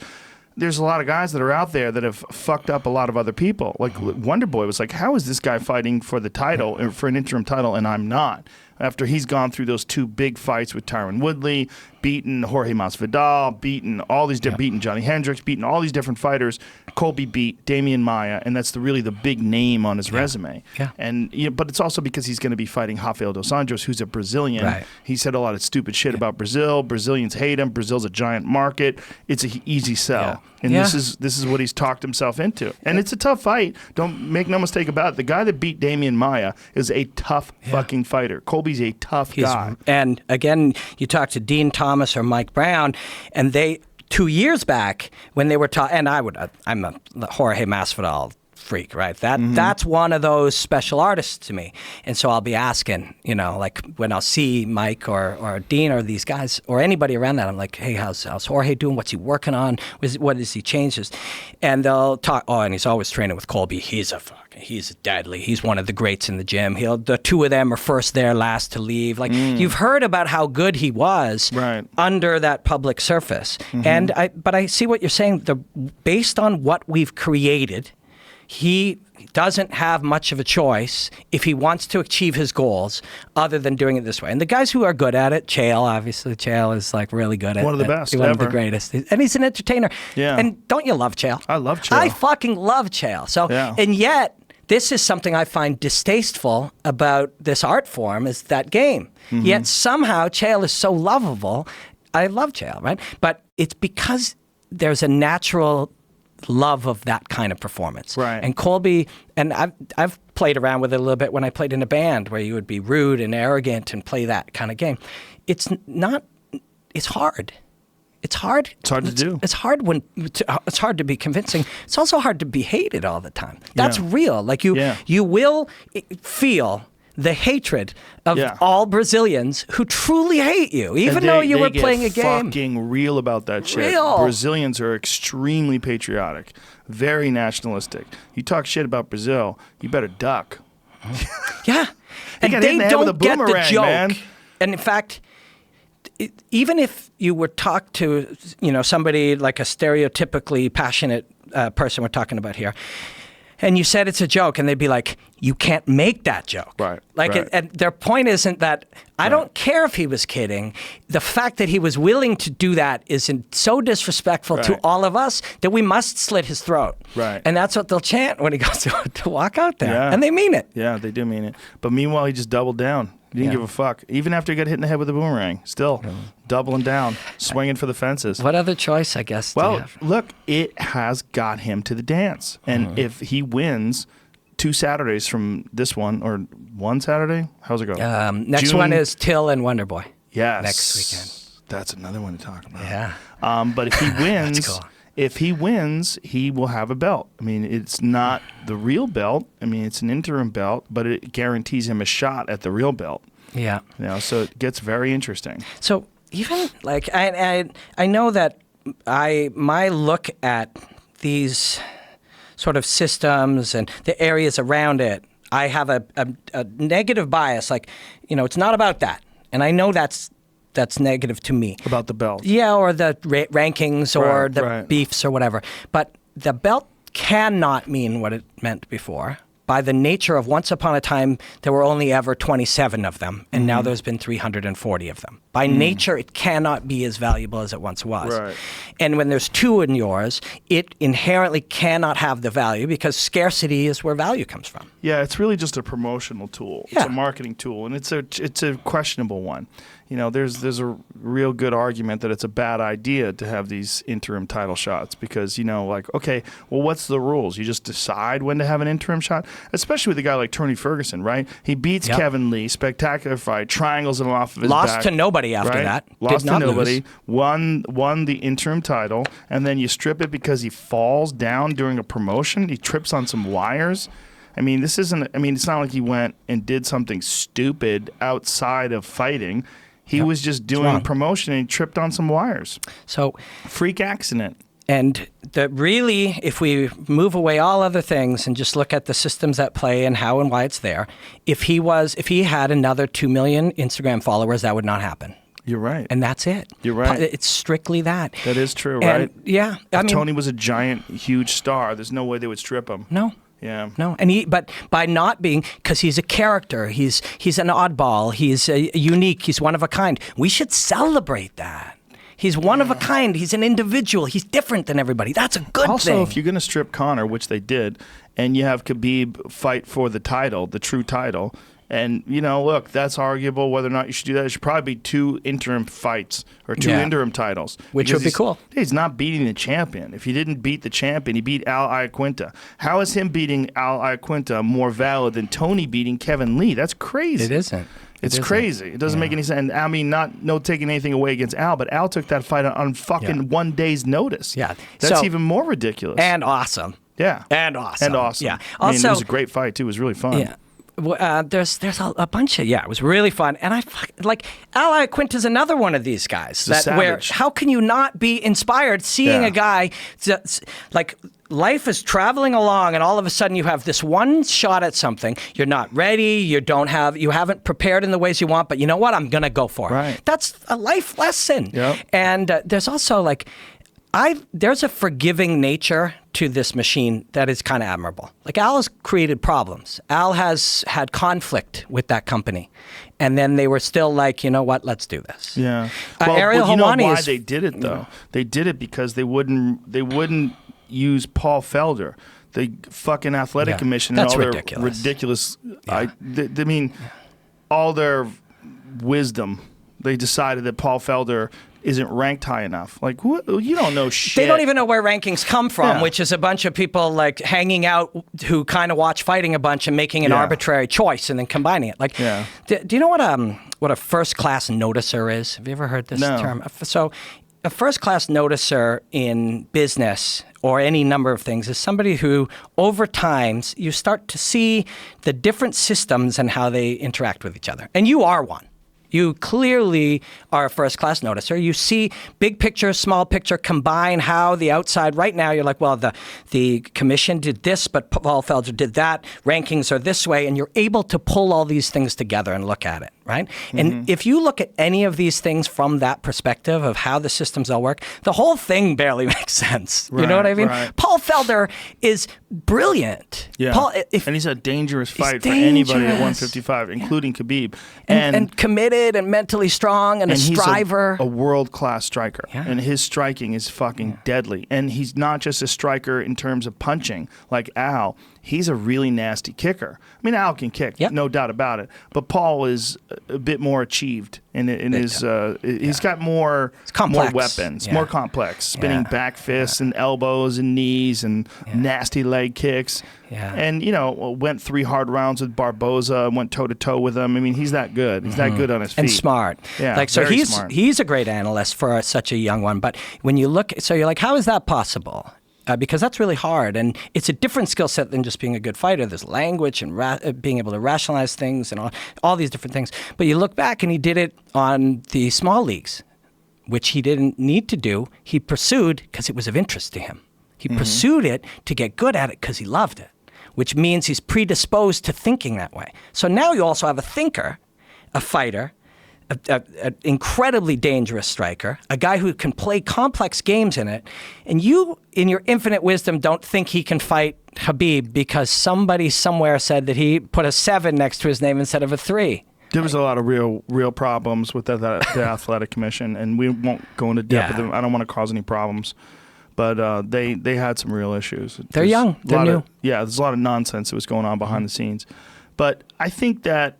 there's a lot of guys that are out there that have fucked up a lot of other people. Like Wonder Boy was like, how is this guy fighting for the title, or for an interim title, and I'm not? After he's gone through those 2 big fights with Tyron Woodley, beaten Jorge Masvidal, beaten all these, beaten Johnny Hendricks, beaten all these different fighters. Colby beat Damian Maia, and that's really the big name on his resume. Yeah. And but it's also because he's going to be fighting Rafael dos Anjos, who's a Brazilian. Right. He said a lot of stupid shit about Brazil. Brazilians hate him. Brazil's a giant market. It's an easy sell. And this is what he's talked himself into. And it's a tough fight. Don't make no mistake about it. The guy that beat Damian Maia is a tough fucking fighter. Colby's a tough guy. And again, you talk to Dean Thomas or Mike Brown, and they 2 years back when they were and I'm a Jorge Masvidal freak, right? That's one of those special artists to me. And so I'll be asking, like when I'll see Mike or Dean or these guys or anybody around that, I'm like, hey, how's Jorge doing? What's he working on? What has he changed? And they'll talk, and he's always training with Colby. He's deadly. He's one of the greats in the gym. The 2 of them are first there, last to leave. Like you've heard about how good he was under that public surface. But I see what you're saying. Based on what we've created, he doesn't have much of a choice if he wants to achieve his goals other than doing it this way. And the guys who are good at it, Chael, obviously, Chael is like really good at it. One of the best One of the greatest. And he's an entertainer. Yeah. And don't you love Chael? I love Chael. I fucking love Chael. So, and yet, this is something I find distasteful about this art form is that game. Yet somehow Chael is so lovable. I love Chael, right? But it's because there's a natural love of that kind of performance. Right. And Colby, and I've played around with it a little bit when I played in a band where you would be rude and arrogant and play that kind of game. It's hard. It's hard. It's hard to do. It's hard it's hard to be convincing. It's also hard to be hated all the time. That's real. Like you will feel the hatred of Yeah. all Brazilians who truly hate you, even though you were playing a game. Fucking real about that shit. Real. Brazilians are extremely patriotic, very nationalistic. You talk shit about Brazil, you better duck. Yeah. And got hit they in the head with a don't get the boomerang, joke. man. And in fact, even if you were talked to, somebody like a stereotypically passionate person we're talking about here, and you said it's a joke, and they'd be like, you can't make that joke. Right. Like, right. and their point isn't that, I don't care if he was kidding. The fact that he was willing to do that is so disrespectful to Right. all of us that we must slit his throat. Right. And that's what they'll chant when he goes to walk out there. Yeah. And they mean it. Yeah, they do mean it. But meanwhile, he just doubled down. He didn't Yeah. give a fuck. Even after he got hit in the head with a boomerang, still doubling down, swinging for the fences. What other choice, I guess, do you Well, have? look, it has got him to the dance. And if he wins 2 Saturdays from this one, or 1 Saturday, how's it go? Next June- one is Till and Wonderboy. Yes. next weekend. That's another one to talk about. Yeah. But if he wins, That's cool. if he wins, he will have a belt. I mean, it's not the real belt. I mean, it's an interim belt, but it guarantees him a shot at the real belt. Yeah. So it gets very interesting. So even like I know that my look at these sort of systems and the areas around it, I have a negative bias. Like, it's not about that, and I know that's negative to me. About the belt. Yeah, or the rankings or Right, the right. beefs or whatever. But the belt cannot mean what it meant before. By the nature of once upon a time, there were only ever 27 of them, and now there's been 340 of them. By nature, it cannot be as valuable as it once was. Right. And when there's 2 in yours, it inherently cannot have the value because scarcity is where value comes from. Yeah, it's really just a promotional tool. Yeah. It's a marketing tool, and it's a questionable one. There's a real good argument that it's a bad idea to have these interim title shots because, okay, well, what's the rules? You just decide when to have an interim shot, especially with a guy like Tony Ferguson, right? He beats Yep. Kevin Lee, spectacular fight, triangles him off of his Lost back. to nobody after right? that. Lost Did not to nobody. lose. Won the interim title, and then you strip it because he falls down during a promotion. He trips on some wires. It's not like he went and did something stupid outside of fighting. He was just doing wrong. promotion and he tripped on some wires. So, Freak accident. and really, if we move away all other things and just look at the systems at play and how and why it's there, if he had another 2 million Instagram followers, that would not happen. You're right. And that's it. You're right. It's strictly that. That is true, And, right? yeah. If Tony was a giant, huge star, there's no way they would strip him. No. Yeah. No, but by not being, because he's a character, he's an oddball, he's unique, he's one of a kind. We should celebrate that. He's one of a kind. He's an individual. He's different than everybody. That's a good thing. Also, if you're going to strip Conor, which they did, and you have Khabib fight for the title, the true title, and, look, that's arguable whether or not you should do that. It should probably be 2 interim fights or 2 Yeah. interim titles. Which because would be cool. He's not beating the champion. If he didn't beat the champion, he beat Al Iaquinta. How is him beating Al Iaquinta more valid than Tony beating Kevin Lee? That's crazy. It isn't. It's crazy. It doesn't make any sense. And no taking anything away against Al, but Al took that fight on fucking 1 day's notice. Yeah. That's So- even more ridiculous. And awesome. yeah. And awesome. Yeah. It Also, was a great fight, too. It was really fun. yeah. There's a bunch of, it was really fun. And Al Iaquinta's another one of these guys. savage. How can you not be inspired seeing Yeah. a guy, life is traveling along and all of a sudden you have this one shot at something, you're not ready, you haven't prepared in the ways you want, but you know what, I'm going to go for it. Right. That's a life lesson. Yep. And there's also there's a forgiving nature to this machine that is kind of admirable. Al has created problems. Al has had conflict with that company. And then they were still like, you know what, let's do this. Yeah. Ariel you know Helwani why is- they did it, though? They did it because they wouldn't use Paul Felder, the fucking athletic Yeah. commission, That's and all ridiculous. their ridiculous. All their wisdom. They decided that Paul Felder isn't ranked high enough. You don't know shit. They don't even know where rankings come from, Yeah. which is a bunch of people hanging out who kind of watch fighting a bunch and making an Yeah. arbitrary choice and then combining it. Yeah. Do you know what a first class noticer is? Have you ever heard this No. term? So a first-class noticer in business or any number of things is somebody who, over time, you start to see the different systems and how they interact with each other. And you are one. You clearly are a first-class noticer. You see big picture, small picture, combine how the outside, right now you're like, well, the commission did this, but Paul Felder did that. Rankings are this way. And you're able to pull all these things together and look at it, right? And if you look at any of these things from that perspective of how the systems all work, the whole thing barely makes sense. You know what I mean? Right. Paul Felder is brilliant. Yeah. And he's a dangerous fight for anybody at 155, including Khabib. And committed and mentally strong and a striver. He's a world-class striker. Yeah. And his striking is fucking deadly. And he's not just a striker in terms of punching like Al. He's a really nasty kicker. I mean, Al can kick, no doubt about it. But Paul is a bit more achieved in his. He's got more weapons, more complex, spinning back fists and elbows and knees and nasty leg kicks. Yeah. And, went 3 hard rounds with Barboza and went toe-to-toe with him. I mean, he's that good. He's that good on his feet. And smart. Yeah, so very smart. He's a great analyst for such a young one. But when you look, so you're like, how is that possible? Because that's really hard. And it's a different skill set than just being a good fighter. There's language and being able to rationalize things and all these different things. But you look back and he did it on the small leagues, which he didn't need to do. He pursued because it was of interest to him. He pursued it to get good at it because he loved it, which means he's predisposed to thinking that way. So now you also have a thinker, a fighter, an incredibly dangerous striker, a guy who can play complex games in it, and you, in your infinite wisdom, don't think he can fight Khabib because somebody somewhere said that he put a 7 next to his name instead of a 3. There was a lot of real problems with the athletic commission, and we won't go into depth with them. I don't want to cause any problems. But they had some real issues. They're young. They're new. There's a lot of nonsense that was going on behind the scenes. But I think that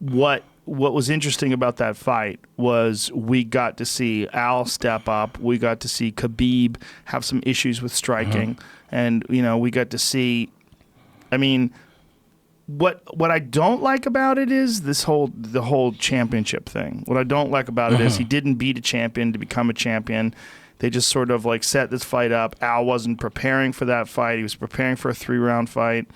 what was interesting about that fight was we got to see Al step up. We got to see Khabib have some issues with striking. And, we got to see, I mean, what I don't like about it is the whole championship thing. What I don't like about it is he didn't beat a champion to become a champion. They just sort of set this fight up. Al wasn't preparing for that fight. He was preparing for a 3-round fight.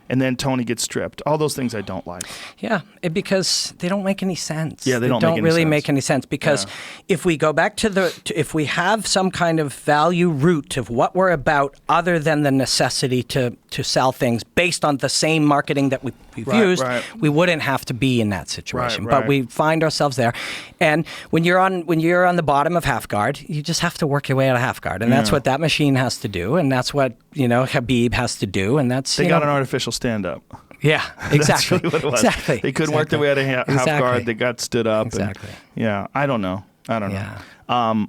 And then Tony gets stripped. All those things I don't like. Yeah, because they don't make any sense. Yeah, they don't really make any sense. Because if we go back if we have some kind of value root of what we're about other than the necessity to sell things based on the same marketing that we've used, we wouldn't have to be in that situation. But we find ourselves there. And when you're on the bottom of half guard, you just have to work your way out of half guard. And that's what that machine has to do. And that's what, Khabib has to do. And that's They got an artificial stand-up. Yeah, exactly. That's really what it was. Exactly. They couldn't work their way out of half guard. They got stood up. Exactly. And, I don't know.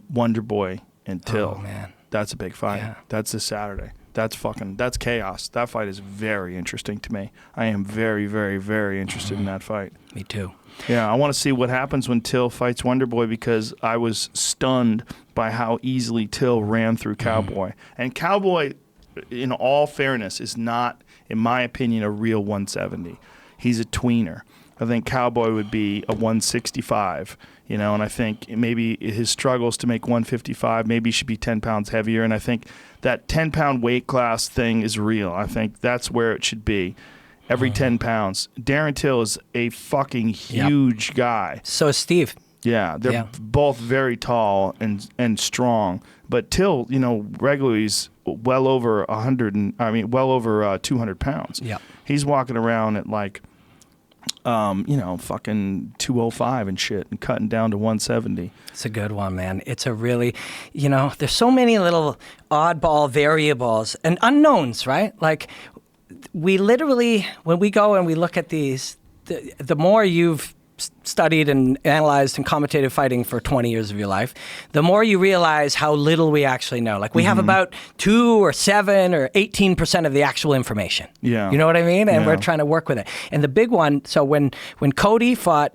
Wonder Boy and Till. Oh, man. That's a big fight. Yeah. That's this Saturday. That's chaos. That fight is very interesting to me. I am very, very, very interested in that fight. Me too. Yeah, I want to see what happens when Till fights Wonder Boy because I was stunned by how easily Till ran through Cowboy. And Cowboy, in all fairness, is not, in my opinion, a real 170. He's a tweener. I think Cowboy would be a 165, and I think maybe his struggles to make 155, maybe he should be 10 pounds heavier, and I think that 10-pound weight class thing is real. I think that's where it should be. Every 10 pounds. Darren Till is a fucking huge guy. So is Steve. Yeah, they're both very tall and strong. But Till, regularly is well over 200 pounds. Yeah. He's walking around at fucking 205 and shit and cutting down to 170. It's a good one, man. It's a really, there's so many little oddball variables and unknowns, right? Like we literally, when we go and we look at these, the more you've studied and analyzed and commentated fighting for 20 years of your life, the more you realize how little we actually know. Like we have about 2 or 7 or 18% of the actual information. Yeah. You know what I mean? And we're trying to work with it. And the big one, so when Cody fought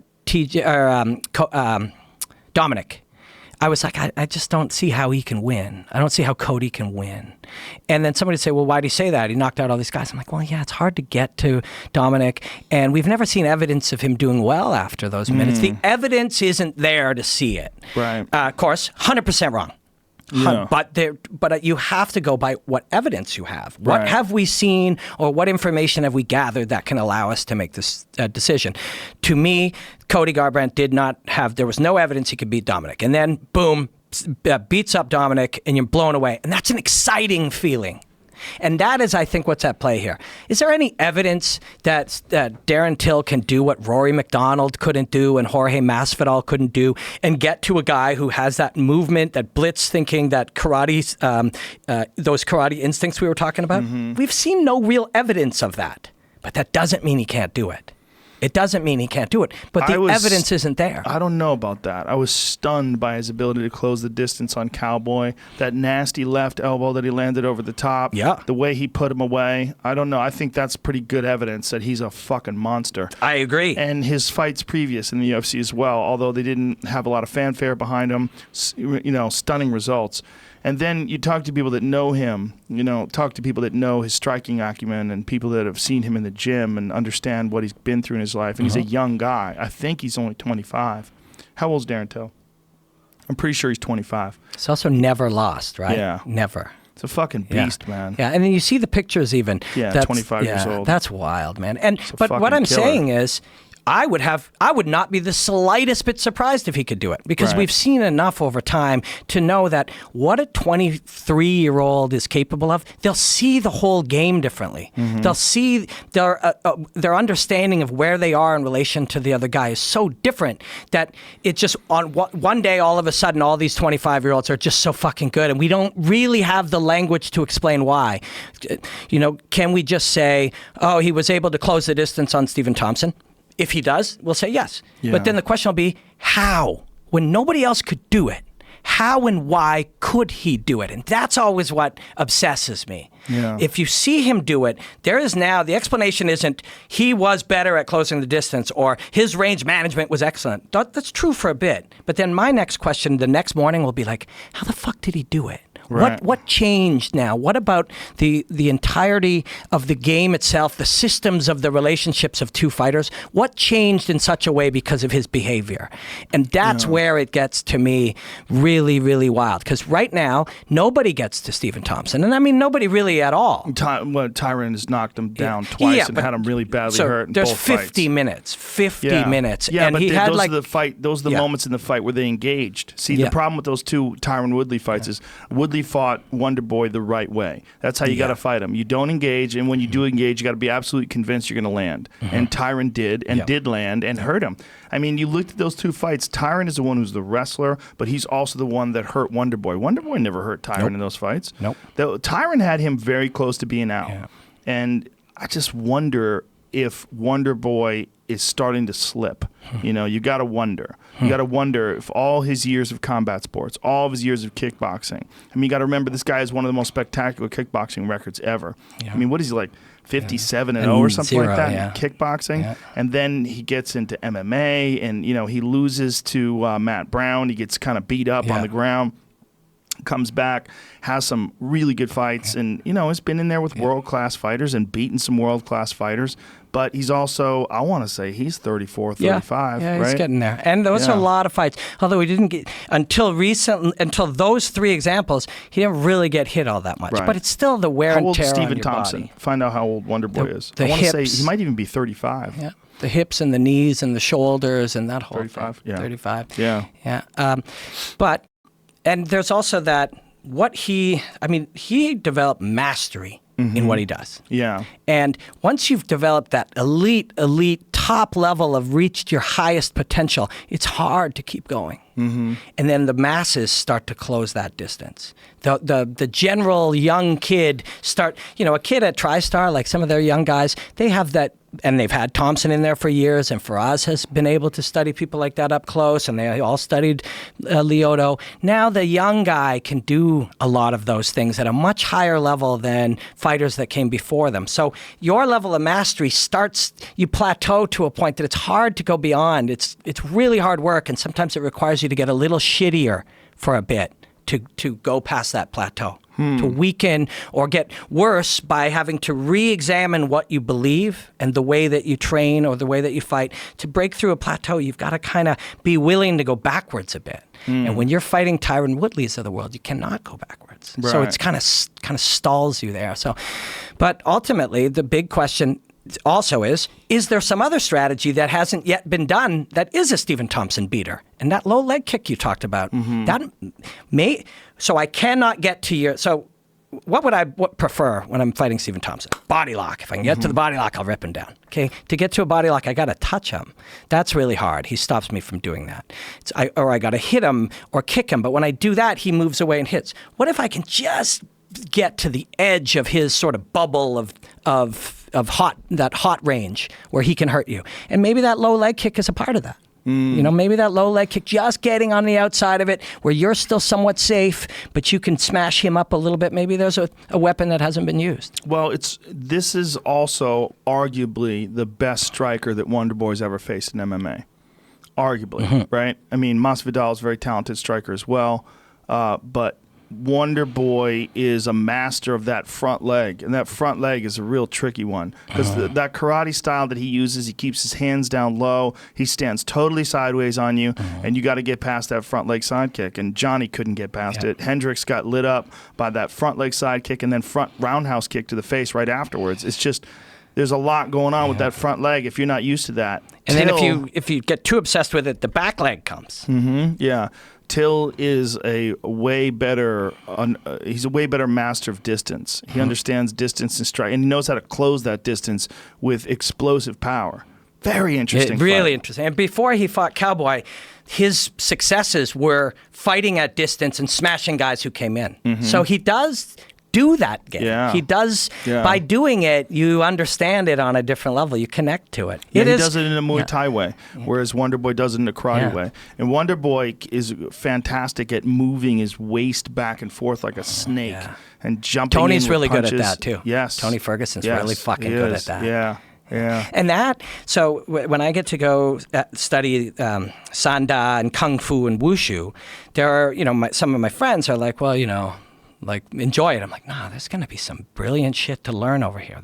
Dominic, I was like, I just don't see how he can win. I don't see how Cody can win. And then somebody would say, well, why do you say that? He knocked out all these guys. I'm like, well, yeah, it's hard to get to Dominic, and we've never seen evidence of him doing well after those minutes. The evidence isn't there to see it. Right. Of course, 100% wrong. Yeah. But you have to go by what evidence you have. What Right. have we seen, or what information have we gathered that can allow us to make this decision? To me, Cody Garbrandt did not have. There was no evidence he could beat Dominic, and then boom, beats up Dominic, and you're blown away, and that's an exciting feeling. And that is, I think, what's at play here. Is there any evidence that Darren Till can do what Rory McDonald couldn't do and Jorge Masvidal couldn't do, and get to a guy who has that movement, that blitz thinking, that karate, those karate instincts we were talking about? We've seen no real evidence of that, but that doesn't mean he can't do it. It doesn't mean he can't do it, but the evidence isn't there. I don't know about that. I was stunned by his ability to close the distance on Cowboy. That nasty left elbow that he landed over the top. Yeah. The way he put him away. I don't know. I think that's pretty good evidence that he's a fucking monster. I agree. And his fights previous in the UFC as well, although they didn't have a lot of fanfare behind him, stunning results. And then you talk to people that know him, talk to people that know his striking acumen and people that have seen him in the gym and understand what he's been through in his life. And he's a young guy. I think he's only 25. How old's Darren Till? I'm pretty sure he's 25. He's also never lost, right? Yeah. Never. It's a fucking beast, man. Yeah, and then you see the pictures even. Yeah, 25 years old. That's wild, man. And a but what fucking I'm killer. saying is, I would not be the slightest bit surprised if he could do it, because Right. we've seen enough over time to know that what a 23-year-old is capable of. They'll see the whole game differently. They'll see their understanding of where they are in relation to the other guy is so different that it just on one day all of a sudden all these 25-year-olds are just so fucking good, and we don't really have the language to explain why. Can we just say, oh, he was able to close the distance on Stephen Thompson? If he does, we'll say yes. Yeah. But then the question will be, how? When nobody else could do it, how and why could he do it? And that's always what obsesses me. Yeah. If you see him do it, there is now, the explanation isn't he was better at closing the distance or his range management was excellent. That's true for a bit. But then my next question the next morning will be like, how the fuck did he do it? Right. What changed now? What about the entirety of the game itself, the systems of the relationships of two fighters? What changed in such a way because of his behavior? And that's where it gets to me really, really wild. Because right now, nobody gets to Stephen Thompson. And I mean, nobody really at all. Tyron has knocked him down twice and had him really badly hurt in there's both 50 fights. minutes. 50 minutes. Yeah, and but he had those are the moments in the fight where they engaged. See, the problem with those two Tyron Woodley fights is Woodley fought Wonder Boy the right way. That's how you got to fight him. You don't engage, and when you do engage, you got to be absolutely convinced you're going to land. And Tyron did, and did land, and hurt him. I mean, you looked at those two fights. Tyron is the one who's the wrestler, but he's also the one that hurt Wonder Boy. Wonder Boy never hurt Tyron in those fights. Tyron had him very close to being out. Yeah. And I just wonder if Wonder Boy is starting to slip. You got to wonder. You got to wonder if all his years of combat sports, all of his years of kickboxing. I mean, you got to remember this guy has one of the most spectacular kickboxing records ever. Yeah. I mean, what is he like? 57-0 or something like that in kickboxing. Yeah. And then he gets into MMA and, he loses to Matt Brown. He gets kind of beat up on the ground. Comes back, has some really good fights, and has been in there with world-class fighters and beaten some world-class fighters. But he's also, I want to say, he's 34, 35. Yeah, right? He's getting there. And those are a lot of fights. Although he didn't get, until those three examples, he didn't really get hit all that much. Right. But it's still the wear and tear on your body. How old is Stephen Thompson? Find out how old Wonder Boy is. I want to say he might even be 35. Yeah. The hips and the knees and the shoulders and that whole 35, thing. yeah. 35. Yeah. Yeah. And there's also that, he developed mastery in what he does. Yeah. And once you've developed that elite top level of reached your highest potential, it's hard to keep going. Mm-hmm. And then the masses start to close that distance. The general young kid a kid at TriStar, like some of their young guys, they have that, and they've had Thompson in there for years, and Faraz has been able to study people like that up close, and they all studied Lyoto. Now the young guy can do a lot of those things at a much higher level than fighters that came before them. So your level of mastery you plateau to a point that it's hard to go beyond. It's really hard work, and sometimes it requires you to get a little shittier for a bit to go past that plateau, to weaken or get worse by having to re-examine what you believe and the way that you train or the way that you fight. To break through a plateau, you've got to kind of be willing to go backwards a bit. And when you're fighting Tyron Woodleys of the world, you cannot go backwards. Right. So it's kind of stalls you there. So, but ultimately, the big question also is there some other strategy that hasn't yet been done that is a Stephen Thompson beater? And that low leg kick you talked about, that may, so I cannot get to your, so what would I prefer when I'm fighting Stephen Thompson? Body lock. If I can get to the body lock, I'll rip him down. Okay, to get to a body lock, I got to touch him. That's really hard. He stops me from doing that. Or I got to hit him or kick him. But when I do that, he moves away and hits. What if I can just get to the edge of his sort of bubble of hot range where he can hurt you? And maybe that low leg kick is a part of that. You know, maybe that low leg kick, just getting on the outside of it where you're still somewhat safe, but you can smash him up a little bit. Maybe there's a weapon that hasn't been used. Well, this is also arguably the best striker that Wonderboy's ever faced in MMA. Arguably, right? I mean, Masvidal is a very talented striker as well, but Wonderboy is a master of that front leg, and that front leg is a real tricky one because that karate style that he uses, he keeps his hands down low, he stands totally sideways on you, and you got to get past that front leg side kick, and Johnny couldn't get past it. Hendricks got lit up by that front leg side kick and then front roundhouse kick to the face right afterwards. It's just, there's a lot going on with that front leg if you're not used to that. And then if you get too obsessed with it, the back leg comes. Yeah. Till is a way better. He's a way better master of distance. He understands distance and strike, and he knows how to close that distance with explosive power. Very interesting. Really interesting. And before he fought Cowboy, his successes were fighting at distance and smashing guys who came in. So he does do that game. Yeah. He does. Yeah. By doing it, you understand it on a different level. You connect to it. Yeah, he does it in a Muay Thai way, whereas Wonderboy does it in a karate way. And Wonderboy is fantastic at moving his waist back and forth like a snake and jumping. Tony's in with really punches. good at that too. Yes, Tony Ferguson's really fucking good at that. Yeah. Yeah. And that, so when I get to go study Sanda and Kung Fu and Wushu, there are, some of my friends are like, well, like, enjoy it. I'm like, nah, there's going to be some brilliant shit to learn over here.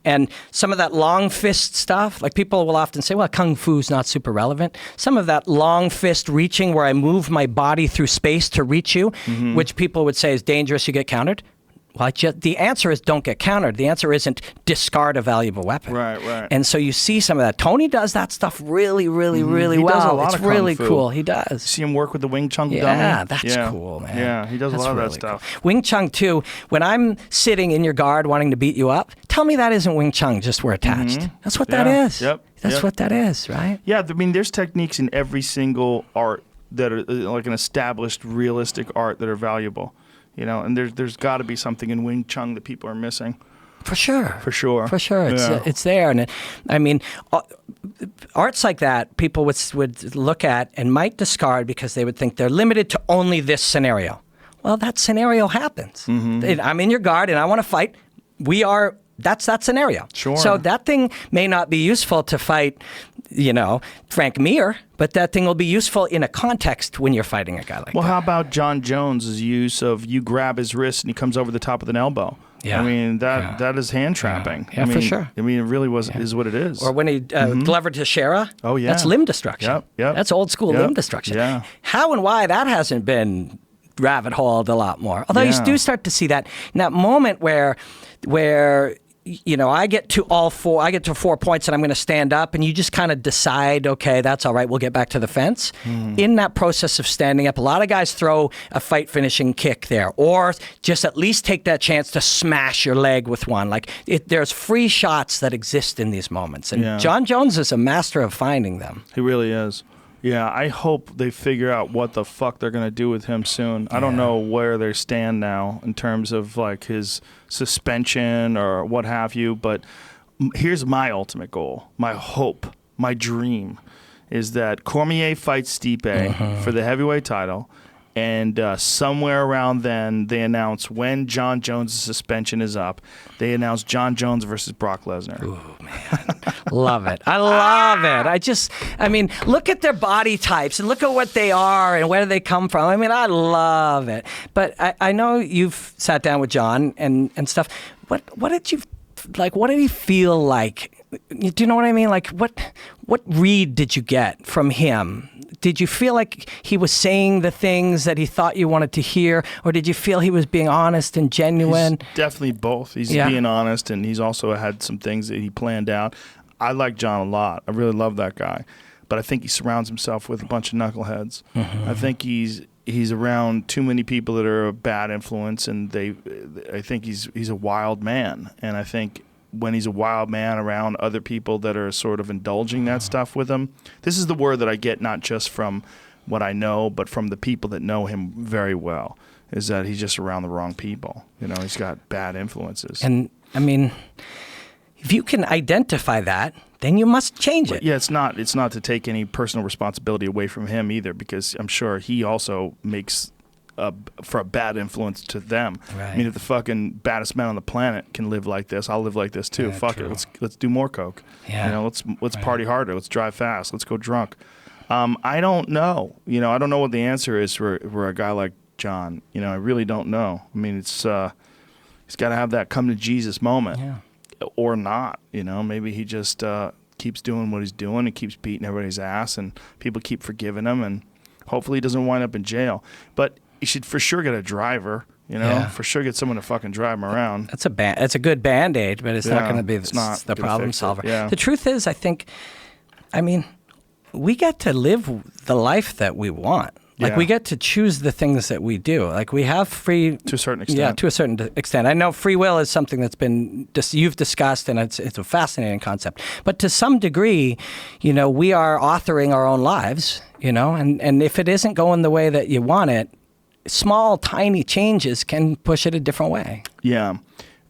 And some of that long fist stuff, like people will often say, well, Kung Fu's not super relevant. Some of that long fist reaching where I move my body through space to reach you, which people would say is dangerous, you get countered. Well, the answer is don't get countered. The answer isn't discard a valuable weapon. Right. And so you see some of that. Tony does that stuff really, really, really well. Does a lot it's of Kung really Fu. cool. He does. See him work with the Wing Chun dummy? Yeah, that's cool, man. Yeah, he does a lot of that stuff. Cool. Wing Chun, too. When I'm sitting in your guard wanting to beat you up, tell me that isn't Wing Chun, just we're attached. That's what that is. Yep. That's what that is, right? Yeah, I mean, there's techniques in every single art that are like an established, realistic art that are valuable. And there's got to be something in Wing Chun that people are missing. For sure. It's there. And I mean, arts like that, people would look at and might discard because they would think they're limited to only this scenario. Well, that scenario happens. I'm in your guard and I want to fight. That's that scenario. Sure. So that thing may not be useful to fight, Frank Mir, but that thing will be useful in a context when you're fighting a guy like that. Well, how about John Jones' use of you grab his wrist and he comes over the top with an elbow? Yeah. I mean, that is hand trapping. Yeah, for sure. I mean, it really is what it is. Or when he Glover Teixeira. Oh, yeah. That's limb destruction. Yep. That's old school limb destruction. Yeah. How and why that hasn't been rabbit holed a lot more. Although you do start to see that in that moment where I get to 4 points and I'm going to stand up and you just kind of decide, okay, that's all right, we'll get back to the fence. In that process of standing up, a lot of guys throw a fight finishing kick there or just at least take that chance to smash your leg with one. Like there's free shots that exist in these moments. And John Jones is a master of finding them. He really is. Yeah, I hope they figure out what the fuck they're going to do with him soon. I don't know where they stand now in terms of like his suspension or what have you, but here's my ultimate goal, my hope, my dream is that Cormier fights Stipe for the heavyweight title And somewhere around then, they announce when John Jones' suspension is up. They announce John Jones versus Brock Lesnar. Ooh, man. Love it. I love it. I mean, look at their body types and look at what they are and where they come from. I mean, I love it. But I know you've sat down with John and stuff. What did you, like, what did he feel like? Do you know what I mean? Like, what read did you get from him? Did you feel like he was saying the things that he thought you wanted to hear, or did you feel he was being honest and genuine? He's definitely both. He's being honest, and he's also had some things that he planned out. I like John a lot. I really love that guy. But I think he surrounds himself with a bunch of knuckleheads. Mm-hmm. I think he's around too many people that are a bad influence, and I think he's a wild man. And I think when he's a wild man around other people that are sort of indulging that stuff with him. This is the word that I get not just from what I know, but from the people that know him very well, is that he's just around the wrong people. You know, he's got bad influences. And, I mean, if you can identify that, then you must change it. Yeah, it's not to take any personal responsibility away from him either, because I'm sure he also makes for a bad influence to them. Right. I mean, if the fucking baddest man on the planet can live like this, I'll live like this too. Yeah, Fuck true. it. Let's do more coke. Yeah. You know, let's party harder. Let's drive fast. Let's go drunk. I don't know. You know, I don't know what the answer is for a guy like John. You know, I really don't know. I mean, it's he's got to have that come to Jesus moment, or not. You know, maybe he just keeps doing what he's doing and keeps beating everybody's ass, and people keep forgiving him, and hopefully he doesn't wind up in jail. But you should for sure get a driver, you know, for sure get someone to fucking drive him around. That's a good Band-Aid, but it's not going to be the problem solver. Yeah. The truth is, I mean, we get to live the life that we want. Like, we get to choose the things that we do. Like, we have free... To a certain extent. Yeah, to a certain extent. I know free will is something that's been you've discussed, and it's a fascinating concept. But to some degree, you know, we are authoring our own lives, you know, and if it isn't going the way that you want it, small, tiny changes can push it a different way. Yeah.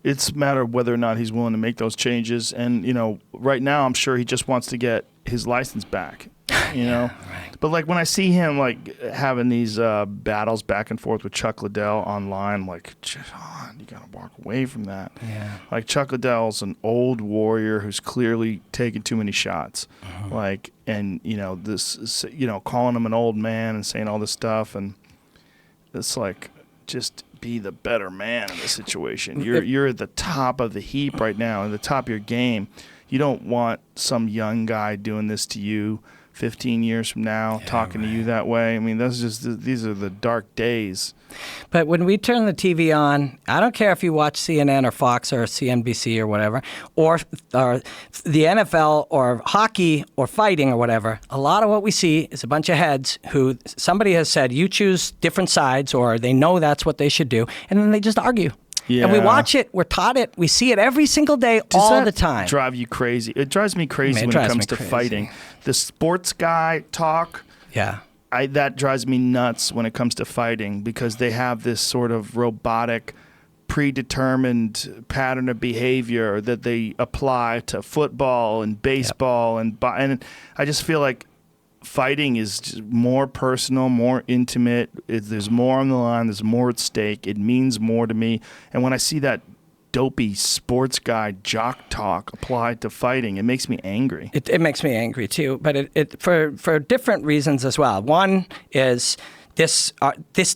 It's a matter of whether or not he's willing to make those changes. And, you know, right now I'm sure he just wants to get his license back, you know. Right. But, like, when I see him, like, having these battles back and forth with Chuck Liddell online, I'm like, John, you got to walk away from that. Yeah. Like, Chuck Liddell's an old warrior who's clearly taking too many shots. Like, and, you know, this, you know, calling him an old man and saying all this stuff. And it's like, just be the better man in this situation. You're at the top of the heap right now, at the top of your game. You don't want some young guy doing this to you 15 years from now, talking to you that way. I mean, these are the dark days. But when we turn the TV on, I don't care if you watch CNN or Fox or CNBC or whatever, or the NFL or hockey or fighting or whatever, a lot of what we see is a bunch of heads who somebody has said, you choose different sides, or they know that's what they should do, and then they just argue. Yeah. And we watch it, we're taught it, we see it every single day, all the time. Drive you crazy? It drives me crazy when it comes to fighting. The sports guy talk. Yeah. That drives me nuts when it comes to fighting, because they have this sort of robotic, predetermined pattern of behavior that they apply to football and baseball, and I just feel like fighting is just more personal, more intimate. There's more on the line. There's more at stake. It means more to me. And when I see that dopey sports guy jock talk applied to fighting, it makes me angry. It makes me angry too, but it for different reasons as well. One is this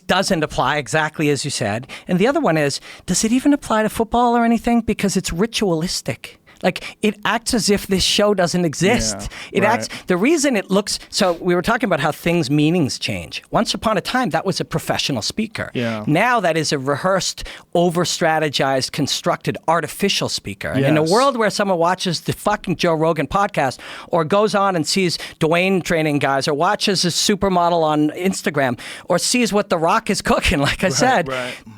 doesn't apply exactly as you said, and the other one is, does it even apply to football or anything? Because it's ritualistic. Like, it acts as if this show doesn't exist. The reason it looks, so we were talking about how meanings change. Once upon a time, that was a professional speaker. Yeah. Now that is a rehearsed, over-strategized, constructed, artificial speaker. And in a world where someone watches the fucking Joe Rogan podcast, or goes on and sees Dwayne training guys, or watches a supermodel on Instagram, or sees what The Rock is cooking, like I said,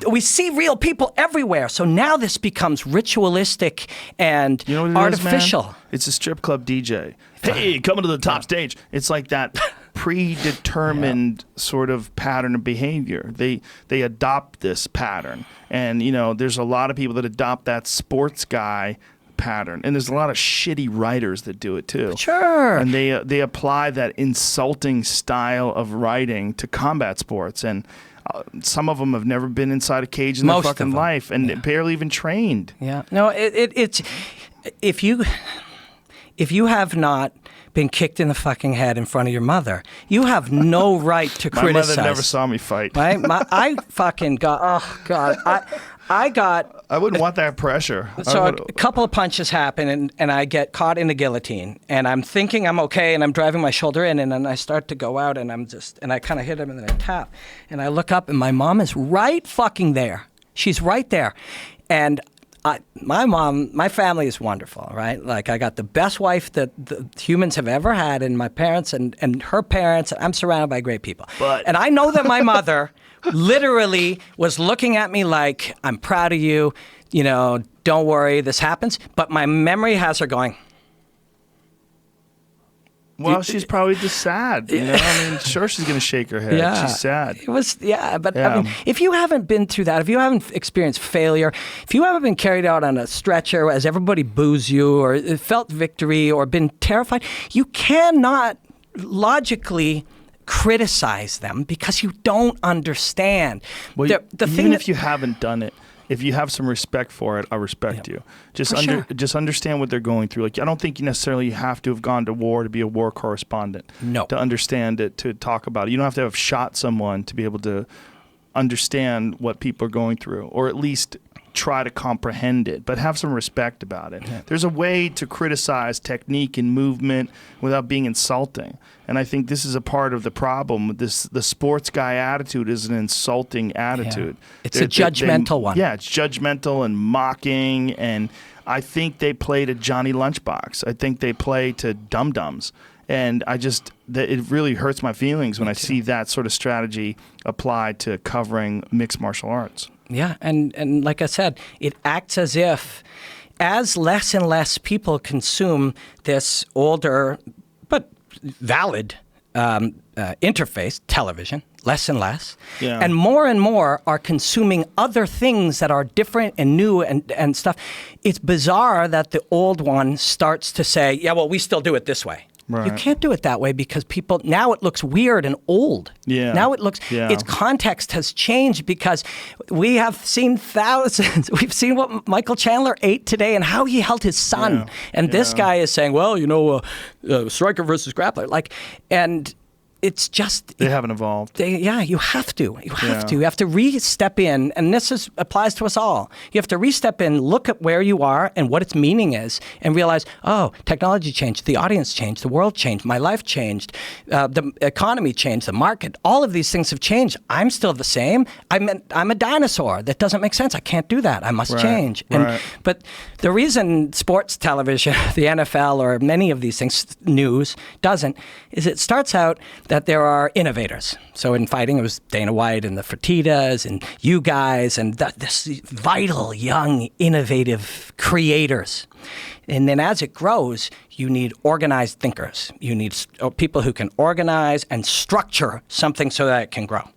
we see real people everywhere. So now this becomes ritualistic and artificial. Is, man? It's a strip club DJ. Hey, coming to the top stage. It's like that predetermined sort of pattern of behavior. They adopt this pattern. And, you know, there's a lot of people that adopt that sports guy pattern, and there's a lot of shitty writers that do it too. Sure. And they apply that insulting style of writing to combat sports, and some of them have never been inside a cage in their fucking life, and barely even trained. Yeah. No, it's if you have not been kicked in the fucking head in front of your mother, you have no right to criticize. My mother never saw me fight. I fucking got. Oh God. I wouldn't want that pressure. So a couple of punches happen, and I get caught in the guillotine, and I'm thinking I'm okay, and I'm driving my shoulder in, and then I start to go out, and I kind of hit him, and then I tap, and I look up, and my mom is right fucking there. She's right there, and my family is wonderful, right? Like, I got the best wife that the humans have ever had, and my parents and her parents. I'm surrounded by great people, and I know that my mother literally was looking at me like, I'm proud of you, don't worry, this happens. But my memory has her going, well, she's probably just sad. I mean, sure, she's going to shake her head. Yeah. She's sad. But I mean, if you haven't been through that, if you haven't experienced failure, if you haven't been carried out on a stretcher as everybody boos you, or felt victory, or been terrified, you cannot logically criticize them because you don't understand. Well, even if you haven't done it, if you have some respect for it, I respect you. Just understand what they're going through. Like, I don't think you necessarily have to have gone to war to be a war correspondent. No. To understand it, to talk about it. You don't have to have shot someone to be able to understand what people are going through, or at least try to comprehend it, but have some respect about it. Yeah. There's a way to criticize technique and movement without being insulting. And I think this is a part of the problem. The sports guy attitude is an insulting attitude. Yeah. It's a judgmental one. Yeah, it's judgmental and mocking. And I think they play to Johnny Lunchbox. I think they play to dum-dums. And it really hurts my feelings when I see that sort of strategy applied to covering mixed martial arts. Yeah, and like I said, it acts as if, as less and less people consume this older but valid interface, television, less and less, and more are consuming other things that are different and new and stuff. It's bizarre that the old one starts to say, yeah, well, we still do it this way. Right. You can't do it that way because now it looks weird and old. Yeah. Now it looks, its context has changed because we have seen thousands. We've seen what Michael Chandler ate today and how he held his son. Yeah. And this guy is saying, well, striker versus grappler. And it's just... They haven't evolved. You have to. You have to re-step in, and this applies to us all. You have to re-step in, look at where you are and what its meaning is, and realize, oh, technology changed, the audience changed, the world changed, my life changed, the economy changed, the market. All of these things have changed. I'm still the same. I'm a dinosaur. That doesn't make sense. I can't do that. I must change. But the reason sports television, the NFL, or many of these things, news, doesn't, is it starts out that there are innovators. So in fighting, it was Dana White and the Fertittas and you guys and this vital, young, innovative creators. And then as it grows, you need organized thinkers. You need people who can organize and structure something so that it can grow.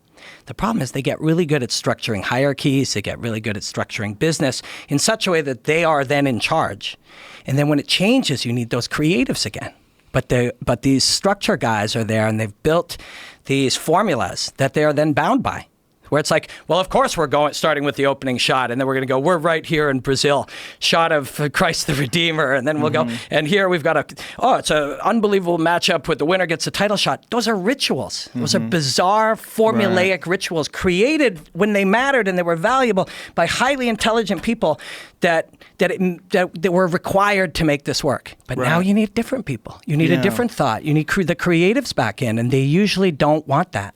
The problem is they get really good at structuring hierarchies. They get really good at structuring business in such a way that they are then in charge. And then when it changes, you need those creatives again. But these structure guys are there, and they've built these formulas that they are then bound by. Where it's like, well, of course we're starting with the opening shot, and then we're going to go, we're right here in Brazil, shot of Christ the Redeemer, and then we'll go, and here we've got it's an unbelievable matchup with the winner gets the title shot. Those are rituals. Those are bizarre, formulaic rituals created when they mattered and they were valuable by highly intelligent people that were required to make this work. But now you need different people. You need a different thought. You need the creatives back in, and they usually don't want that.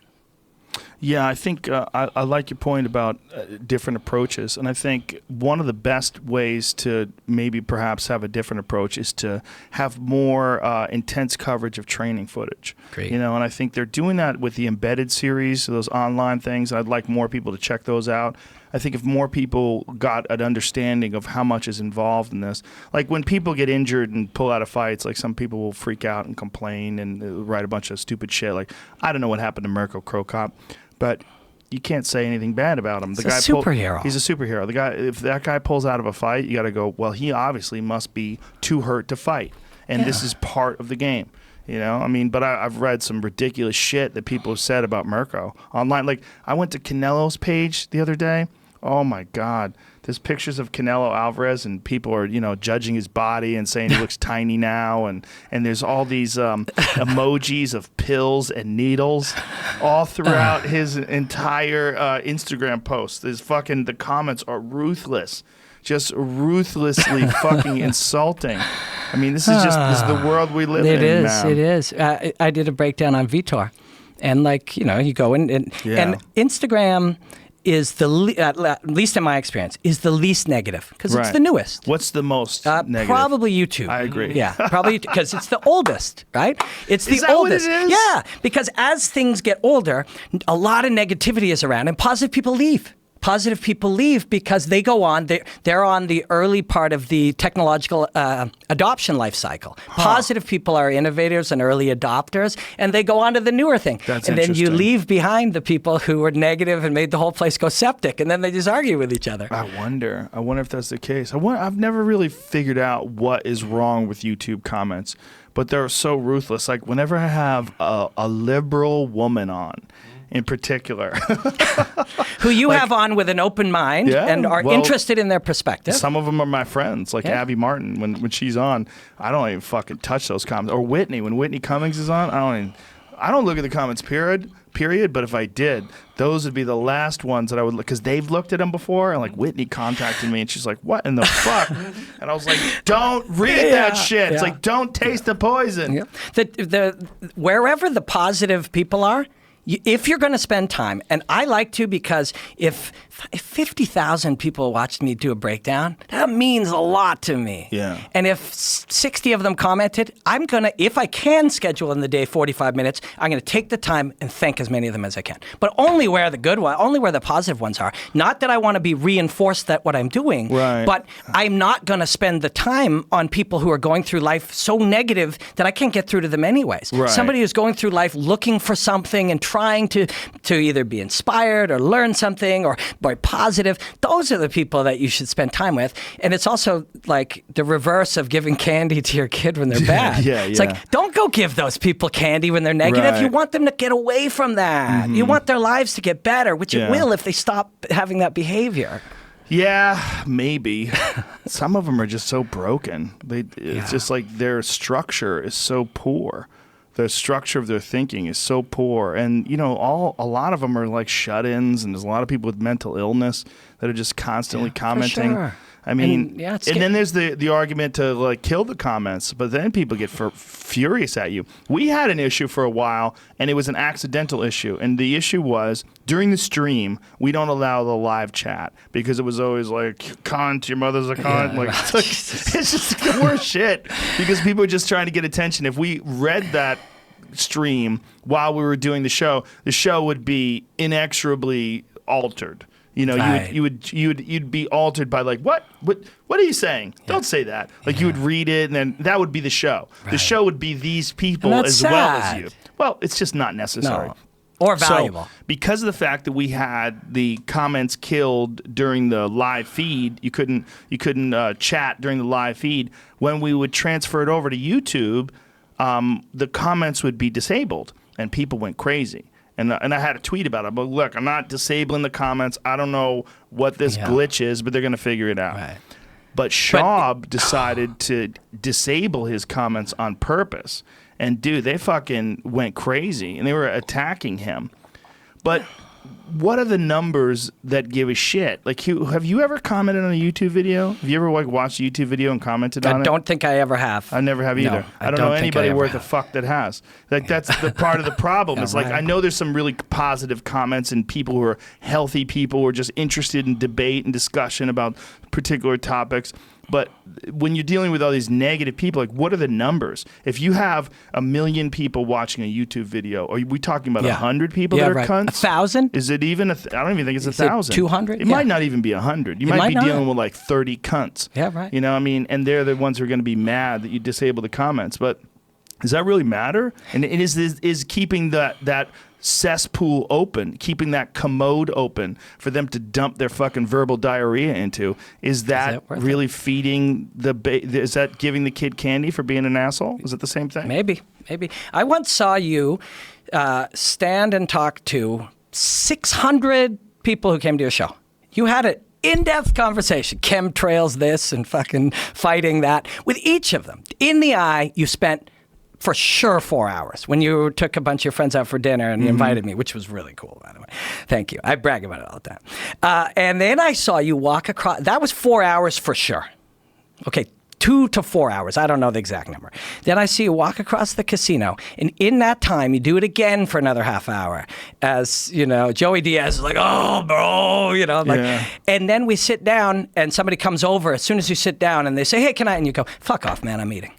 Yeah, I think I like your point about different approaches. And I think one of the best ways to maybe perhaps have a different approach is to have more intense coverage of training footage. Great. And I think they're doing that with the embedded series, those online things. I'd like more people to check those out. I think if more people got an understanding of how much is involved in this, like when people get injured and pull out of fights, like some people will freak out and complain and write a bunch of stupid shit. Like, I don't know what happened to Mirko Cro Cop, but you can't say anything bad about him. He's a superhero. He's a superhero. The guy, if that guy pulls out of a fight, you got to go, well, he obviously must be too hurt to fight, and this is part of the game. You know, I mean, but I've read some ridiculous shit that people have said about Mirko online. Like, I went to Canelo's page the other day. Oh my God. There's pictures of Canelo Alvarez, and people are, judging his body and saying he looks tiny now. And there's all these emojis of pills and needles all throughout his entire Instagram post. The comments are ruthless, just ruthlessly fucking insulting. I mean, this is the world we live in. It is. I did a breakdown on Vitor, and you go in and Instagram is at least in my experience, is the least negative because it's the newest. What's the most negative? Probably YouTube. I agree. Yeah, probably because it's the oldest, right? It's the oldest. What it is? Yeah, because as things get older, a lot of negativity is around, and positive people leave. Positive people leave because they go on. They're on the early part of the technological adoption life cycle. Positive people are innovators and early adopters, and they go on to the newer thing. That's and then you interesting. leave behind the people who were negative and made the whole place go septic, and then they just argue with each other. I wonder if that's the case. I've never really figured out what is wrong with YouTube comments, but they're so ruthless. Like, whenever I have a liberal woman on, in particular, who you have on with an open mind and are interested in their perspective. Some of them are my friends, like Abby Martin. When she's on, I don't even fucking touch those comments. Or Whitney, when Whitney Cummings is on, I don't look at the comments. Period. But if I did, those would be the last ones that I would look, because they've looked at them before. And like, Whitney contacted me, and she's like, "What in the fuck?" And I was like, "Don't read that shit." It's like, don't taste the poison. Yeah. Wherever the positive people are. If you're going to spend time, and I like to, because if 50,000 people watched me do a breakdown, that means a lot to me. Yeah. And if 60 of them commented, I'm going to, if I can schedule in the day 45 minutes, I'm going to take the time and thank as many of them as I can. But only where the good one, only where the positive ones are. Not that I want to be reinforced that what I'm doing, but I'm not going to spend the time on people who are going through life so negative that I can't get through to them anyways. Right. Somebody who's going through life looking for something and trying to either be inspired or learn something or positive, those are the people that you should spend time with. And it's also like the reverse of giving candy to your kid when they're bad. It's like, don't go give those people candy when they're negative. Right. You want them to get away from that. You want their lives to get better, which it will if they stop having that behavior. Yeah, maybe. Some of them are just so broken. It's just like their structure is so poor. The structure of their thinking is so poor, and a lot of them are like shut-ins, and there's a lot of people with mental illness that are just constantly commenting. For sure. I mean, and then there's the argument to like kill the comments, but then people get furious at you. We had an issue for a while, and it was an accidental issue, and the issue was during the stream we don't allow the live chat because it was always like, "Cunt, your mother's a cunt." It's just the worst shit because people are just trying to get attention. If we read that stream while we were doing the show would be inexorably altered. You'd be altered by like, what are you saying? Don't say that. Like you would read it, and then that would be the show. Right. The show would be these people as well as you. Well, it's just not necessary. No. Or valuable. So, because of the fact that we had the comments killed during the live feed, you couldn't chat during the live feed. When we would transfer it over to YouTube, the comments would be disabled, and people went crazy. And I had a tweet about it. But look, I'm not disabling the comments. I don't know what this glitch is, but they're going to figure it out. Right. But Schaub decided to disable his comments on purpose. And, dude, they fucking went crazy. And they were attacking him. But what are the numbers that give a shit? Like, have you ever commented on a YouTube video? Have you ever watched a YouTube video and commented on it? I don't think I ever have. I never have either. No, I don't know anybody worth a fuck that has. Like, that's the part of the problem. It's like, I know there's some really positive comments and people who are healthy people who are just interested in debate and discussion about particular topics. But when you're dealing with all these negative people, like, what are the numbers? If you have 1 million people watching a YouTube video, are we talking about 100 people that are cunts? 1,000? Is it even? I don't even think it's 1,000. 200? It might not even be 100. You might be dealing with like 30 cunts. Yeah, right. You know what I mean? And they're the ones who are going to be mad that you disable the comments. But does that really matter? And is keeping that cesspool open, keeping that commode open for them to dump their fucking verbal diarrhea into, is that really feeding is that giving the kid candy for being an asshole? Is it the same thing? Maybe. I once saw you stand and talk to 600 people who came to your show. You had an in-depth conversation, chemtrails this and fucking fighting that, with each of them. In the eye, you spent for sure 4 hours when you took a bunch of your friends out for dinner and you invited me, which was really cool, by the way. Thank you. I brag about it all the time. And then I saw you walk across. That was 4 hours for sure. Okay, 2 to 4 hours. I don't know the exact number. Then I see you walk across the casino, and in that time, you do it again for another half hour. As, you know, Joey Diaz is like, oh, bro, you know. And then we sit down, and somebody comes over as soon as you sit down, and they say, hey, can I? And you go, fuck off, man, I'm eating.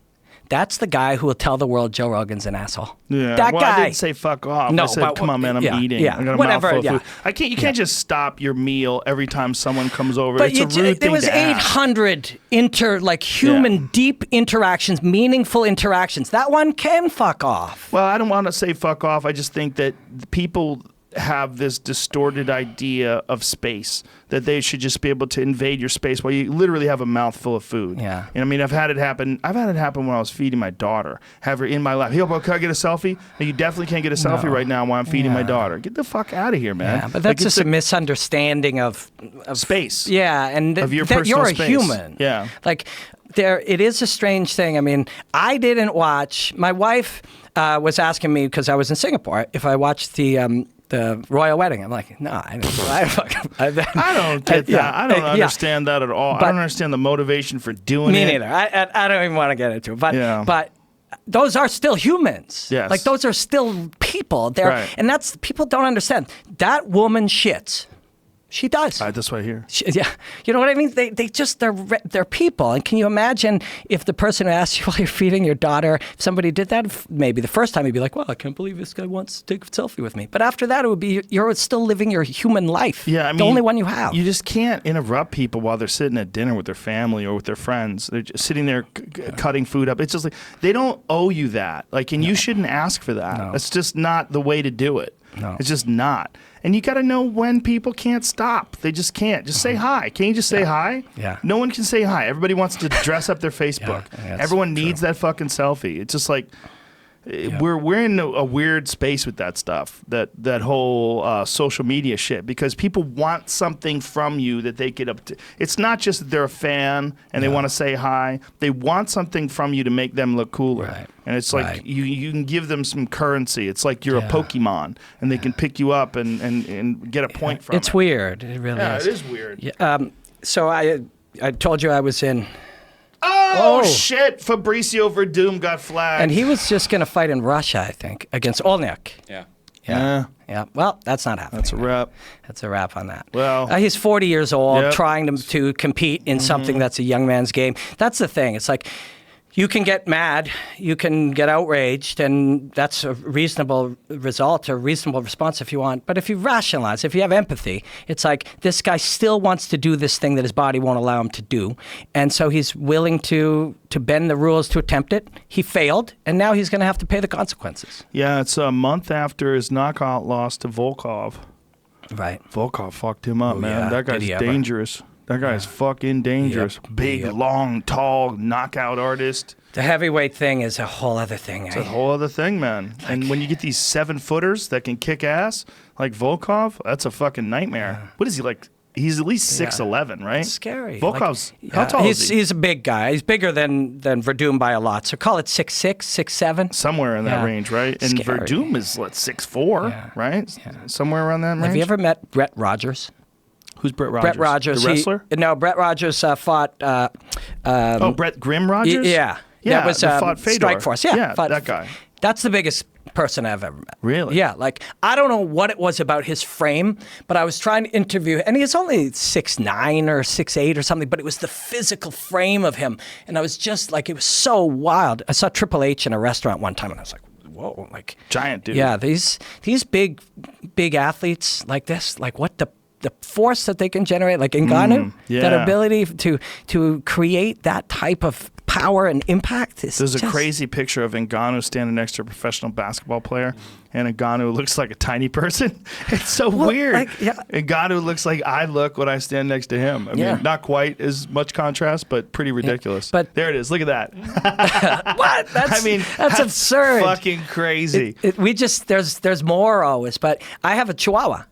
That's the guy who will tell the world Joe Rogan's an asshole. Yeah. That guy. I didn't say fuck off. No, I said, come on, man, I'm eating. Yeah. I got a mouthful of food. You can't just stop your meal every time someone comes over. But it's a rude thing to ask. There was 800 human deep interactions, meaningful interactions. That one can fuck off. Well, I don't want to say fuck off. I just think that people have this distorted idea of space, that they should just be able to invade your space while you literally have a mouthful of food. Yeah. And I mean, I've had it happen when I was feeding my daughter. Have her in my lap. Hey, bro, can I get a selfie? No, you definitely can't get a selfie right now while I'm feeding my daughter. Get the fuck out of here, man. Yeah, but that's just a misunderstanding of space. Yeah, and of your that personal you're a space. Human. Yeah. Like, it is a strange thing. I mean, I didn't watch. My wife was asking me, because I was in Singapore, if I watched the royal wedding. I'm like, no, I don't get that. I don't understand that at all. I don't understand the motivation for doing it. Me neither. I don't even want to get into it. But those are still humans. Yes. Like, those are still people. And that's, people don't understand. That woman shits. She does. That's what I hear. Yeah, you know what I mean. They're people. And can you imagine if the person who asked you while you're feeding your daughter, if somebody did that, maybe the first time you'd be like, well, I can't believe this guy wants to take a selfie with me. But after that, it would be you're still living your human life. Yeah, I mean, the only one you have. You just can't interrupt people while they're sitting at dinner with their family or with their friends. They're just sitting there cutting food up. It's just like they don't owe you that. Like, and you shouldn't ask for that. No. That's just not the way to do it. No. It's just not. And you got to know when people can't stop. They just can't. Just say hi. Can you just say hi? Yeah. No one can say hi. Everybody wants to dress up their Facebook. Everyone needs that fucking selfie. It's just like we're in a weird space with that stuff, that whole social media shit, because people want something from you that they get up to. It's not just that they're a fan and they want to say hi. They want something from you to make them look cooler. Right. And it's like you can give them some currency. It's like you're a Pokemon, and they can pick you up and get a point from it. It's weird. It really is. Yeah, it is weird. Yeah, so I told you I was in. Oh, shit. Fabricio Verdum got flagged. And he was just going to fight in Russia, I think, against Olniak. Yeah. Yeah. Well, that's not happening. That's a wrap. That's a wrap on that. Well, he's 40 years old, trying to compete in something that's a young man's game. That's the thing. It's like, you can get mad, you can get outraged, and that's a reasonable result, a reasonable response if you want. But if you rationalize, if you have empathy, it's like, this guy still wants to do this thing that his body won't allow him to do. And so he's willing to bend the rules to attempt it. He failed, and now he's going to have to pay the consequences. Yeah, it's a month after his knockout loss to Volkov. Right. Volkov fucked him up, man. Yeah. That guy's dangerous. That guy's fucking dangerous. Yep. Big, long, tall knockout artist. The heavyweight thing is a whole other thing. It's a whole other thing, man. And when you get these 7-footers that can kick ass, like Volkov, that's a fucking nightmare. Yeah. What is he, like? He's at least 6'11", right? It's scary. Volkov's, how tall is he? He's a big guy. He's bigger than Verdum by a lot. So call it 6'6", 6'7". Somewhere in that range, right? And Scary. Verdum is, 6'4", right? Yeah. Somewhere around that range. Have you ever met Brett Rogers? Who's Brett Rogers? Brett Rogers. The wrestler? Brett Rogers fought... Brett Grimm Rogers? Yeah. Yeah, that was fought Fedor. Strikeforce. Yeah, that guy. That's the biggest person I've ever met. Really? Yeah, like, I don't know what it was about his frame, but I was trying to interview, and he's only 6'9" or 6'8" or something, but it was the physical frame of him, and I was just like, it was so wild. I saw Triple H in a restaurant one time, and I was like, whoa, like... Giant dude. Yeah, these big athletes like this, like what the force that they can generate, like Ngannou, that ability to create that type of power and impact. There's a crazy picture of Ngannou standing next to a professional basketball player, and Ngannou looks like a tiny person. It's so weird. Ngannou looks like I look when I stand next to him. I mean, not quite as much contrast, but pretty ridiculous. But there it is. Look at that. What? That's absurd. Fucking crazy. There's more always. But I have a Chihuahua.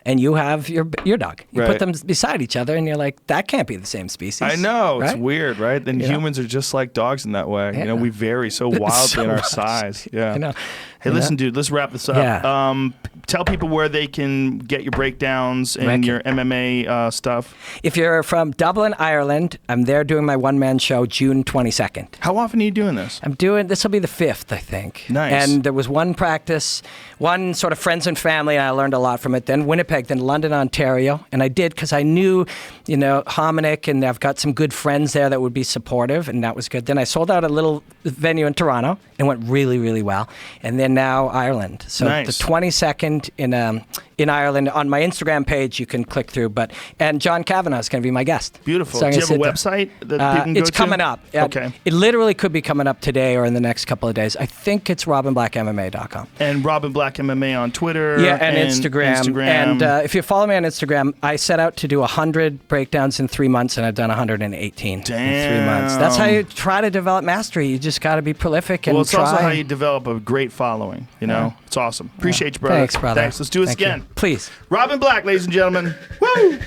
And you have your dog. You put them beside each other, and you're like, that can't be the same species. I know. Right? It's weird, right? Then humans are just like dogs in that way. You know, we vary so wildly in our size. Yeah. I know. Hey, listen, dude, let's wrap this up. Yeah. Tell people where they can get your breakdowns and your MMA stuff. If you're from Dublin, Ireland, I'm there doing my one-man show June 22nd. How often are you doing this? This will be the 5th, I think. Nice. And there was one practice, one sort of friends and family, and I learned a lot from it. Then Winnipeg, then London, Ontario. And I did because I knew, Hominick, and I've got some good friends there that would be supportive, and that was good. Then I sold out a little venue in Toronto, and went really, really well. And then now Ireland. So the 22nd in Ireland. On my Instagram page, you can click through. And John Kavanagh is going to be my guest. Beautiful. So do you have a website that people can go to? It's coming up. Okay. It literally could be coming up today or in the next couple of days. I think it's robinblackmma.com. And Robin Black MMA on Twitter. Yeah, and Instagram. And if you follow me on Instagram, I set out to do 100 breakdowns in 3 months, and I've done 118 in 3 months. That's how you try to develop mastery. You just got to be prolific and it's also how you develop a great following. It's awesome. Appreciate you, brother. Thanks, brother. Thanks. Let's do this again. Please. Robin Black, ladies and gentlemen. Woo!